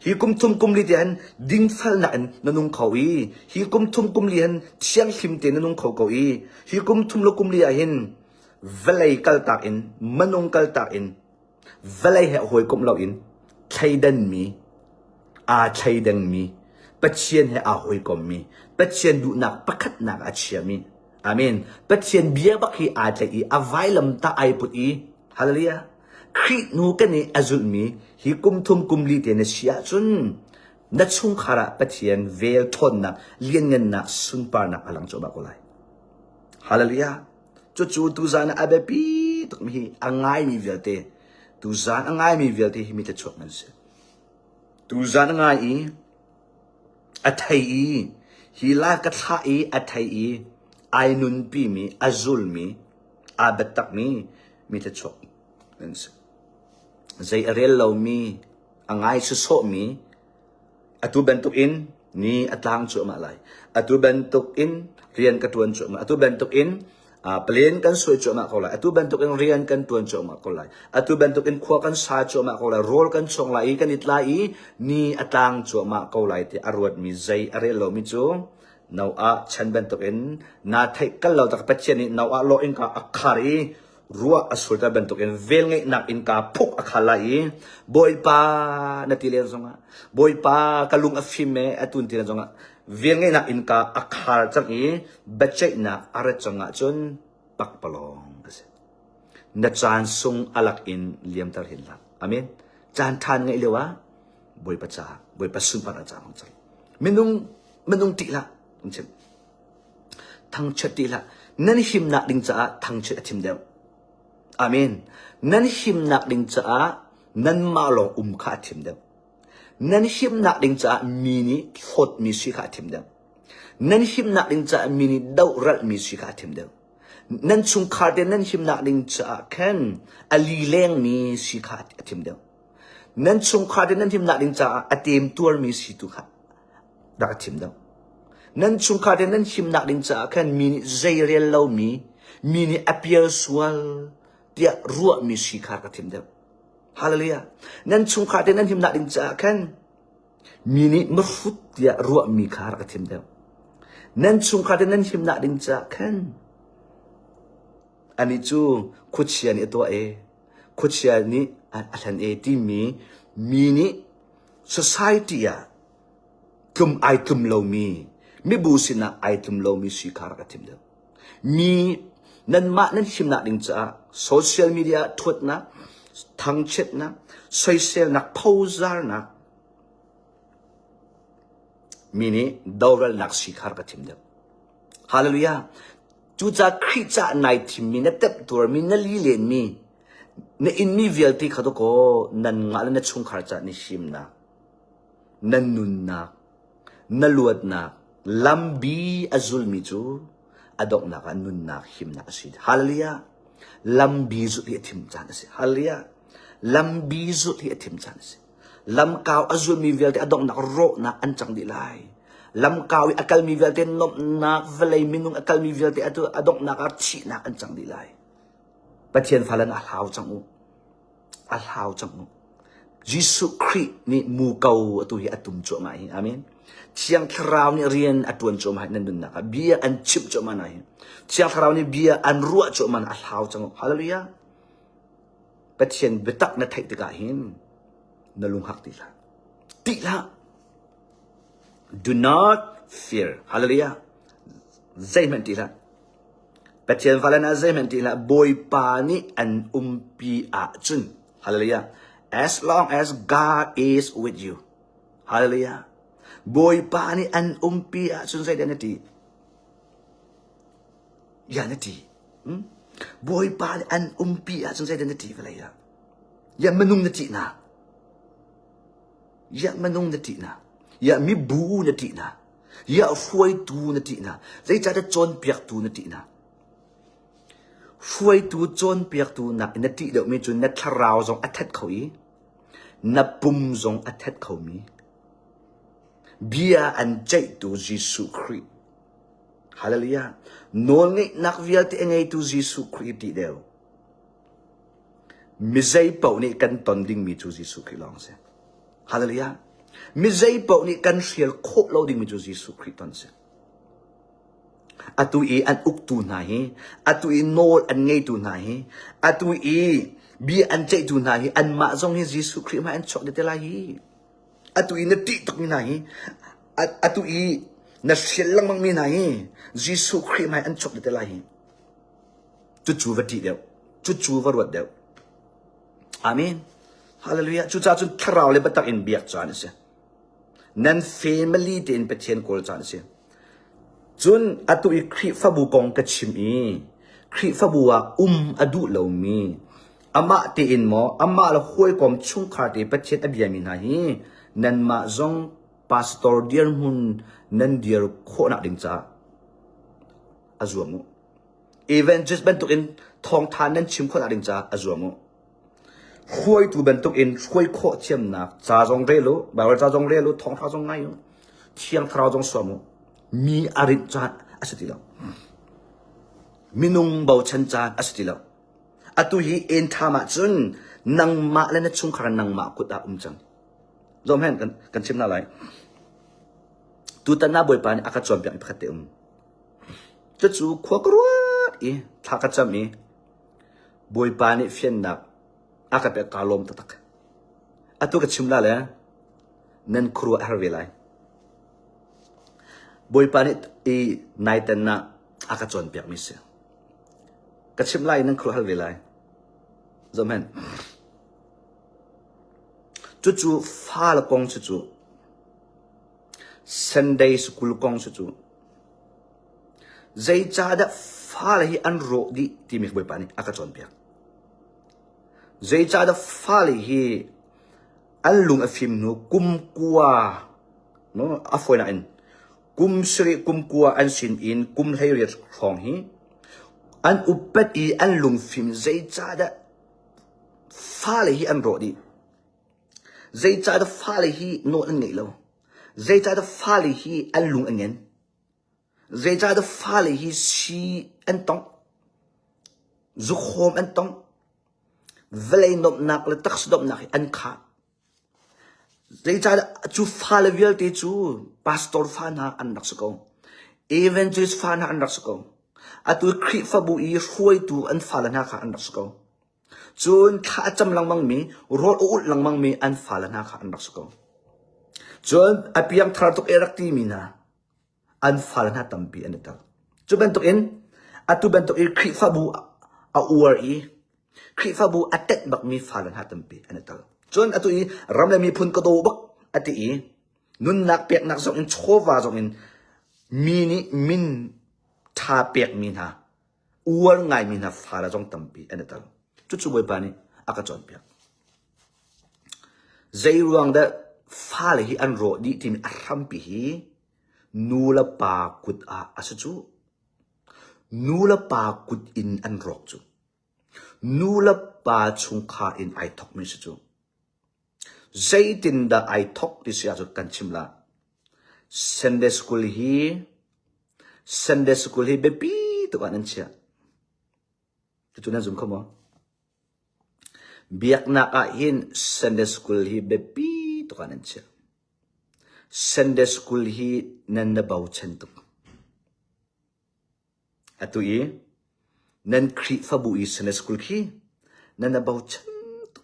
hi kum thum kum li te an ding phal na an nanung kho i hi kum thum kum li an chiang him te nanung kho ko i hi kum thum lo kum li a hin velai kal tak in manung kal tak in velai he hoi kum lo in thaidan mi a thaidang mi pathian he a hoi kom mi pathian du nak pakhat nak a chia mi amen pathian bia bak hi a thai i avai lam ta ai put i hallelujah khri nu ka ni azul mi hi kum thum kum li te na sia chun na chung khara pathian vel thon na lien ngen na sun par na alang cho ba ko lai hallelujah chu chu tu zan abe pi to mi angai mi velte tu zan angai mi velte hi mi te chok man se tu zan angai i athai i hi la ka tha i athai i ai nun pi mi azul mi abatak mi te chok man se zai arel lo mi angai su so mi atu bentuk in ni atlang chu ma lai atu bentuk in rian ka tuan chu ma atu bentuk in plane kan soi chu ma ko lai atu bentuk in rian kan tuan chu ma ko lai atu bentuk in khwa kan sa chu ma ko lai roll kan chong lai kan itlai ni atlang chu ma ko lai ti arwat mi zai arel lo mi chu nau a chan bentuk in na thai kal lo tak patchen ni nau a lo in ka akhari ruwa asulta bentuk in vel ngai nak in ka phuk akhalai boy pa natile zonga boy pa kalung afime atun tira zonga vel ngai nak in ka akhar chang i bachai na ara changa chun pakpalong ase na chan sung alak in liam tar hin la amen chan than ngai lewa boy pa cha boy pa sun pa na cha hong chai minung ti la chen thang chati la nan him na ding cha thang chet athim deu amen nan him nak ding cha nan ma long kha thim deu nan him nak ding cha mini thot mi si kha thim deu nan him nak ding cha mini dau ral mi si kha thim deu nan chung kha de nan him nak ding cha khan ali leng mi si kha thim deu nan chung kha de nan him nak ding cha atem tur mi si tu kha da thim deu nan chung kha de nan him nak ding cha khan mini zairel lo mini appear swal dia ruwa mi si khar ka thim deu hallelujah nan chung kha de nan him na ding cha khan mini mafut dia ruwa mi khar ka thim deu nan chung kha de nan him na ding cha khan ani chu khuchia ni to khuchia ni athan ti mini society ya kum ai kum lo mi bu sina ai tum lo mi si khar ka thim deu mi nan ma nan him na ding cha social media thot na thang chet na social na poser na mini dawral nak sikhar ka thim deu hallelujah chu cha khri cha nai thim mi na tep tur mi na li len mi na in mi velti khado ko nan nga na chung khar cha ni him na nan nun na luat na lambi azul mi chu adok na ka nun na him na asid hallelujah lambi zu li thim chan se hallelujah lambi zu li thim chan se lam kaw azul mi velte adok na ro na an chang di lai lam kaw akal mi velte nop na velai minung akal mi velte atu adok na ka chi na an chang di lai pathian phalan a hlau chang u jisu Christ ni mu kau atu hi atum cho mai amen chiang thrau ni rian atun cho mai nan dun na ka bia an chip cho manai chiang thrau ni bia an ruwa cho man a hlau chang hallelujah pathian betak na thai tika hin na lung hak ti la do not fear hallelujah zaiman ti la pathian falana zaiman ti la boy pa ni an umpi a chun hallelujah as long as God is with you hallelujah boy pa ni an umpi a chun sai danati yanati boy pa ni an umpi a chun sai danati falaya ya manung na ti na ya mi bu na ti na ya foi tu na ti na zai cha da chon piak tu na ti na ช่วยตูโจนเปียกตูนักนัดที่เดี๋ยวมีจุนนัดทราวจงอัดเท็ดเขาอีนับปุ่มจงอัดเท็ดเขามีเบียอันใจตูยิสุคริฮาเลลูยาโน่นนี่นักวิลที่เองไงตูยิสุคริที่เดียวมิใจเป่านี่กันตอนดิ่งมีตูยิสุคริลองเสียฮาเลลูยามิใจเป่านี่กันเสียโคกเราดิ่งมีตูยิสุคริตอนเสียatui an uktu nahi atui nol an ngei tu nahi atui bi an chei tu nahi an ma zong hi Jesus Christ ma an chok de lahi atui na ti tok mi nahi atui na shel lang mang mi nahi Jesus Christ ma an chok de lahi chu va ti deu chu va ruat deu amen hallelujah chu cha chu thrau le batak in biak chan se nan family ten pathian kol chan seจนอตุอีครีฟบูกองกระชิมีครีฟบัวอดูเหลามีอามาตีอินหมออามาละห้วยกอมชุ่งขาดประเทศอเบียมินาฮีนันมาจงพาสตอร์เดียร์มุนนันเดียร์โคนักดิงจ้าอาจวมุอีเวนต์จิสเป็นตุกินทองทานนันชิมโคนักดิงจ้าอาจวมุห้วยตูเป็นตุกินห้วยโคเทียมนักจ้าจงเรลุบ่าวจ้าจงเรลุทองท้าจงไงอยู่เชียงทราวจงสวมุมีอาริจานอาสติลามินุงเบาชันจานอาสติลาอตุฮีเอ็นทามาจนนังมาและนัดชุงคารันนังมากุดาจังจอมเห็นกันชิมน่าไรตูตันน่าบอยปานอากาศจอมเปียกพัดเตจะจูขวากรัวอีทักจำมีบอยปานเฟียนนักอากาศเปียกกาลมตักอตุกันชิมน่าเลยนั่นครัวฮาร์เวลัยบอยปานิอีนายเตนน่ะอากาศจนเปียกมิเสกระชิมไล่นั่งครัวฮัลเวลัยจำเห็นจู่ฟ้าละกงจู่Sunday school กงจู่ใจจ้าดฟ้าละฮีอันโรดีที่มีบอยปานิอากาศจนเปียกใจจ้าดฟ้าละฮีอันลุงอฟิมนูกุมกัวโนอฟอยน่ะอินกุมสรีกุมกัวอันสินอินกุมให้เรียกของฮีอันอุปติอันลุงฟิมใจจ้าดฟ้าเลยฮีอันโรดีใจจ้าดฟ้าเลยฮีโน่นไงแล้วใจจ้าดฟ้าเลยฮีอันลุงอันเงินใจจ้าดฟ้าเลยฮีชีอันตองจุกโฮมอันตองเวลนบนักและตักสดบนักอันขาใจจ้าจูฟ้าเลเวลที่จูพาสตอร์ฟ้าหน้าอันรักสกองเอเวนจิสฟ้าหน้าอันรักสกองอาตุคริฟบุอีช่วยตูอันฟ้าหน้าข้าอันรักสกองจนข้าจำลังมังมีรออุดลังมังมีอันฟ้าหน้าข้าอันรักสกองจนอภิยังทารุกเอรักตีมีนาอันฟ้าหน้าตั้มปีอันเดียวจูเป็นตัวเองอาตุเป็นตัวเองคริฟบุอาอวร์อีคริฟบุอัดเต็ดบักมีฟ้าหน้าตั้มปีอันเดียวจนอตุอีรำเลยมีพุนกระโดบักอติอีนุนนักเปียกนักส่งอินโชวาส่งอินมีนี่มินทาเปียกมีนาอวร์ไงมีนาฟ้าละจงตั้มปีอันเดียวจู่ๆบ่อยปานี่อากาศจนเปียกใจรวงเดฟ้าเลยฮีอันโรดีที่มีอารมณ์ปีฮีนูละปากุดอาสจูนูละปากุดอินอันโรกจูนูละปาชุงคาอินไอทอกมิสจูใจตินดาไอทอกที่เสียจุดกันชิมละSunday school hi bepi tu kan cia tu na zum komo biak na ahin Sunday school hi bepi tu kan cia Sunday school hi nan na bau chen tu atu i nan kri fa bu i Sunday school hi nan na bau chen tu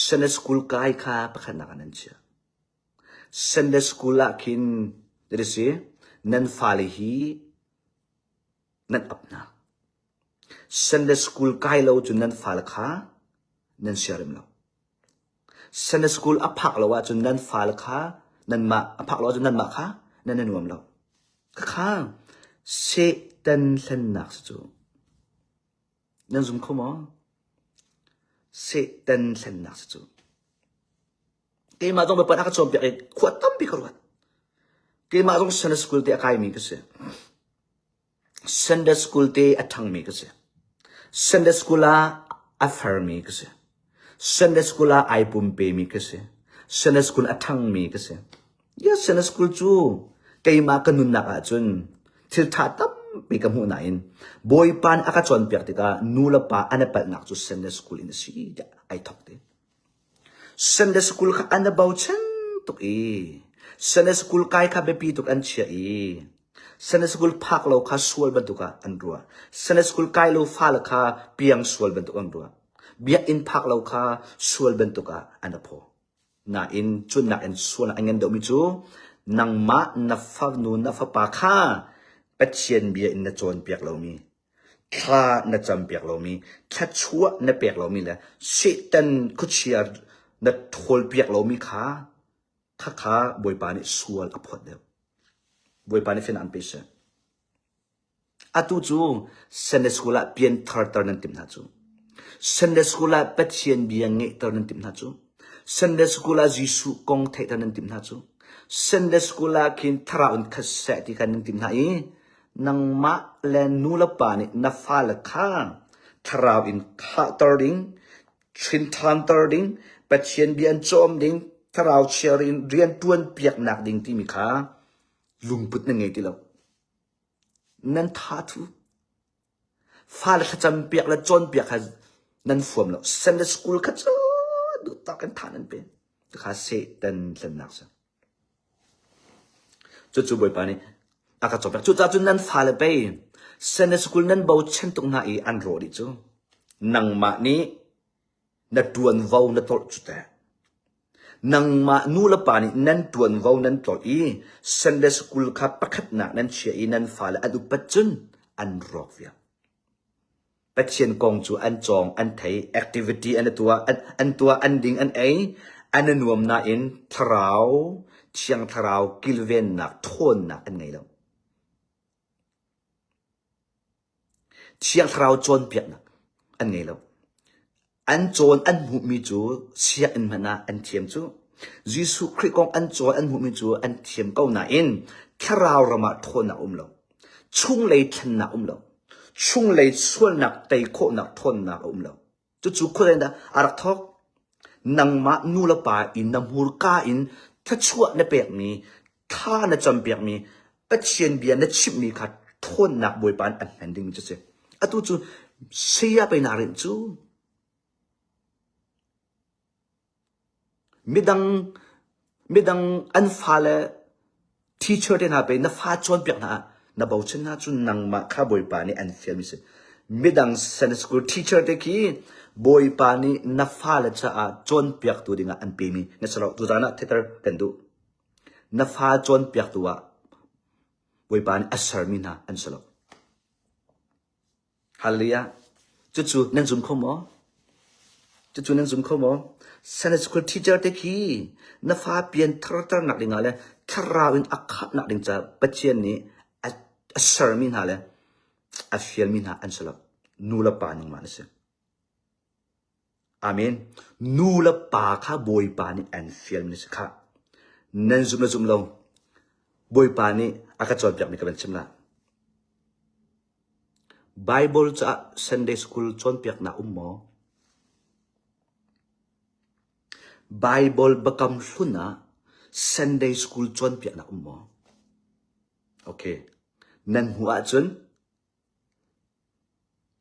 Sunday school kai kha pakhan kan cia Sunday school akin dari si nan falihi nan apna Sunday school kai lo chun nan fal kha nan sharim lo Sunday school aphak lo wa chun nan fal kha nan ma aphak lo chun nan ma kha nan nuam lo kha se tan hlan nak chu nan zum khomo se tan hlan nak chu kay ma dong bepan aka chom pek kuat tampi karuat kay ma dong Sunday school te akai mi kasi Sunday school te athang mi kasi Sunday school affirm kasi Sunday school ay pumpe mi kasi Sunday school athang mi kasi yes Sunday school chu kay ma kanun na ka chun til thatam mi ka munain boy pan aka chon piak tika nula pa anapal nak chu Sunday school in si ai thok te Sunday school ka anabaw chen tuk Sunday school kai ka bepi tuk an chia Sunday school pak lo ka sual bantuka andrua Sunday school kai lo fal ka piang sual bantuk andrua bia in pak lo ka sual bantuka anapo na in chun na en sual angen do mi chu nang ma na fa nu na fa pa kha patien bia in na chon piak lo mi kha na cham piak lo mi kha chua na piak lo mi la satan kuchia na thol piak lo mi kha kha boy pa ni sual apot de boy pa ni fen an pese atu chu Sunday school a pian thar nan tim na chu Sunday school a patien bia nge tar nan tim na chu Sunday school a jisu kong thai tar nan tim na chu Sunday school a kin thara un khase ti kan nan tim na nang ma le nu la pa ni na fa la kha thara in kha tar ding thin than tar ding patien bian chom ding thara cherin rian tuan piak nak ding ti mi kha lungput na ngai ti lo nan tha thu fa la cham piak la chon piak ha nan fuam lo Sunday school kha chu du ta kan than an pe kha se tan lam nak sa chu boy pa ni aka chop chu ta chu nan fa la pe Sunday school nan bau chen tung na an ro di chu nang ma ni na tuan vau na tol chu ta nang ma nu la pa ni nan tuan vau nan tol Sunday school kha pakhat na nan chia nan fa la adu pachun an rok via patien kong chu an chong an thai activity an tua an ding an ai an nuam na in thrau chiang thrau kilven na thon na an ngai lo chiang thrau chon piak na an ngai lo an chon an mu mi chu sia an mana an thiam chu Jisu Christ kong an chon an mu mi chu an thiam kau na in thrau rama thon na lo chung lei than na lo chung lei sual nak tai kho nak thon nak lo chu khoi da arak thok nang ma nu la pa in nam hur ka in tha chua na pek mi tha na cham pek mi patien bia na chip mi kha thon nak boy pan an handing mi chu se atu chu sia pe na rin chu midang an fale teacher den ha pe na fa chon pek na bau chen na chu nang ma kha boy pa ni an film se midang Sunday school teacher te ki boy pa ni na fa la cha a chon pek tu dinga an pe mi na salo tu dana theater kan du na fa chon pek tu wa boy pa ni asar mi na an salo hallelujah chu nang zum kho mo chu nang zum kho mo Sunday school teacher te ki na fa pian thar nak dinga le tharawin akhat nak ding cha patien ni asar min ha le a fiel min ha an sala nula pa ning man se amen nula pa kha boy pa ni an fiel min se kha nan zum lo boy pa ni aka chol pyak mi ka ben chimla Bible cha Sunday school chon pyak na ummo Bible bakam hluna Sunday school chon pyak na ummo okay nan hua chun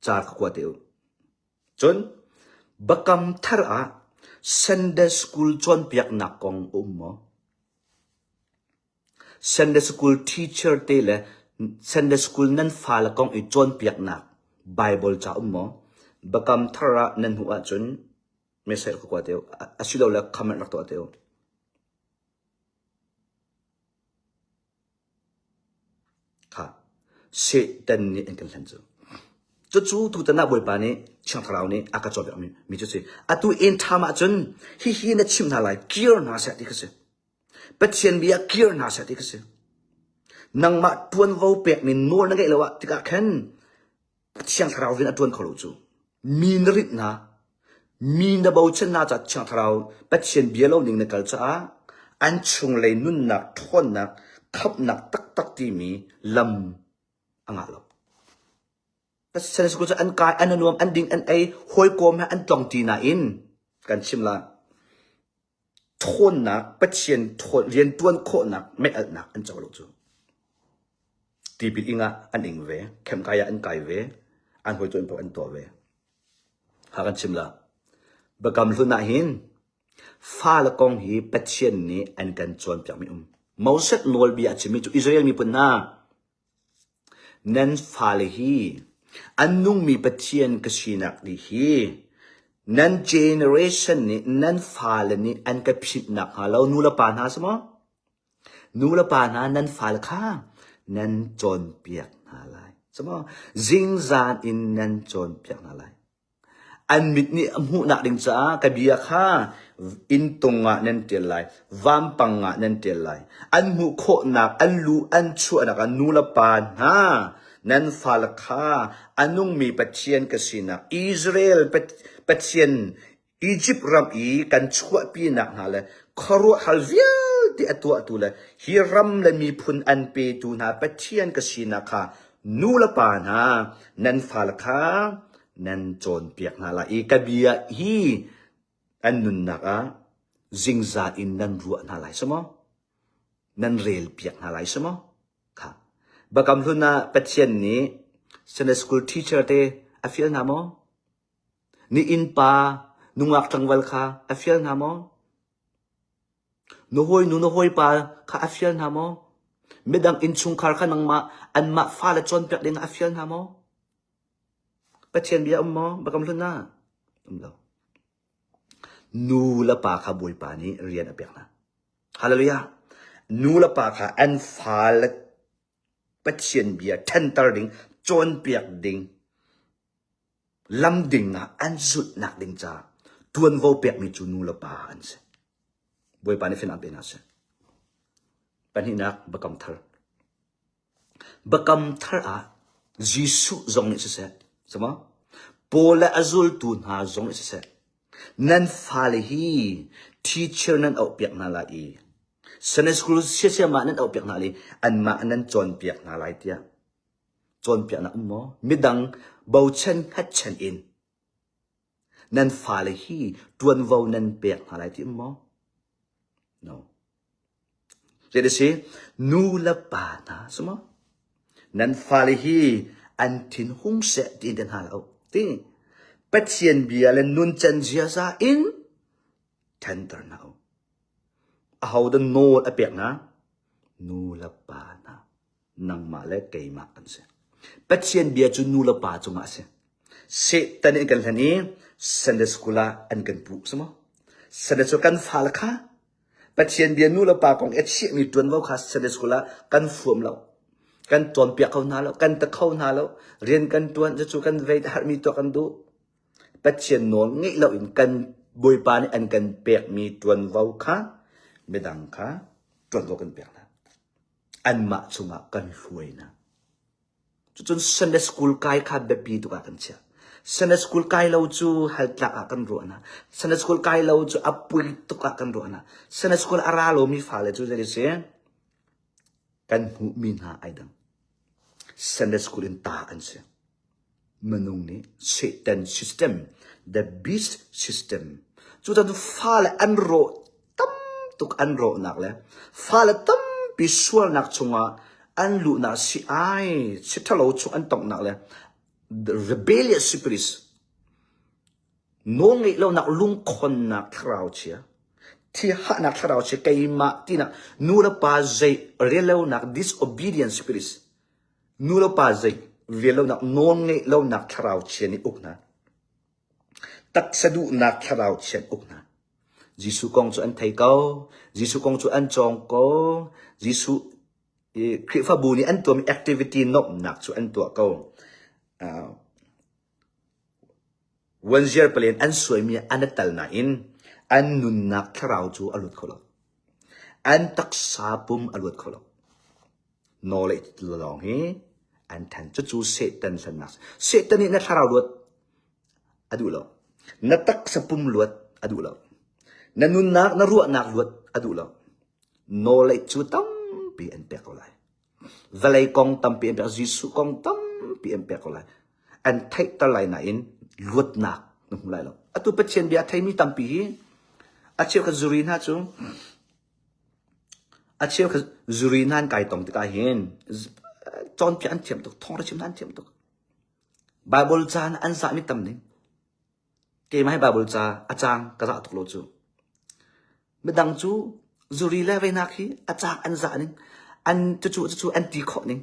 char kwa teu chun bakam thar a Sunday school chon piak na kong ummo Sunday school teacher te le Sunday school nan fa la kong I chon piak na Bible cha ummo bakam thar a nan hua chun message kwa teu asilo la comment nak to teu se dan ni engkan lanzo chu tu tana boy pa ni chang tharau ni aka chob mi chu se atu in thama chun hi na chim na lai kier na sa ti kase patien bia kier na sa ti kase nang ma tuan vo pek ni nor na ngai lawa tika khan chang tharau vin atun kholo chu min rit na min da bau chen na cha chang tharau patien bia lo ning na kal cha an chung le nun na thon na khap nak tak tak ti mi lam anga lo ฉันสกุลจะอันกายอันนวมอันดิ่งอันไอหอยกลมให้อันตรงจีน่าอินกันชิมละทนนักปัจเจียนทนเรียนตัวนโคนักไม่อันนักอันเจ้าลูกจูตีปิดอิงะอันอิงเวเข้มกายอันกายเวอันหอยตัวอันตัวเวหากันชิมละบะกำลุนาหินฟ้าละกองหีปัจเจียนนี้อันกันจวนเปียกมีมาเสตโนลบีอาชิมิจูอิสราเอลมีปุ่นนานั่นฟ้าเลยฮีอันนุ่งมีปัจเจียนกษีนักดีฮีนั่นเจเนอเรชันนี้นั่นฟ้าเลยนี้อันกับพิษนักฮะเรานูละปานหาสมอนูละปานหานั่นฟ้าละข้านั่นจวนเปียกหาไรสมอจิงซานอินนั่นจวนเปียกหาไรอันมิดนี่อมูนักดิ่งจ้ากะเบียข้าอินตงะนั่นเตียนไลวามปังะนั่นเตียนไลอันมูโคนักอันลูอันชัวนักอันนูละปานฮานั่นฟาลข้าอันนุ่งมีปัจเจียนกษีนักอิสราเอลปัจเจียนอียิปต์รำอีกันชัวปีนักฮะเลยคารุฮัลวิลที่ตัวเลยฮิรัมและมีพุนอันเปตูนาปัจเจียนกษีนักค่ะนูละปานฮานั่นฟาลข้านั่นโจนเปียกนาละอีกะเบียฮีอันนุนนักจิงซาอินนั่นรัวนาละสมอนั่นเรลเปียกนาละสมอค่ะบักำลุนาเป็ดเชนนี้เซนสกูลทีเชอร์เตอฟิลนามอนี่อินปานุงักจังวัลค่ะอฟิลนามอนุหอยปาค่ะอฟิลนามอไม่ดังอินชุงคาร์ค่ะนังมาอันมาฟ้าและโจนเปียกเด้งอฟิลนามอปัจเจียนเบียมอบักำลุน่าเรานูละปาขาบุยปานี้เรียนอเปียกนะฮาเลลูยานูละปาขาอันฟาลปัจเจียนเบียทันตร์ดิ่งจนเปียกดิ่งลำดิ่งอันสุดหนักดิ่งจ้าทวนโวเปียกมีจูนูละปาอันเสบุยปานี้ฟินอันเป็นอาเสปัญหานักบักำเธอจิสุจงนี่เสสมอโปลาazul tu na zong ise nan fale hi teacher nan au piak na la i Sunday school sia ma nan au piak na li an ma nan chon piak na lai tia chon piak na mo midang bau chen hat chen in nan fale hi tuan vau nan piak na lai ti mo no jadi si nu la pa na semo nan fale hi an tin hung se tin den halau ti patien bia le nun chan jia za in tender now how the no a pek na nu la pa na nang ma le kai ma kan se patien bia chu nu la pa chu ma se tan in kan thani Sunday school an kan pu samo Sunday school kan phal kha patien bia nu la pa kong et chi mi tuan wau kha Sunday school kan fuam lauกันจวนเปียกเขาหน้าแล้วกันตะเข้าหน้าแล้วเรียนกันจวนจะจูกันเวทหามีตัวกันดูปัจเจียนโน้นงี้เราอินกันบุยปานี่อันกันเปียกมีจวนเว้าค่ะไม่ดังค่ะจวนเว้ากันเปียกนะอันมาชุงกันรวยนะจน Sunday school กายค่ะแบบปีตัวกันเชีย Sunday school กายเราจูหัดละกันรัวนะ Sunday school กายเราจูอับปุยตุกกันรัวนะ Sunday school อาราโลมีฟ้าเลยจูจะได้เสียกันหูมีนาไอดังSunday school in taan siya. Manung ni Satan system, the beast system. Sudah tu fala anro tam tuk anro nak le. Fala tam visual nak cunga anlu nak si ai si thalo chung antok nak le. The rebellious spirit. Nongi lo nak lungkon nak thrau chia. Ti ha nak thrau chia kay ma ti nak nula pa zay relo nak disobedient spirit. Nula pa zay velo nak non ngay lo nak tharau chen ni ukna tak sadu nak tharau chen ukna Jisu kong chu an thai ko Jisu kong chu an chong ko Jisu kri fa bu ni an to mi activity nok nak chu an to ko one year palen an soi mi an tal na in an nun nak tharau chu alut kholo an tak sapum alut kholo knowledge long hi an tan chu Satan san nas Satan ni na tharau lut adu lo na tak sapum lut adu lo na nun nak na ruwa nak lut adu lo knowledge chu tam pi an pe ko lai valai kong tam pi an pe Jisu kong tam pi an pe ko lai อันไทยตะไลไหนลวดหนักนึกไรหรอกตัวเป็นเช่นเบียไทยมีตั้มปีอาเชียวกับจุรินฮะจูอาเชียวกับจุรินันไก่ตรงที่กายเห็นจอนเปียอันเทียมตุกท้องระชิมนันเทียมตุกบาบิลจานอันสามีตั้มนี่เกมให้บาบิลจาอาจารย์กระตุกโลจูไม่ดังจูจุริเลวนักฮีอาจารย์อันสานี่อันจูอันตีข้อนี่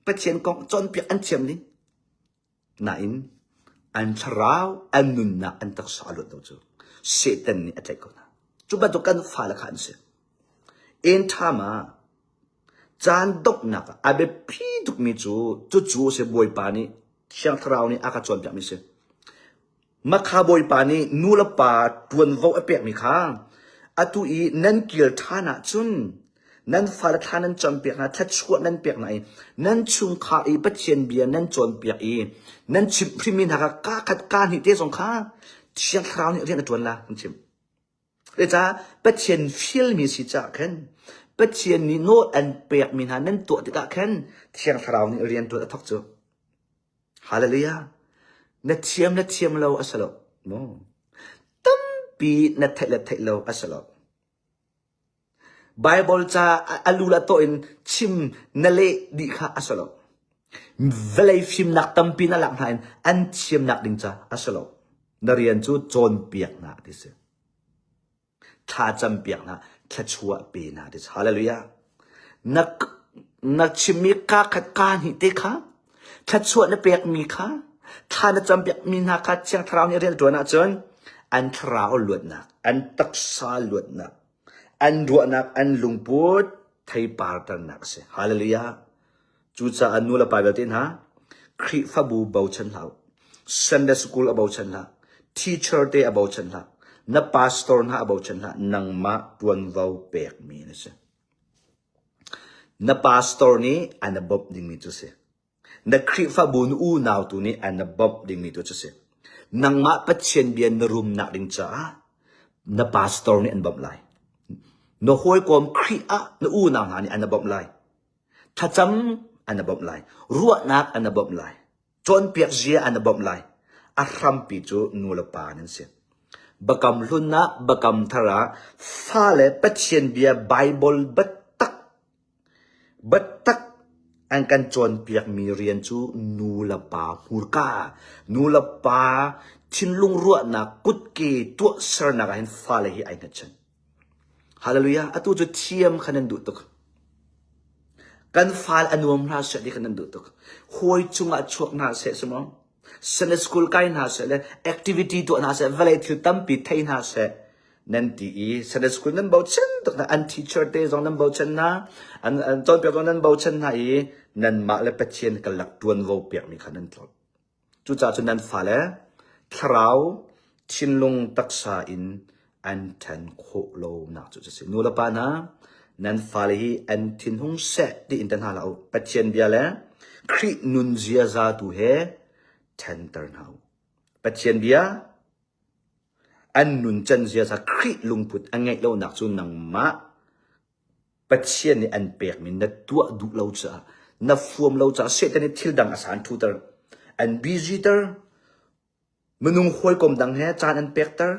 เป็นเช่นกองจอนเปียอันเทียมนี่ไหนอันชราวอันนุนนักอันตักสาลุดโลจูเสตันนี่อะไรก็นะจูบัดตุกันฟ้าละขันเสเอ็นท่ามาจานดกนักอาเบพีดุกมิจูเสบวยปานี่เชียงทราวนี่อากาศจวนแบบมิเสมาคาบวยปานี่นูละปาตวนวอเปียกมิค้างอาตุอีนั่นเกี่ยวท่านะจุนนั่นฟ้าละท่านั่นจอมเปียกนะทัดชวดนั่นเปียกไหนนั่นชุงขาอีปัจเจียนเบียนั่นจวนเปียกอีนั่นชิมพริมินหักกาขัดการหิเตสงข้าเชียงทราวนี่เรียนจวนละคุณชิมเดี๋ยวจ้าปัจเจียนฟิลมีสิจ้าเข็นปัจเจียนนี่โน้อันเปียกมินหานั่นตัวติกะเข็นเชียงทราวนี่เรียนตัวทักจูฮาเลลูยานัดเทียมเราอัสลอโมตั้มปีนัดเทลเราอัสลอไบเบิลจ้าอัลลูลาโตอินชิมนั่นเลยดีค่ะอัสลอเวลาฟิมนักตั้มปีนั่นหลังไหนอันชิมนักดิ่งจ้าอัสลอนเรียนจูโจนเปียกนักดิเสท่าจำเปียกนะถ้าชัวปีนะดิฮาเลลูยานักชิมิกาขัดการหิเตค่ะถ้าชัวนักเปียกมีค่ะถ้านักจำเปียกมีนะค่ะเชียงทราวนี่เรียนตัวนะจนอันทราวลวดนักอันตักซาลวดนักอันรัวนักอันลุงพูดไทยปาร์ตันนักเสฮาเลลูยาจูจ่าอันนู้ละไปแบบนี้ฮะคริฟบูเบาชันเหล่า Sunday School เบาชันละ Teacher Day เบาชันละนับ pastor นะabout ฉันละนังมาตวนเว้าเปียกมีนะเสนับ pastor นี้อันนับบดิ่งมีตัวเสนับคริฟบุนอูนาวตัวนี้อันนับบดิ่งมีตัวเสนังมาปัจเจียนเบียนรุมนักดิ่งจ้านับ pastor นี้อันบบไลนห้อยกอมคริอะนอูนาวนี่อันนับบไลถ้าจำอันนับบไลรัวนักอันนับบไลจนเปียกเจียอันนับบไลอารัมปิจูนูลปานั่นเสบักำลุนนะบักำทาระฟ้าเลยปัจเจียนเบียไบเบิลบัตตักอันกันจวนเปียกมีเรียนจูนูลปาฮูรกานูลปาชินลุงรัวนักกุดเกตัวเสรนักเห็นฟ้าเลยไอ้นัชันฮาเลลูยาอตุจุเทียมขนันดุตุกกันฟ้าอนุมราชดีขนันดุตุกหอยจุงอาชวกนาเสสมองSunday School ใกล้น่าเสเลย activity ตัวน่าเสเวลาที่ตั้มปีไทยน่าเสนั่นที่ Sunday School นั้นบ่าวชันตัวนั้นอัน teacher day ตรงนั้นบ่าวชันนะอันตอนเปียกตรงนั้นบ่าวชันนะนั่นมาเลยเป็นเชียนกันหลักตัวนว่าวเปียกมีขนาดนั้นจุดจ้าจุดนั้นฟ้าเลยทราวชินลงตักษาอินอันแทนโคโลนักจุดจะสินูละปานะนั่นฟ้าเลยอันทินหงเสที่อินเทอร์เน็ตเราเป็นเชียนเบียเลยครินุนเจียซาตุเฮเทนเตอร์นาวปัจเจียนเบียอันนุนจันเสียสักคริลุงพุทธอันไงเราหนักจุนังมาปัจเจียนนี่อันเปียกมินนัดตัวดุเราจ้านับฟวมเราจ้าเสร็จนี่ทิลดังอาสานทูเตอร์อันบีจีเตอร์มนุงหอยกลมดังแฮจานอันเปียกเตอร์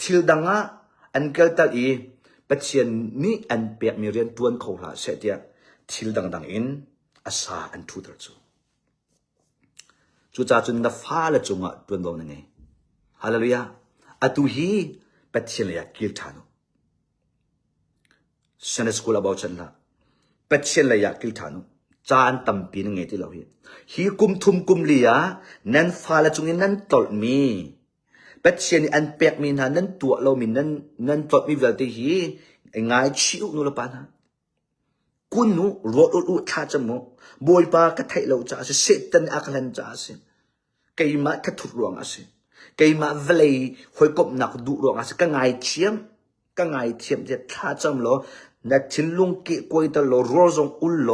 ทิลดังอันเกลตัลปัจเจียนนี่อันเปียกมีเรียนตัวนเขาละเสร็จทิลดังอินอาสาอันทูเตอร์จูจ่าจุนนับฟ้าละจุงอ่ะตัวนบ่าวนั่นไงฮาเลลูยาอตุฮีปัจเจียนเลยกิลทานุSunday School about ฉันละปัจเจียนเลยกิลทานุจานตั้มปีนึงไงที่เราเห็นฮีกุมทุมกุมเลียนั่นฟ้าละจุงนั่นตอดมีปัจเจียนอันเปียกมีนะนั่นตัวเรามีนั่นตอดมีเวลาที่ฮีง่ายชิวนู่นละปานะคุณนูรอดอุท่าจมูกบอยปากระไทยเราจ้าสิเสตันอักลันจ้าสิไก่มาทัดทุรวงอาสิไก่มาเวลัยหอยกบหนักดุรวงอาสิก็ง่ายเทียมจะท่าจำโลนัดชินลุงเกะกวยตลอดรอจงอุลโล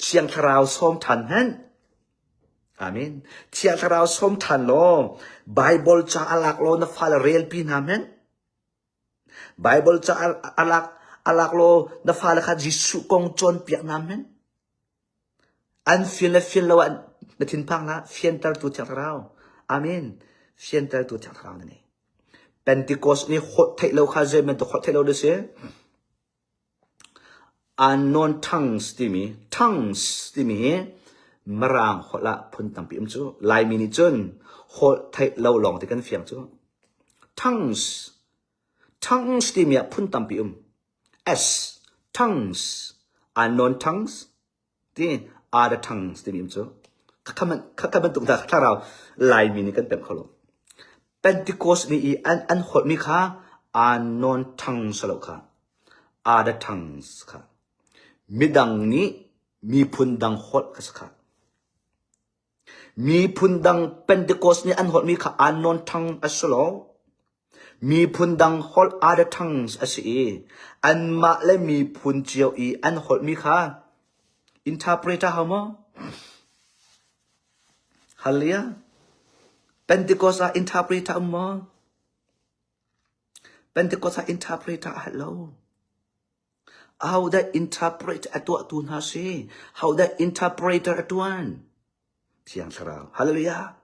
เชียงคราวส้มทันฮันอาเมนเชียงคราวส้มทันโลไบเบิลจ้าอัลลักโลนัฟาลเรียลปีนาเมนไบเบิลจ้าอัลลักโลนัฟาลคาจิสุกงจนเปียกนาเมนอันฟิลเรา นทินพังละเฟียนเตอร์ตัวเชียงทราวอาเมนเฟียนเตอร์ตัวเชียงทราวนั่นเองเป็นติโกสนี่โคตรเทเลวคาเจมันตัวโคตรเทเลวด้วยเสียunknown tongues ที่มี tongues ที่มีมรางขละพุนตั้งปีมจูลายมินิจนโคตรเทเลวลองที่กันเฟียงจู tongues ที่มีพุนตั้งปีs tongues unknown tongues ที่ other tongues ที่มีจูข้ามันตุกตาถ้าเราลายมินิกันเป็นเขาลงPentecost ni an hot mi kha unknown tongues lo kha other tongues kha midang ni mi phundang hot kha mi phundang Pentecost ni an hot mi kha unknown tongue aslo mi phundang hot other tongues asi an ma le mi phun chiao I an hot mi kha interpreter hamo hallelujah Pentecost interpreter mo. Pentecost interpreter hello. How that interpret at what tun hasi? How that interpreter at one? Tiang sarau. Hallelujah.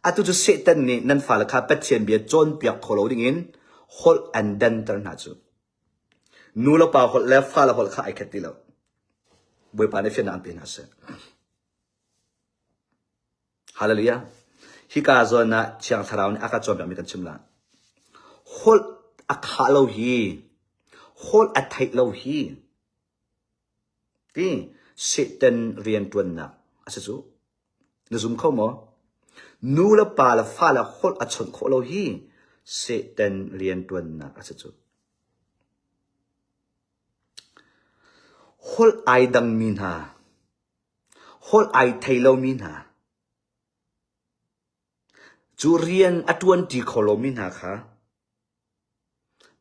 Atu tu Satan ni nan fala ka patien bia John piak kholo dingin hol and then turn haju. Nula pa hol left fala hol ka aikatilo. Boy pa ne fian an pin hase. Hallelujah. Hika zona chiang tharau ni aka chom mi kan chimla hol akha lo hi hol athai lo hi ti Satan rian tuan na asachu nazum kho mo nu la pa la fa la hol achon kho lo hi Satan rian tuan na asachu hol ai dang min ha hol ai thai lo min ha Jurian atuan di kolomin haka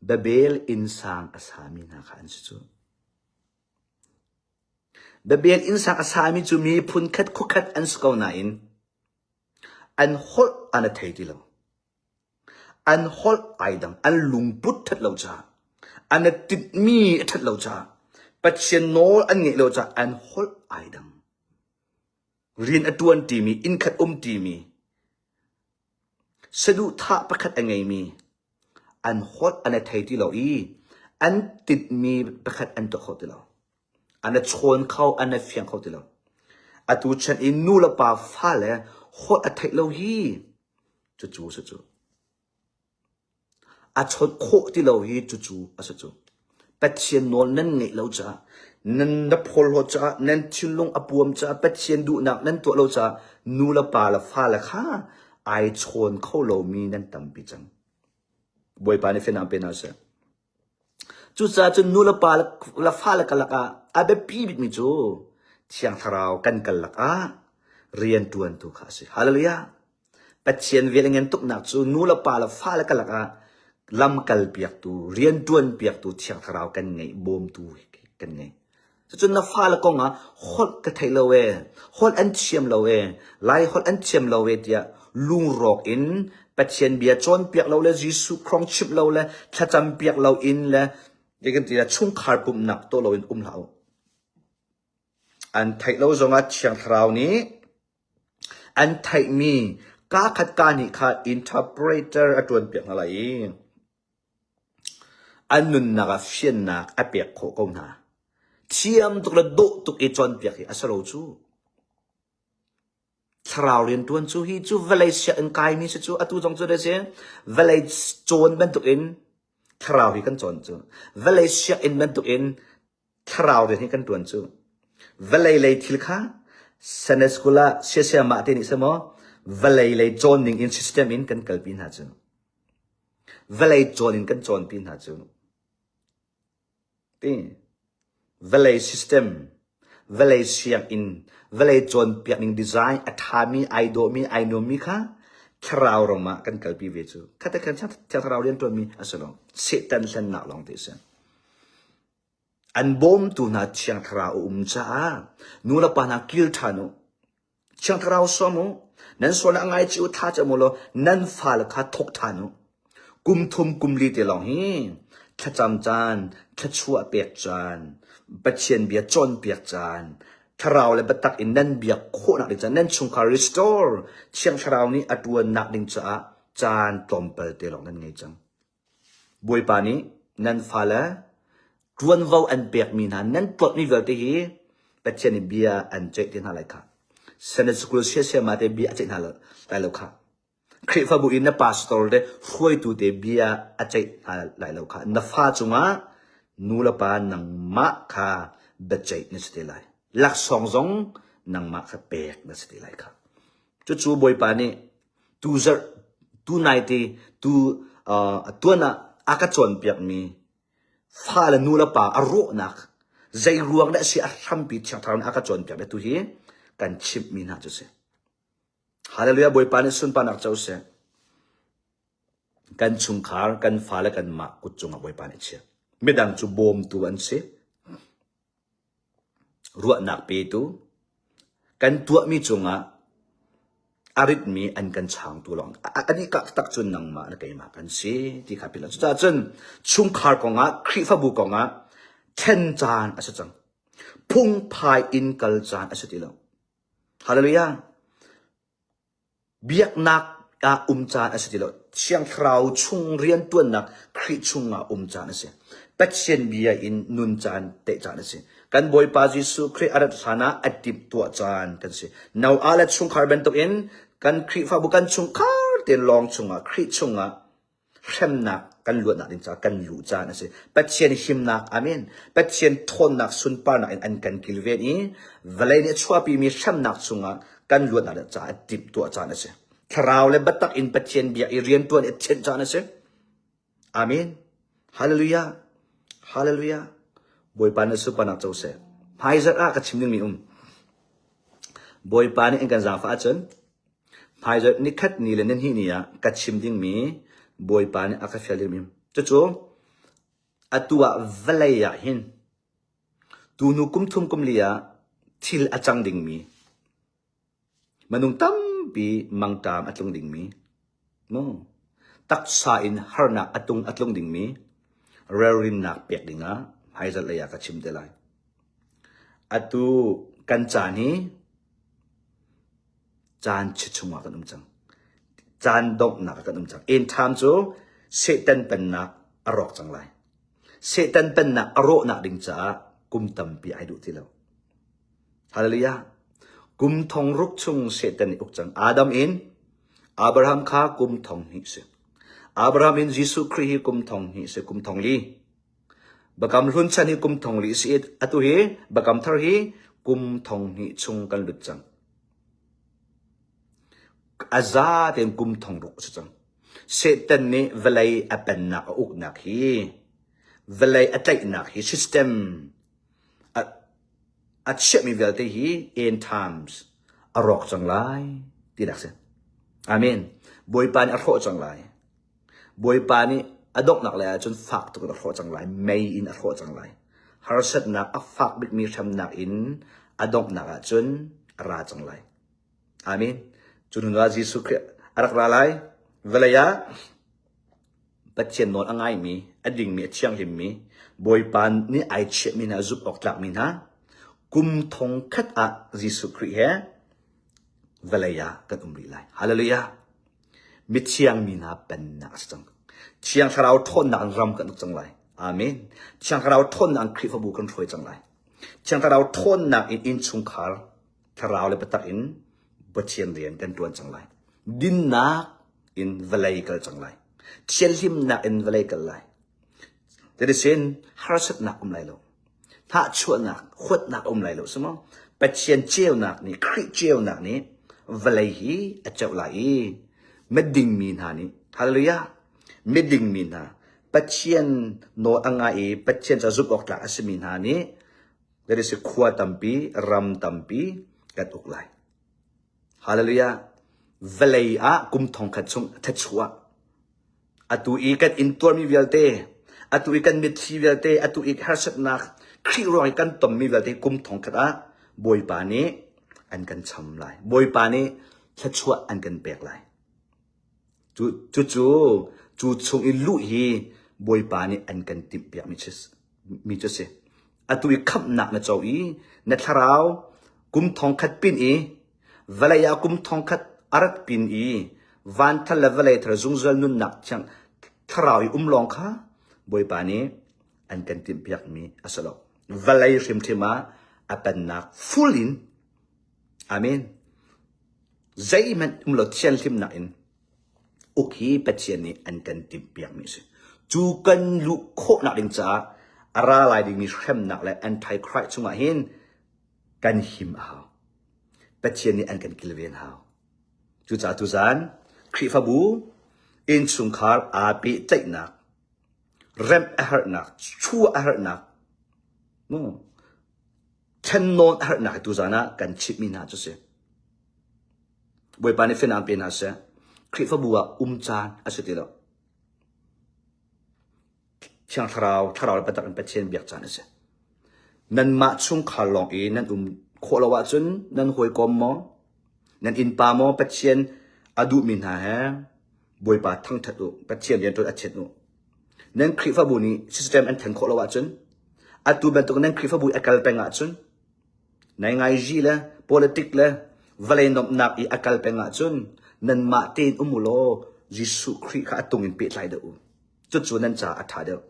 Babel insang asamin haka ansu Babel insang asami ju mi pun kat kukat ansko nain an hol anathai dilo an hol aidang an lungput that lo cha an tit mi that lo cha patchen nol an nge lo cha an hol aidang rin atuan ti mi in khat ti mi Sadu tha pakat angai mi an hot an athai ti lo I an tit mi pakat an to khot lo an chon khau an fiang khot lo atu chan in nu la pa fa le hot athai lo hi chu a chot kho ti lo hi chu asachu patchen non nan ngai lo cha nan da phol ho cha nan chilung apuam cha patchen du nak nan to lo cha nu la pa la fa la kha ai chon kho lo mi nan tam pi chang boy pa ne fe na pe na sa chu sa chu nu la pa la fa la ka la ka abe pi bit mi chu chiang tharau kan kal la ka rian tuan tu kha se hallelujah patchen velengen tuk nak chu nu la pa la fa la ka la ka lam kal piak tu rian tuan piak tu chiang tharau kan ngai bom tu kan ngai chu na fa la ko nga hot ka thai lo we hot an chiam lo we lai hot an chiam lo we tia lung rock in patchen bia chon piak lo le jisu krong chip lo le thacham piak lo in le digan tia chung khar pum nak to lo in lao an thai lo zonga chiang thrau ni an thai mi ka khat ka ni kha interpreter atun piak na lai an nun na ga fian na a piak kho ko na thiam tuk la do tuk e chon piak hi asalo chu Tharau rian tuan chu hi chu village in kai mi chu atu jong chu de se village chon ban tu in tharau hi kan chon chu village in ban tu in tharau de hi kan tuan chu village lei thil kha saneskula sia ma te ni samo village lei joining in system in kan kalpin ha chu village joining kan chon pin ha chu ti village system village siang in village chon pianing design athami aido mi aino mi kha tharau roma kan kalpi ve chu khata kan cha tharau rian ton mi asalo Satan san na long te san an bom tu na chiang tharau cha nu la pa na kil thanu chiang tharau somo nan so na ngai chu tha cha mo lo nan fa la kha thok thanu kum thum kum li te long hi khacham chan khachua pek chan patchen bia chon piak chan ทราวเลยบัตักอินนั่นเบียกโคนักดิจ้านั่นชงคา restore เชียงทราวนี้อัตวนนักดิจ้าจานตอมเปิลเตลองนั่นไงจังบวยปานี้นั่นฟ้าละรวนวาวอันเปียกมีนานั่นปลดนิเวลที่ฮีเป็ดเชนิเบียอันเจตินอะไรค่ะเซนสกุลเชียเชียมาเตเบียเจตินอะไรแล้วค่ะคริฟาบุอินนะพาสตอร์เดฟวยตูเตเบียอัจเจอะไรแล้วค่ะนับฟ้าจุงะนูลปานังมะค่ะเบ็ดเจตินสเตลัยหลักสองสองนังมะค่ะเปียกนสเตลัยค่ะจู่ๆบวยปานี้ตูไนตีตัวน่ะอากาศจนเปียกมีฟ้าละนูละป่าอรุนักใจรวงได้สิอาทำปิดช่างทางอากาศจนเปียกได้ตุฮีกันชิบมีน่าจะเสฮาเลลูยาบอยปานิสุนปานักเจ้าเสกันชุงคาร์กันฟ้าละกันมากุจงบอยปานิเชไม่ดังจูบอมตัวอันเสรัวนักเปิดกันตัวมีจงอาริดมีอันกันช่างตัวลองอันนี้ก็ตักจนนังมาแล้วก็มากันสิที่ขับไปแล้วจ้าจนชุมคาร์กงะคริฟบุกงะเทนจานอาศัยจังพุ่งพายอินกัลจานอาศัยที่แล้วฮาเลลูยาเบียกนักจานอาศัยที่แล้วเชียงคราวชุงเรียนตัวนักคริชุงจานอาศัยเป็ดเชียนเบียอินนุนจานเตจานอาศัยกันบอยปาจิสุคริอารัตสานะอดิบตัวจานกันสินาวอาเลชุงคาร์เบนตัวอินกันคริฟาบุกันชุงคาร์เตลองชุงคริชุงเข้มนักกันลวดนักดิจ้ากันอยู่จานสิเป็ดเชียนหิมนักอาเมนเป็ดเชียนทนนักสุนปานักอันกันกิลเวนีเวลาเนี่ยชัวปีมีเข้มนักชุงกันลวดนักดิจ้าอดิบตัวจานสิคราวเลยบัตักอินเป็ดเชียนเบียเรียนตัวเนี่ยเชนจานสิอาเมนฮาเลลูยาฮาเลลูยาบอยปานสุปานักเจ้าเสพายจัดกัดชิมดึงมีบอยปานนี่เองกันจางฟ้าจนพายจัดนี่คัดนี่เลยนั่นที่นี่กัดชิมดึงมีบอยปานนี่อาคาเฟียลิมิมจู่ๆตัวเวลายหินตูนุคุมทุ่มคุมเลียทิลอาจังดึงมีมันนุ่งตั้มปีมังตามอัตลงดึงมีโมตักษาอินฮาร์นักอัตลงดึงมีเรรินนักเปียกดึงพายจัดเลยกัดชิมเดลัยatu kancani chan chichungwa kan umchang chan dok na kan umchang in tham chu setan pen na arok changlai setan pen na aro na ding cha kum tampi ai du tilo hallelujah kum thong ruk chung setan ni ukchang adam in abraham kha kum thong hi se abraham in jesu christ kum thong hi se kum thong li bakam hun chan hi kum thong li si atu hi bakam thar hi kum thong hi chung kan lut chang aza ten kum thong ruk chang setan ni velai apen na uk nak hi velai atai nak hi system at shep mi velte hi in times arok chang lai tidak se amen boy pan arok chang lai boy pan ni adok nak le chun fak tu arok chang lai may in arok chang lai harsat nak afak bit mi tham nak in adok nak chun ra chang lai amen chun nga jisu christ arak ra lai velaya patchen non angai mi ading mi chiang him mi boy pan ni ai che mi na zup ok tlak mi na kum thong khat a jisu christ he velaya kan umri lai hallelujah mi chiang mi na pen na sang chiang tharau thon na ram kan chang lai amen chiang tharau thon na christ bu kan throi chang lai chiang tharau thon na in chung khar tharau le patak in bachien rian kan tuan chang lai din na in velai kal chang lai chiel him na in velai kal lai there is in harsat na lai lo tha chuan na khut na lai lo samo bachien chiel na ni christ chiel na ni velai hi a chau lai medding min ha ni hallelujah medding min ha pathian no angai pathian cha zup ok la asmin ha ni there is a khwa tampi ram tampi kat ok lai hallelujah velai a kum thong khat chung thachua atu i kat in tor mi velte atu i kan mit thi velte atu i harsat nak khri roi kan tom mi velte kum thong khat a boy pa ni an kan cham lai boy pa ni thachua an kan pek lai chu chung in lu hi boy pa ni an kan tip pia mi chese atu i khap nak na chaw i na tharau กุมทองคัดปินอีเวลายากุมทองคัดอารัดปินอีวันทัลเลเวลายทระจุงจัลนุนนักจังทราวอีลองค่ะบอยปานีอันกันติมเปียกมีอัสลอกเวลายริมทิมาอเป็นนักฟูลินอาเมนใจมันลดเชียนทิมนักอินโอเคปัจเจียนนี้อันกันติมเปียกมีสิจูกันลุโคนักดิงจ้าอะไรลายดิ่งมีเข้มนักและแอนตี้คริสต์จุงอาเห็นกันหิมเอาปัจเจียนนี้อันกันกิลเวียนเอาจูจ้าตุจานคริฟบูอินสุงคาร์อาปีใจนักเริ่มอาหารนักชั่วอาหารนักนู่นฉันนอนอาหารนักตุจานะกันชิดมีนาจุเสบอยปานิฟินันเป็นอาเสคริฟบัวจานอาเสติโลช่างทราวไปตัดเป็นเช่นเบียกจานอาเสนั่นมาช่วงขาลองนั่นโคลาวะจุนนั่นหวยกอมมอนั่นอินปามอเป็นเช่นอดูมินหาฮะบอยปาทั้งทัดอุเป็นเช่นเรียนตัวอาเชตนุนั่นคริฟบัวนี้ซิสเต็มอันแทนโคลาวะจุนอดูเป็นตัวนั่นคริฟบัวอักลเป็นอาจุนในไงจีละ politic ละเวลานบนักอีอักลเป็นอาจุนนั่นมาเต้นมุโลยิสุคริข้าตรงอินเปิดไหลเดือจุดส่วนนั้นจะอัฐาเดือ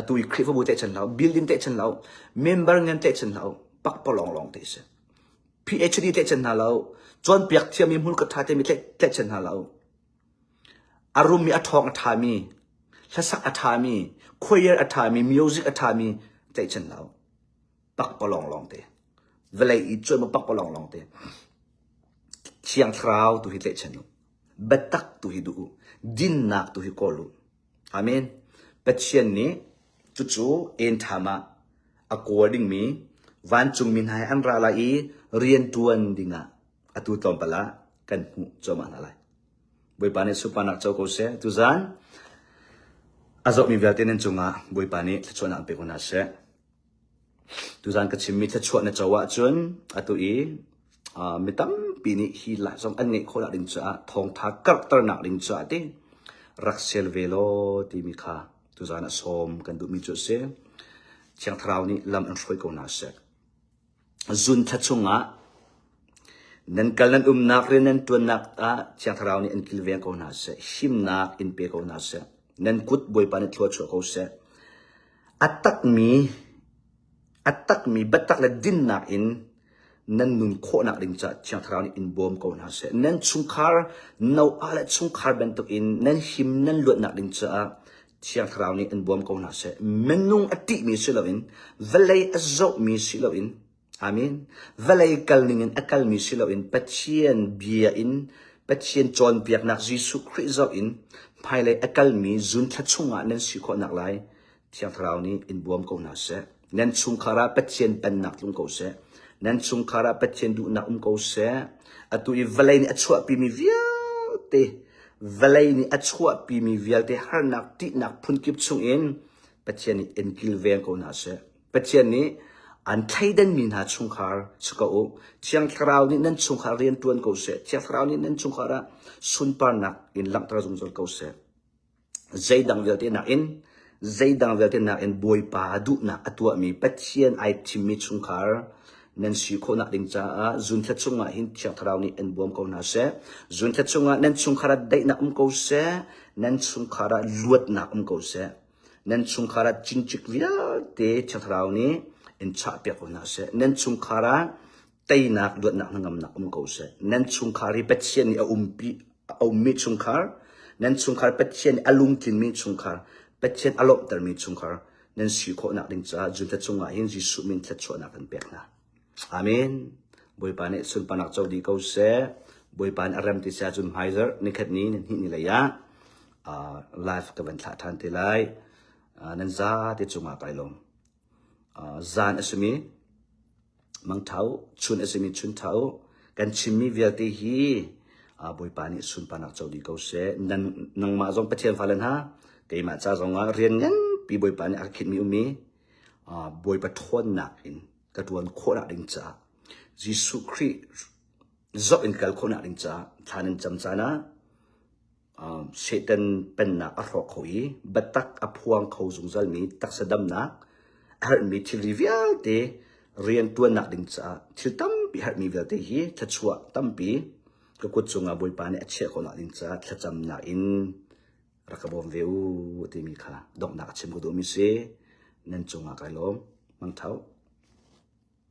ตัวคริฟบูเตชันเราบิลดินเตชันเราเมมเบอร์เงินเตชันเราปักปลองเตชัน PhD เตชันเราจนเปียกเทียมีมุลกท้าเตมีเตชันเราอารมณ์มีอัฐองอัฐามีลสักอัฐามีคุยอัฐามีมิวสิกอัฐามีเตชันเราปักปลองเตเวลาอีจนมาปักปลองเตเชียงคราวตัวฮิเตชันบัตักตัวฮิดูดินนักตัวฮิโคลูอาเมนปัจเจียนนี้จู่ๆเอ็นธรรมะ according me วันจุงมินหายอันราลายเรียนตัวนดิ่งอ่ะตุตอมปะละกันหูจอมันอะไรบอยปานิสุปานักเจ้าโคเสตุจานอาจจะมีเวลาเต้นจุงบอยปานิทชวนอันเป็นคนนั้นเสตุจานก็ชิมมีทชวนในเจ้าวะจนอ่ะตุไม่ตั้มปีนี้ฮีละสองอันนี้คนละดิ่งจ้าทองทักกัดตระหนักดิ่งจ้าที่รักเซลเวโลที่มีค่าตุจานะสมกันดูมีจุดเสียเชียงทราวนี้ลำอันช่วยกูน่าเสียจุนทัดชงนั่นกันนั้นนักเรียนนั้นตัวนักเชียงทราวนี้อันกิลเวียนกูน่าเสียหิมนักอินเปกูน่าเสียนั่นกุดบอยปานิทัวชัวกูเสียอัตตักมีบัตตักและดินนักอินนั่นนุ่นโคนักดิงจัดเชียงทราวนี้อินบอมกูน่าเสียนั่นชุงคาร์นาอะไรชุงคาร์เป็นตัวอินนั่นหิมนั่นลวดนักดิงจัดเชียงทราวนี้อินบอมกูน่าเสียมันนุ่งอติมีสิลวินเวลัยอโจมีสิลวินอามินเวลัยกัลนิงอักลมีสิลวินปัจเจียนเบียอินปัจเจียนจอนเปียกนักยิสุคริสต์อินภายเลยอักลมีจุนทัดชุงนั่นสิโคนักไลเชียงทราวนี้อินบอมกูน่าเสียนั่นชุงคาราปัจเจียนเป็นนักลุงกูเสียนั่นชุงคาราปัจเจนดูนักกูเสียอะตุอีเวลัยนี่อัชวะปีมีวิลเตเวลัยนี่อัชวะปีมีวิลเตฮาร์นักตินักพุนกิบชุงเอ็นปัจเจนี่เอ็นกิลเวียนกูน่าเสียปัจเจนี่อันไทยดันมีนาชุงคาร์สกโอเชียงคราวนี่นั่นชุงคาร์เรียนตัวนกูเสียเชียงคราวนี่นั่นชุงคาระสุนปานักอินลังตราจุงจอลกูเสียใจดังวิลเตนักอินใจดังวิลเตนักอินบอยปาดูนักอัตัวมีปัจเจนไอทิมิชุงคาร์นั่นสิคนนักดิ่งจ้าจุนทัดชงหินเชียงทราวนี้เอ็นบวมเขาหน้าเสจุนทัดชงนั่นชงคาราได้นักเขาเสนั่นชงคาราลวดนักเขาเสนั่นชงคาราจินจิกวิลเตเชียงทราวนี้เอ็นชาเปียเขาหน้าเสนั่นชงคาราไตนักลวดนักนักเขาเสนั่นชงคาริเป็ดเชียนเอามีชงคาร์นั่นชงคาริเป็ดเชียนอาลุงทินมีชงคาร์เป็ดเชียนอาลบแต่มีชงคาร์นั่นสิคนนักดิ่งจ้าจุนทัดชงหินจิสุมินทัดชวนนักเป็นเปียกนะอาเมนบอยปานสุนปานักเจ้าดีเขาเสบอยปานอารมณ์ที่เสียจุนไฮเซอร์ในคดีนี้นี่เลยะไลฟ์กับวันทันทีไลนั่นซาที่จุงมาไปลงซานอสมีมังเท้าชุนอสมีชุนเท้ากันชิมีเวลตีฮีบอยปานี่สุนปานักเจ้าดีเขาเสนั่งมาจงประเทศฟาเลนฮะเกี่ยมาจ้าจงเรียนงั้นปีบอยปานี่อาคิดมีบอยปะทวนนักอินกระทวนโคนักดิงจ้ายิสุคริจบอินกัลโคนักดิงจ้าท่านันจำจานะเสตันเป็นนักอรอกเขาอีบัตักอพวงเขาจงจัลมีตักสะดำนักอาร์มีทิริวิลเต เรียนตัวหนักดิ่งจ้าทิลตั้มปีหัดมีเวลเตฮีทัชวะตั้มปีก็กุดจงอาบุยปานี่เชื่อคนหนักดิ่งจ้าทัจำหนักอินรักบอมเววที่มีค่ะดอกหนักเชื่อมกุดมิเซนั่นจงอาไกลล้อมมังเท้า